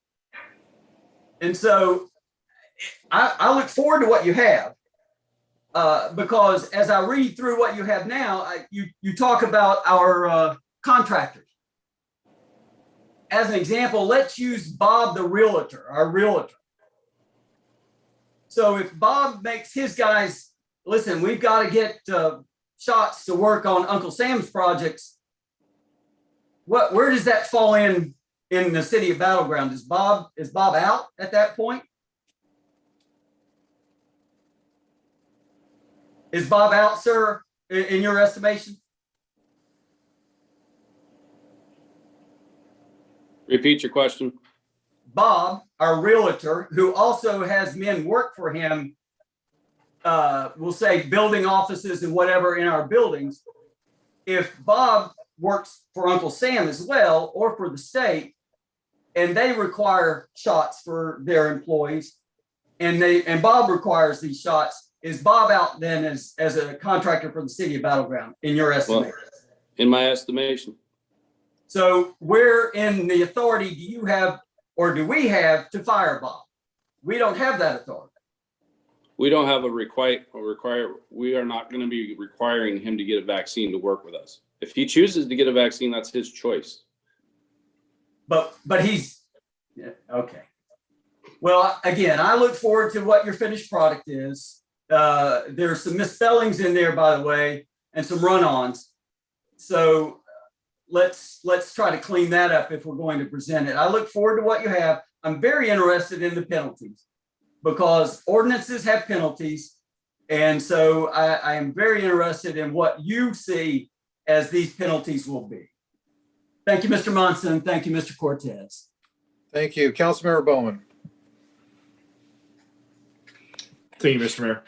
And so I look forward to what you have, because as I read through what you have now, you talk about our contractors. As an example, let's use Bob the realtor, our realtor. So if Bob makes his guys, listen, we've got to get shots to work on Uncle Sam's projects. Where does that fall in the city of Battleground? Is Bob out at that point? Is Bob out, sir, in your estimation? Repeat your question. Bob, our realtor, who also has men work for him, we'll say building offices and whatever in our buildings. If Bob works for Uncle Sam as well, or for the state, and they require shots for their employees, and Bob requires these shots, is Bob out then as a contractor for the city of Battleground in your estimation? Well, in my estimation. So where in the authority do you have, or do we have, to fire Bob? We don't have that authority. We don't have we are not going to be requiring him to get a vaccine to work with us. If he chooses to get a vaccine, that's his choice. But he's, yeah, okay. Well, again, I look forward to what your finished product is. There's some misspellings in there, by the way, and some run-ons. So let's try to clean that up if we're going to present it. I look forward to what you have. I'm very interested in the penalties because ordinances have penalties. And so I am very interested in what you see as these penalties will be. Thank you, Mr. Monson. Thank you, Mr. Cortez. Thank you. Councilmember Bowman. Thank you, Mr. Mayor.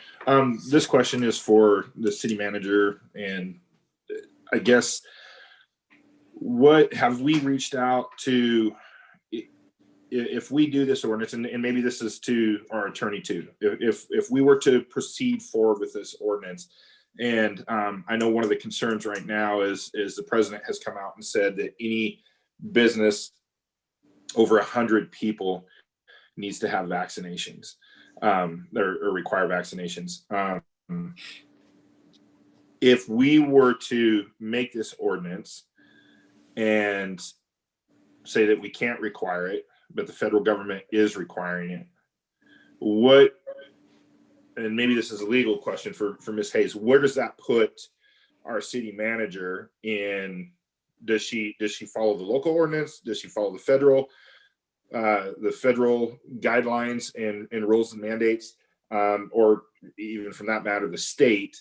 This question is for the city manager, and I guess what have we reached out to, if we do this ordinance, and maybe this is to our attorney too, if we were to proceed forward with this ordinance, and I know one of the concerns right now is the president has come out and said that any business over 100 people needs to have vaccinations, or require vaccinations. If we were to make this ordinance and say that we can't require it, but the federal government is requiring it, what, and maybe this is a legal question for Ms. Hayes, where does that put our city manager in? Does she follow the local ordinance? Does she follow the federal guidelines and rules and mandates, or even from that matter, the state?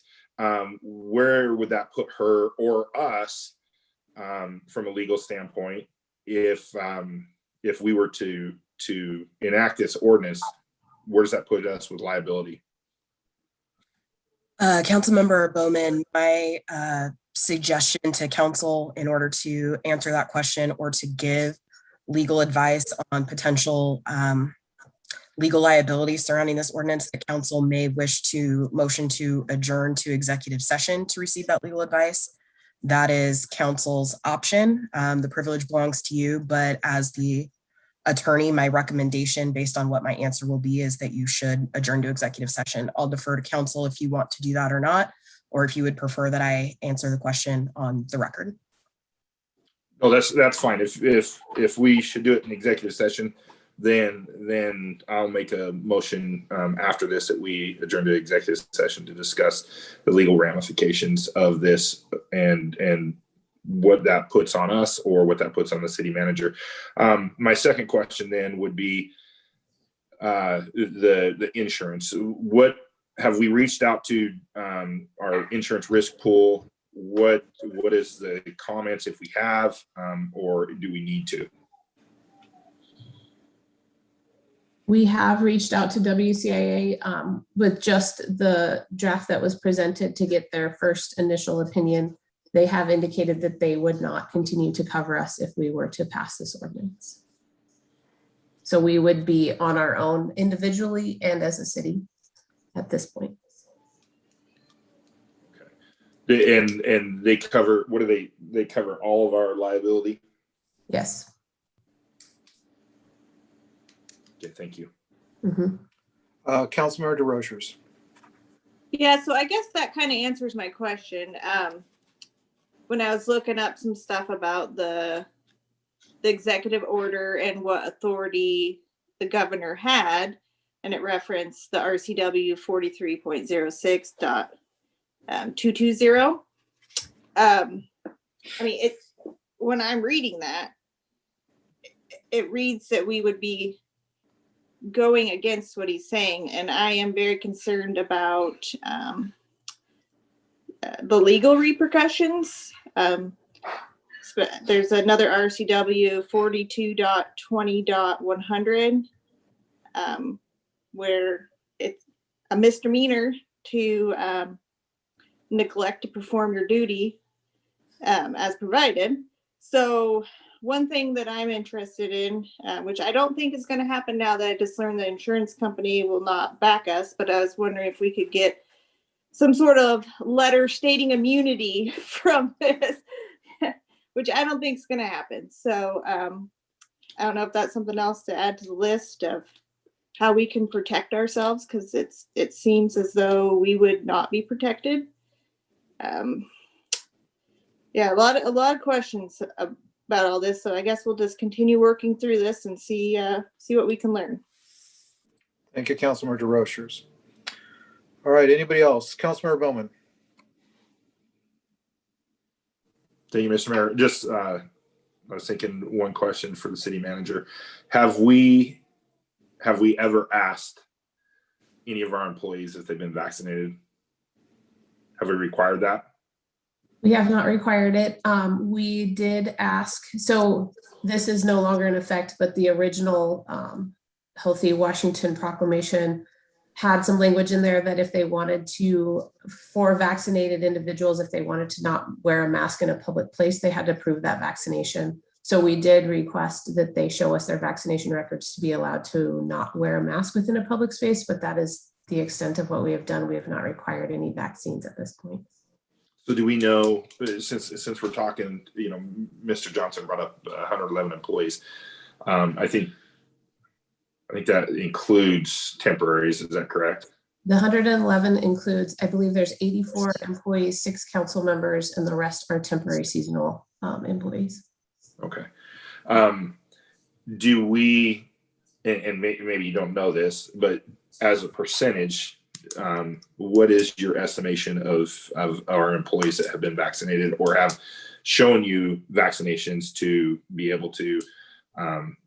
Where would that put her or us from a legal standpoint if we were to enact this ordinance? Where does that put us with liability? Councilmember Bowman, my suggestion to council in order to answer that question or to give legal advice on potential legal liability surrounding this ordinance, the council may wish to motion to adjourn to executive session to receive that legal advice. That is council's option. The privilege belongs to you, but as the attorney, my recommendation based on what my answer will be is that you should adjourn to executive session. I'll defer to council if you want to do that or not, or if you would prefer that I answer the question on the record. Oh, that's fine. If we should do it in executive session, then I'll make a motion after this that we adjourn to executive session to discuss the legal ramifications of this and what that puts on us or what that puts on the city manager. My second question then would be the insurance. What have we reached out to our insurance risk pool? What is the comments if we have, or do we need to? We have reached out to WCIA with just the draft that was presented to get their first initial opinion. They have indicated that they would not continue to cover us if we were to pass this ordinance. So we would be on our own individually and as a city at this point. Okay. And they cover, what do they cover all of our liability? Yes. Okay, thank you. Mm-hmm. Councilmember DeRochers. Yeah, so I guess that kind of answers my question. When I was looking up some stuff about the executive order and what authority the governor had, and it referenced the RCW 43.06.220. I mean, when I'm reading that, it reads that we would be going against what he's saying, and I am very concerned about the legal repercussions. There's another RCW 42.20.100 where it's a misdemeanor to neglect to perform your duty as provided. So one thing that I'm interested in, which I don't think is going to happen now that I just learned the insurance company will not back us, but I was wondering if we could get some sort of letter stating immunity from this, which I don't think is going to happen. So I don't know if that's something else to add to the list of how we can protect ourselves, because it seems as though we would not be protected. Yeah, a lot of questions about all this. So I guess we'll just continue working through this and see what we can learn. Thank you, Councilmember DeRochers. All right, anybody else? Councilmember Bowman. Thank you, Mr. Mayor. Just, I was thinking one question for the city manager. Have we ever asked any of our employees if they've been vaccinated? Have we required that? We have not required it. We did ask, so this is no longer in effect, but the original Healthy Washington Proclamation had some language in there that if they wanted to, for vaccinated individuals, if they wanted to not wear a mask in a public place, they had to prove that vaccination. So we did request that they show us their vaccination records to be allowed to not wear a mask within a public space, but that is the extent of what we have done. We have not required any vaccines at this point. So do we know, since we're talking, you know, Mr. Johnson brought up 111 employees. I think that includes temporaries. Is that correct? The 111 includes, I believe there's 84 employees, 6 council members, and the rest are temporary seasonal employees. Okay. Do we, and maybe you don't know this, but as a percentage, what is your estimation of our employees that have been vaccinated or have shown you vaccinations to be able to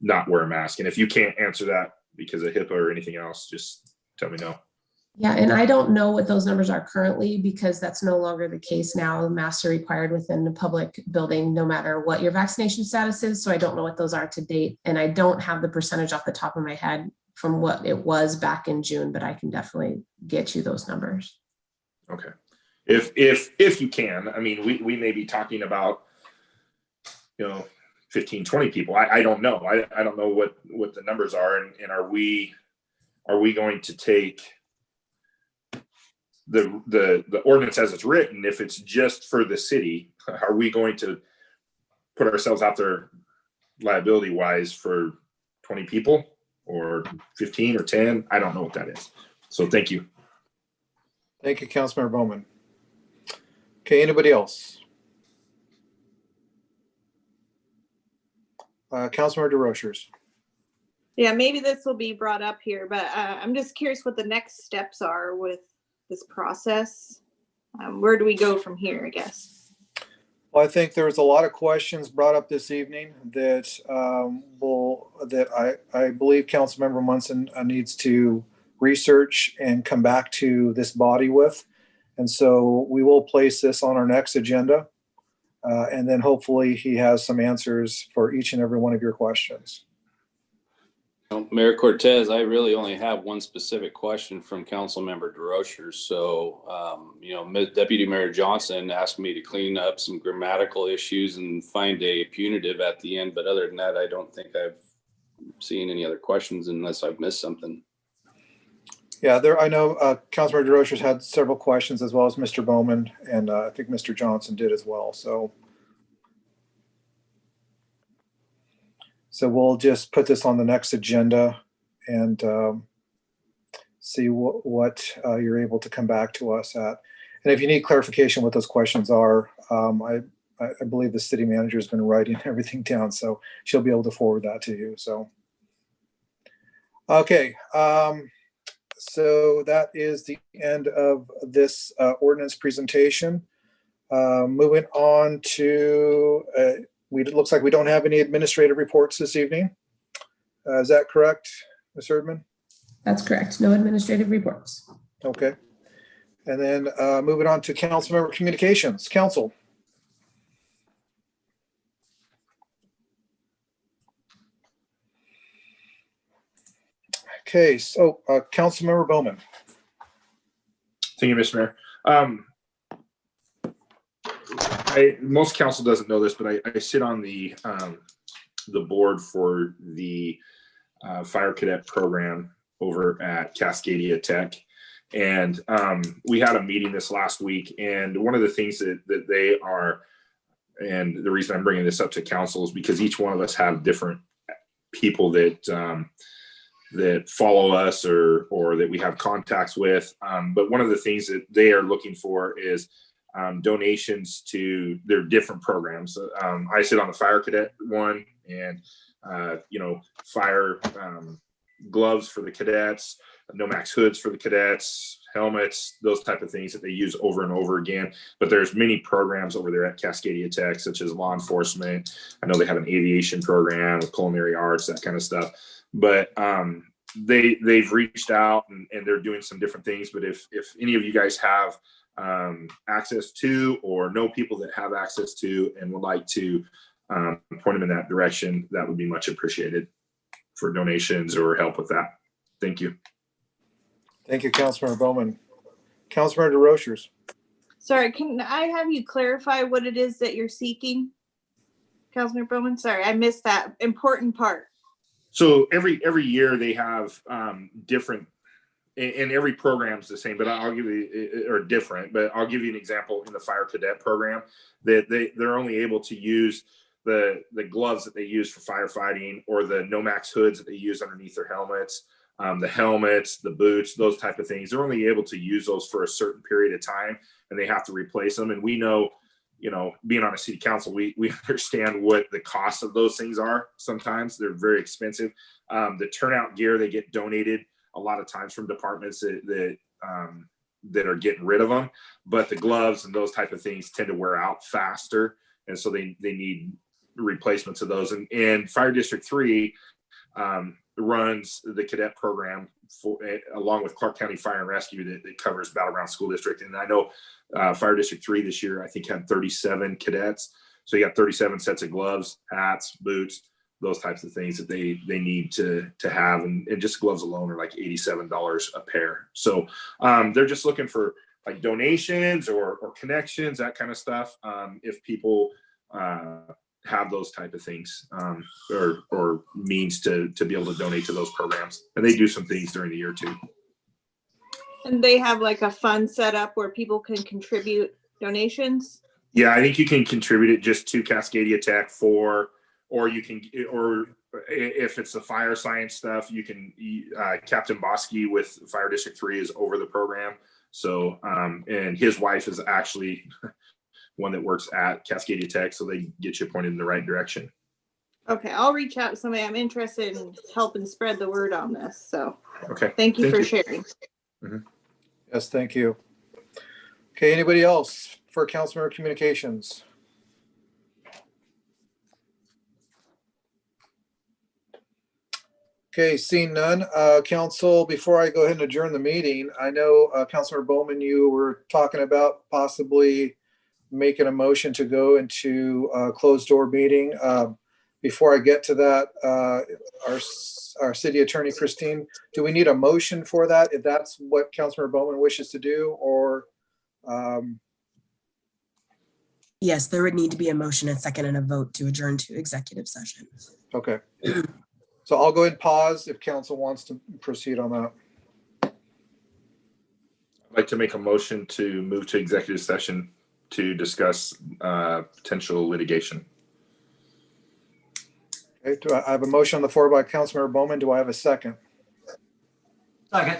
not wear a mask? And if you can't answer that because of HIPAA or anything else, just tell me no. Yeah, and I don't know what those numbers are currently because that's no longer the case now. Masks are required within the public building, no matter what your vaccination status is. So I don't know what those are to date. And I don't have the percentage off the top of my head from what it was back in June, but I can definitely get you those numbers. Okay. If you can, I mean, we may be talking about, 15, 20 people. I don't know. I don't know what the numbers are. And are we going to take the ordinance as it's written, if it's just for the city, are we going to put ourselves out there liability wise for 20 people or 15 or 10? I don't know what that is. So thank you. Thank you, Councilmember Bowman. Okay, anybody else? Councilmember DeRochers. Yeah, maybe this will be brought up here, but I'm just curious what the next steps are with this process. Where do we go from here, I guess? Well, I think there's a lot of questions brought up this evening that I believe Councilmember Munson needs to research and come back to this body with. And so we will place this on our next agenda. And then hopefully he has some answers for each and every one of your questions. Mayor Cortez, I really only have one specific question from Councilmember DeRochers. So, Deputy Mayor Johnson asked me to clean up some grammatical issues and find a punitive at the end. But other than that, I don't think I've seen any other questions unless I've missed something. Yeah, I know Councilmember DeRochers had several questions as well as Mr. Bowman, and I think Mr. Johnson did as well. So we'll just put this on the next agenda and see what you're able to come back to us at. And if you need clarification what those questions are, I believe the city manager has been writing everything down, so she'll be able to forward that to you. So, okay. So that is the end of this ordinance presentation. Moving on to, it looks like we don't have any administrative reports this evening. Is that correct, Ms. Erdman? That's correct. No administrative reports. Okay. And then moving on to council member communications. Council. Okay, so Councilmember Bowman. Thank you, Mr. Mayor. Most council doesn't know this, but I sit on the board for the fire cadet program over at Cascadia Tech. And we had a meeting this last week, and one of the things that they are, and the reason I'm bringing this up to council is because each one of us have different people that follow us or that we have contacts with. But one of the things that they are looking for is donations to their different programs. I sit on the fire cadet one, and fire gloves for the cadets, no max hoods for the cadets, helmets, those type of things that they use over and over again. But there's many programs over there at Cascadia Tech, such as law enforcement. I know they have an aviation program with culinary arts, that kind of stuff. But they've reached out and they're doing some different things. But if any of you guys have access to or know people that have access to and would like to point them in that direction, that would be much appreciated for donations or help with that. Thank you. Thank you, Councilmember Bowman. Councilmember DeRochers. Sorry, can I have you clarify what it is that you're seeking? Councilmember Bowman, sorry, I missed that important part. So every year they have different, and every program's the same, but I'll give you, or different, but I'll give you an example in the fire cadet program that they're only able to use the gloves that they use for firefighting, or the no max hoods that they use underneath their helmets, the helmets, the boots, those type of things. They're only able to use those for a certain period of time, and they have to replace them. And we know, you know, being on a city council, we understand what the cost of those things are. Sometimes they're very expensive. The turnout gear, they get donated a lot of times from departments that are getting rid of them, but the gloves and those type of things tend to wear out faster, and so they need replacements of those. And Fire District 3 runs the cadet program for, along with Clark County Fire and Rescue, that covers Battle Ground School District. And I know Fire District 3 this year, I think, had 37 cadets. So you got 37 sets of gloves, hats, boots, those types of things that they need to have. And just gloves alone are like $87 a pair. So they're just looking for like donations or connections, that kind of stuff. If people have those type of things or means to be able to donate to those programs. And they do some things during the year too. And they have like a fund set up where people can contribute donations? Yeah, I think you can contribute it just to Cascadia Tech or you can, or if it's the fire science stuff, you can, Captain Bosky with Fire District 3 is over the program. So, and his wife is actually one that works at Cascadia Tech, so they get you pointed in the right direction. Okay, I'll reach out to somebody. I'm interested in helping spread the word on this. So okay, thank you for sharing. Mm-hmm. Yes, thank you. Okay, anybody else for Councilmember Communications? Okay, seeing none. Council, before I go ahead and adjourn the meeting, I know Councilmember Bowman, you were talking about possibly making a motion to go into a closed door meeting. Before I get to that, our city attorney, Christine, do we need a motion for that? If that's what Councilmember Bowman wishes to do, or? Yes, there would need to be a motion and second and a vote to adjourn to executive session. Okay. So I'll go ahead and pause if council wants to proceed on that. I'd like to make a motion to move to executive session to discuss potential litigation. Okay, do I have a motion on the floor by Councilmember Bowman? Do I have a second? Second.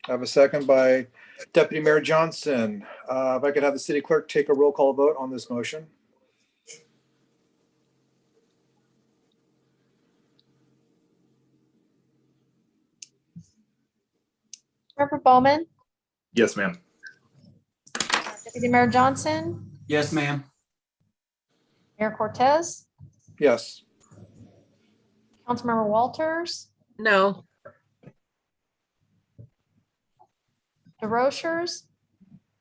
I have a second by Deputy Mayor Johnson. If I could have the city clerk take a roll call vote on this motion. Member Bowman, Yes, ma'am. Deputy Mayor Johnson, Yes, ma'am. Mayor Cortez, Yes. Councilmember Walters, No. DeRochers,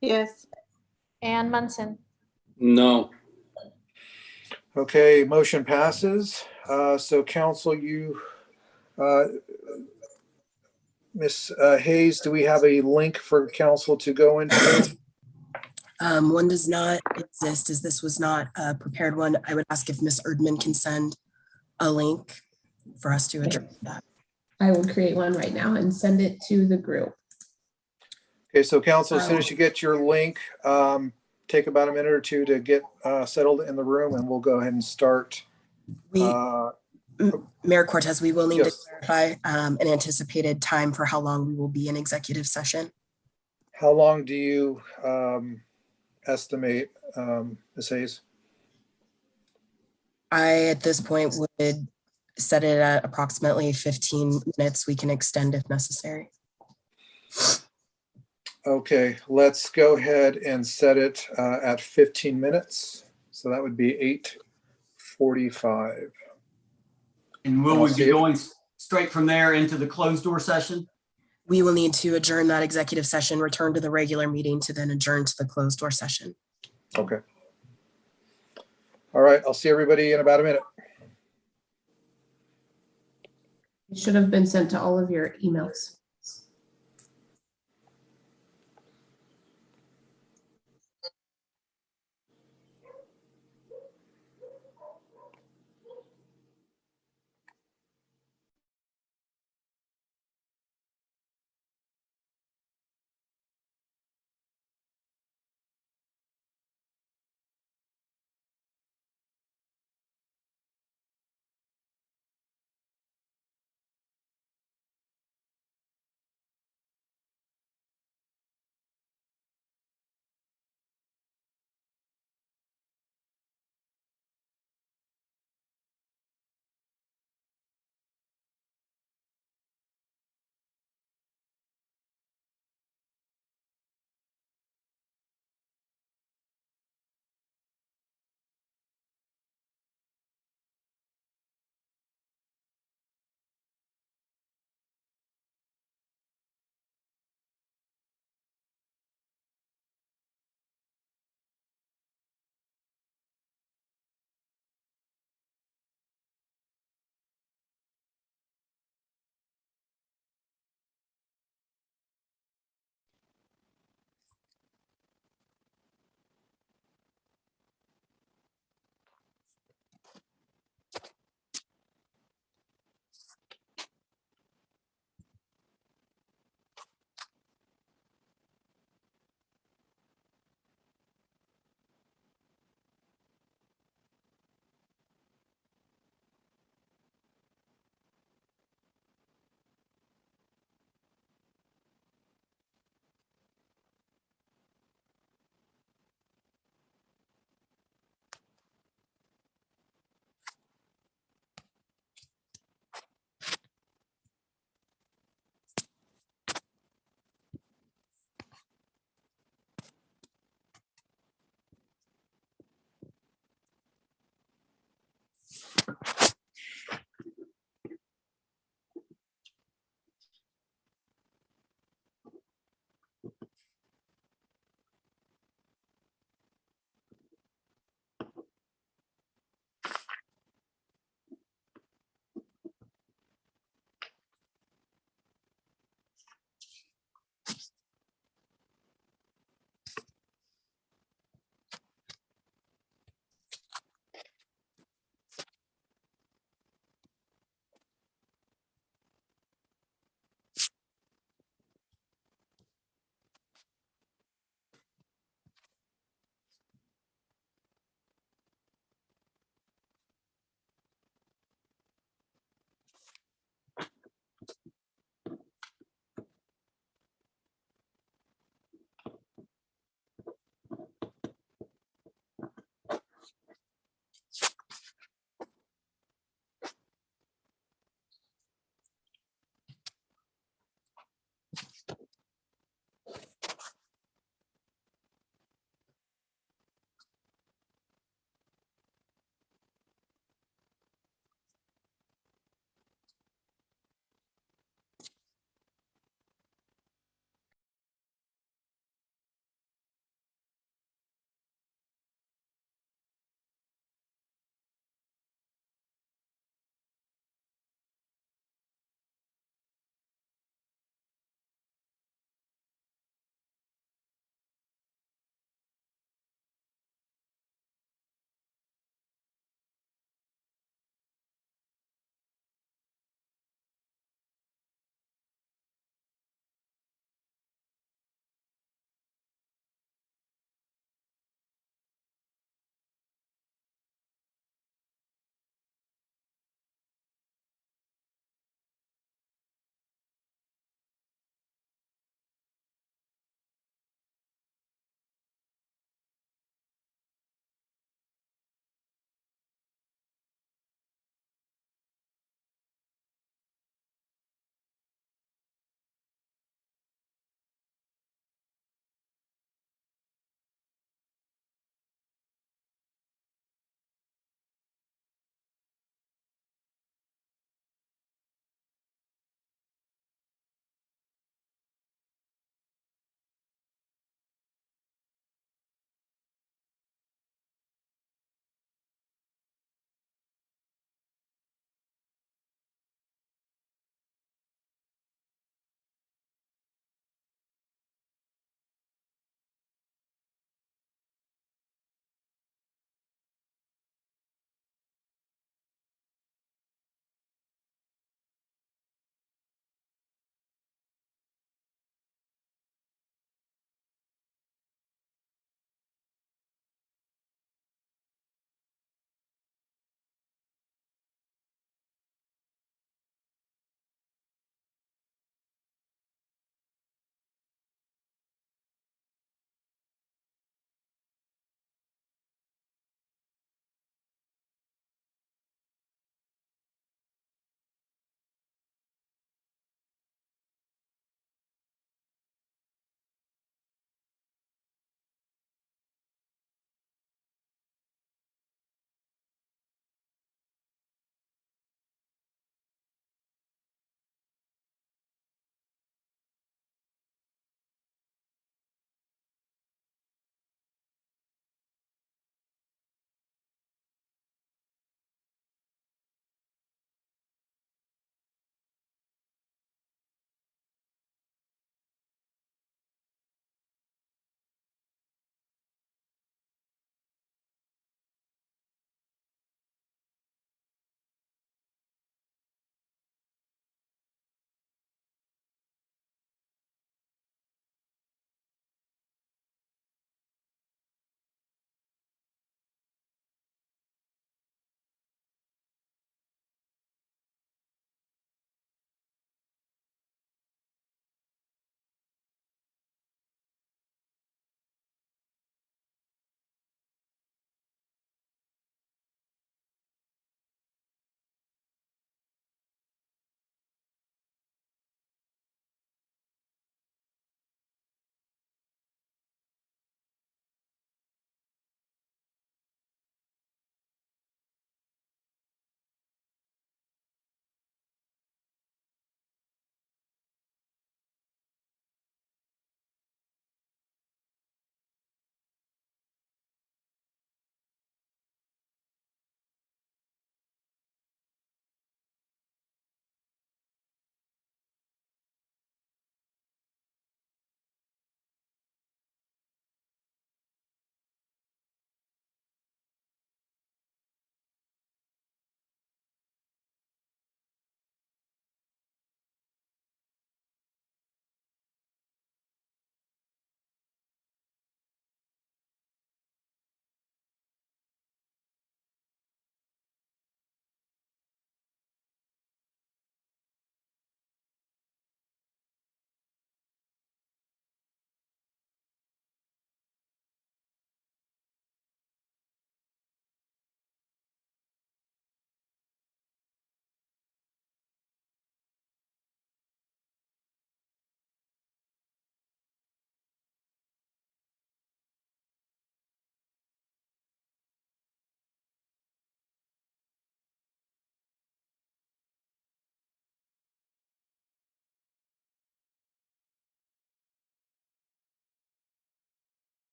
Yes. and Munson. No. Okay, motion passes. So council, you, Ms. Hayes, do we have a link for council to go into? One does not exist, as this was not a prepared one. I would ask if Ms. Erdman can send a link for us to address that. I will create one right now and send it to the group. Okay, so council, as soon as you get your link, take about a minute or two to get settled in the room, and we'll go ahead and start. Mayor Cortez, we will need Yes. to clarify an anticipated time for how long we will be in executive session. How long do you estimate, Ms. Hayes? I, at this point, would set it at approximately 15 minutes. We can extend if necessary. Okay, let's go ahead and set it at 15 minutes. So that would be 8:45. And will I'll we see be if- going straight from there into the closed door session? We will need to adjourn that executive session, return to the regular meeting to then adjourn to the closed door session. Okay. All right, I'll see everybody in about a minute. It should have been sent to all of your emails.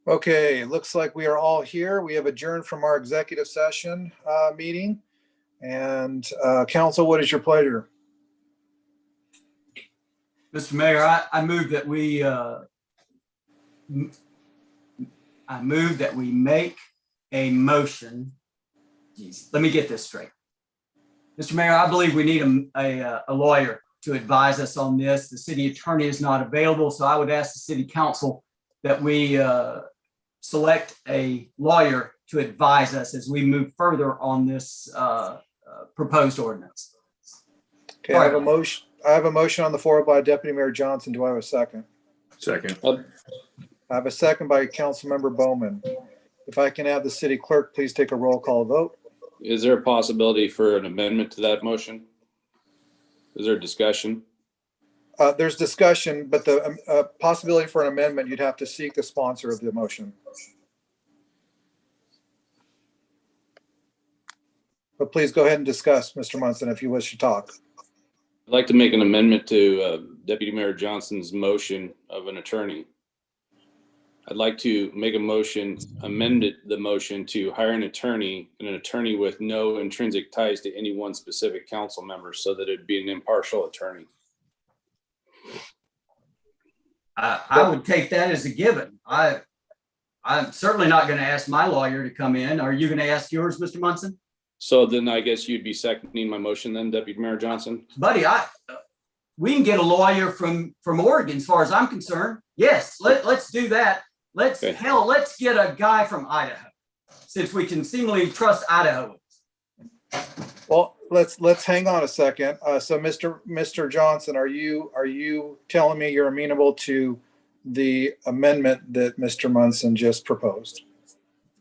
Okay, looks like we are all here. We have adjourned from our executive session meeting. And council, what is your pleasure? Mr. Mayor, I move that we make a motion. Geez, let me get this straight. Mr. Mayor, I believe we need a lawyer to advise us on this. The city attorney is not available, so I would ask the city council that we select a lawyer to advise us as we move further on this proposed ordinance. Okay, I have a motion. I have a motion on the floor by Deputy Mayor Johnson. Do I have a second? Second. I have a second by Councilmember Bowman. If I can have the city clerk, please take a roll call vote. Is there a possibility for an amendment to that motion? Is there discussion? There's discussion, but the possibility for an amendment, you'd have to seek the sponsor of the motion. But please go ahead and discuss, Mr. Munson, if you wish to talk. I'd like to make an amendment to Deputy Mayor Johnson's motion of an attorney. I'd like to make a motion, amend the motion to hire an attorney with no intrinsic ties to any one specific council member so that it'd be an impartial attorney. I would take that as a given. I'm certainly not going to ask my lawyer to come in. Are you going to ask yours, Mr. Munson? So then I guess you'd be seconding my motion then, Deputy Mayor Johnson? Buddy, we can get a lawyer from Oregon as far as I'm concerned. Yes, let's do that. Let's get a guy from Idaho, since we can seemingly trust Idaho. Well, let's hang on a second. So Mr. Johnson, are you telling me you're amenable to the amendment that Mr. Munson just proposed?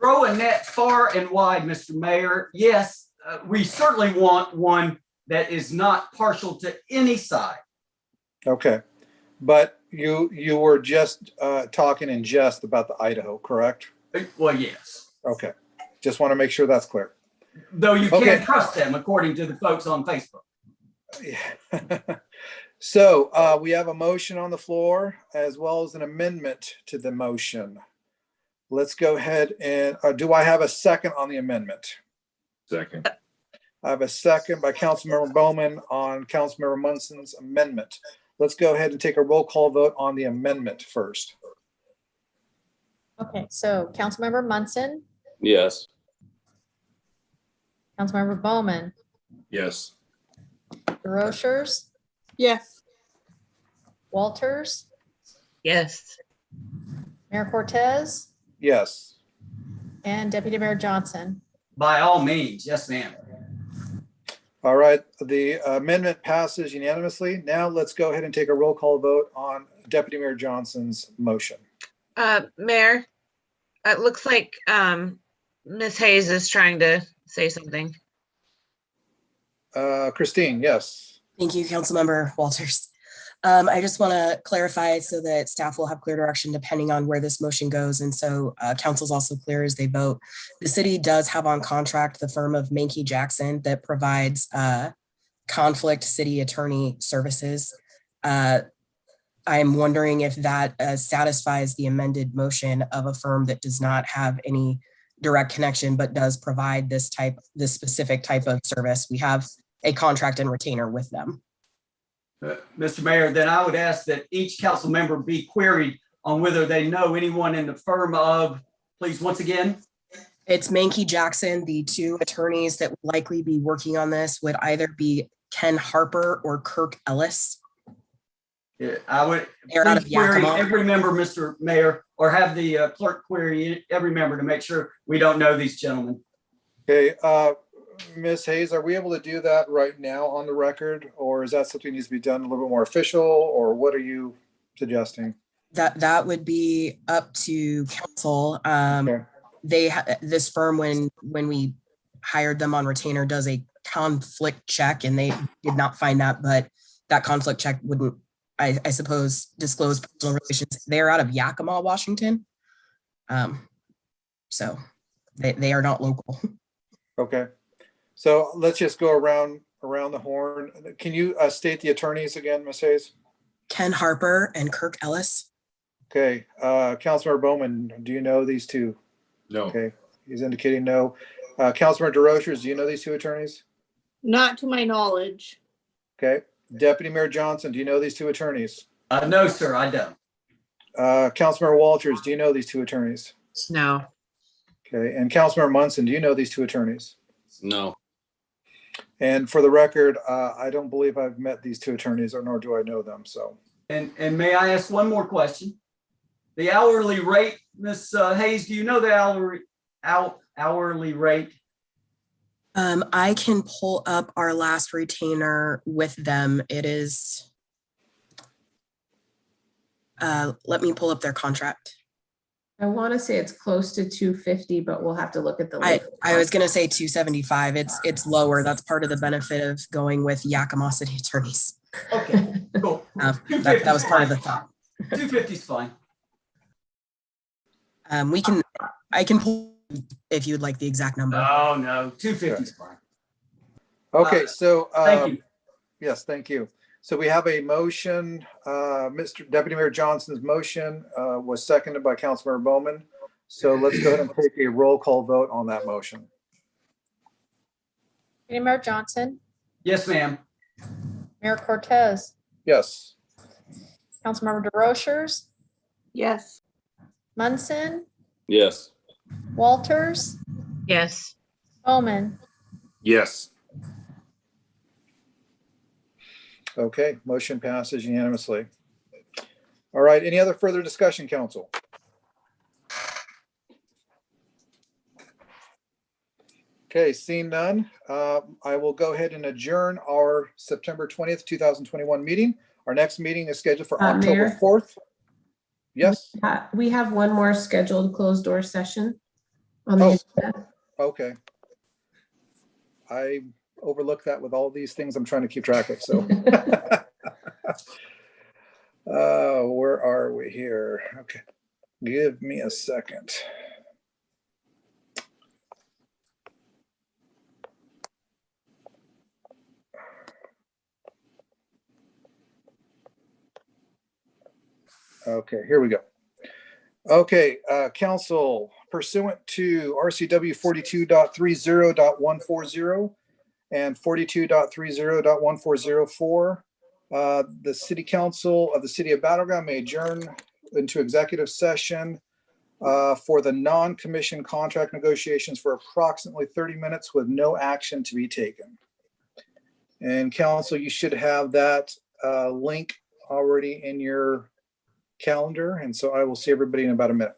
Throw a net far and wide, Mr. Mayor. Yes, we certainly want one that is not partial to any side. Okay, but you were just talking in jest about the Idaho, correct? Well, yes. Okay, just want to make sure that's clear. Though you can't trust them, according to the folks on Facebook. Yeah. So we have a motion on the floor as well as an amendment to the motion. Let's go ahead and, do I have a second on the amendment? Second. I have a second by Councilmember Bowman on Councilmember Munson's amendment. Let's go ahead and take a roll call vote on the amendment first. Okay, so Councilmember Munson, Yes. Councilmember Bowman, Yes. DeRochers, Yes. Walters, Yes. Mayor Cortez, Yes. and Deputy Mayor Johnson. By all means, yes, ma'am. All right, the amendment passes unanimously. Now let's go ahead and take a roll call vote on Deputy Mayor Johnson's motion. Mayor, it looks like Ms. Hayes is trying to say something. Christine, yes. Thank you, Councilmember Walters. I just want to clarify so that staff will have clear direction depending on where this motion goes. And so council's also clear as they vote. The city does have on contract the firm of Mankey Jackson that provides conflict city attorney services. I'm wondering if that satisfies the amended motion of a firm that does not have any direct connection, but does provide this specific type of service. We have a contract and retainer with them. Mr. Mayor, then I would ask that each council member be queried on whether they know anyone in the firm of, please, once again. It's Mankey Jackson. The two attorneys that would likely be working on this would either be Ken Harper or Kirk Ellis. Yeah, I would They're out of query Yakima. every member, Mr. Mayor, or have the clerk query every member to make sure we don't know these gentlemen. Okay, Ms. Hayes, are we able to do that right now on the record, or is that something that needs to be done a little bit more official, or what are you suggesting? That would be up to council. This firm, when we hired them on retainer, does a conflict check, and they did not find that, but that conflict check wouldn't, I suppose, disclose personal relations. They're out of Yakima, Washington. So they are not local. Okay, so let's just go around the horn. Can you state the attorneys again, Ms. Hayes? Ken Harper and Kirk Ellis. Okay, Councilmember Bowman, do you know these two? No. Okay, he's indicating no. Councilmember DeRochers, do you know these two attorneys? Not to my knowledge. Okay, Deputy Mayor Johnson, do you know these two attorneys? No, sir, I don't. Councilmember Walters, do you know these two attorneys? No. Okay, and Councilmember Munson, do you know these two attorneys? No. And for the record, I don't believe I've met these two attorneys, or nor do I know them. So, And may I ask one more question? The hourly rate, Ms. Hayes, do you know the hourly rate? I can pull up our last retainer with them. It is, let me pull up their contract. I want to say it's close to 250, but we'll have to look at the. I was gonna say 275. It's lower. That's part of the benefit of going with Yakima City attorneys. Okay, cool. That was part of the thought. 250 is fine. I can pull if you would like the exact number. Oh, no, 250 is fine. okay, so Thank you. yes, thank you. So we have a motion. Mr. Deputy Mayor Johnson's motion was seconded by Councilmember Bowman. So let's go ahead and take a roll call vote on that motion. Deputy Mayor Johnson, Yes, ma'am. Mayor Cortez, Yes. Councilmember DeRochers, Yes. Munson, Yes. Walters, Yes. Bowman. Yes. Okay, motion passes unanimously. All right, any other further discussion, council? Okay, seeing none, I will go ahead and adjourn our September 20th, 2021 meeting. Our next meeting is scheduled for October Mayor? 4th. Yes, We have one more scheduled closed door session on the agenda. okay. I overlook that with all these things I'm trying to keep track of, so. Where are we here? Okay, give me a second. Okay, here we go. Okay, council, pursuant to RCW 42.30.140 and 42.30.1404, the city council of the city of Battleground may adjourn into executive session for the non-commissioned contract negotiations for approximately 30 minutes with no action to be taken. And council, you should have that link already in your calendar. And so I will see everybody in about a minute.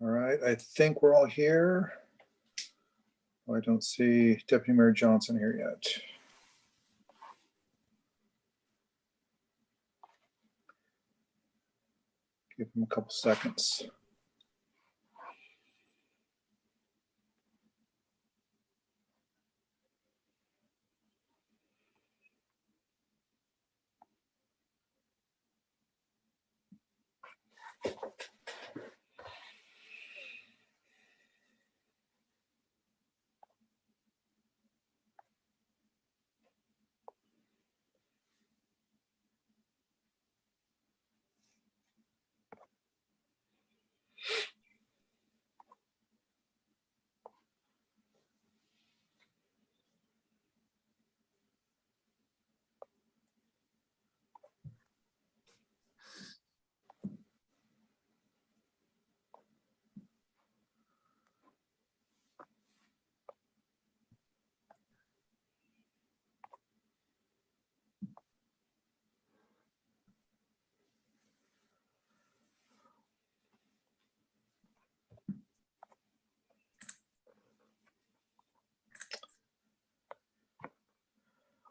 All right, I think we're all here. I don't see Deputy Mayor Johnson here yet. Give him a couple seconds.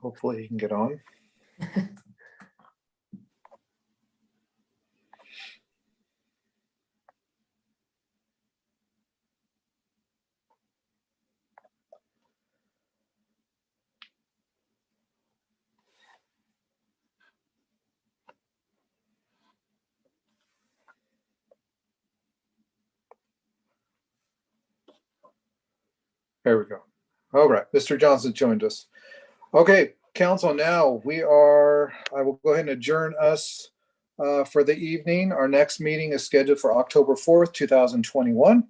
Hopefully he can get on. There we go. All right, Mr. Johnson joined us. Okay, council, now I will go ahead and adjourn us for the evening. Our next meeting is scheduled for October 4th, 2021.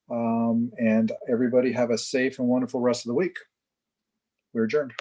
And everybody have a safe and wonderful rest of the week. We're adjourned.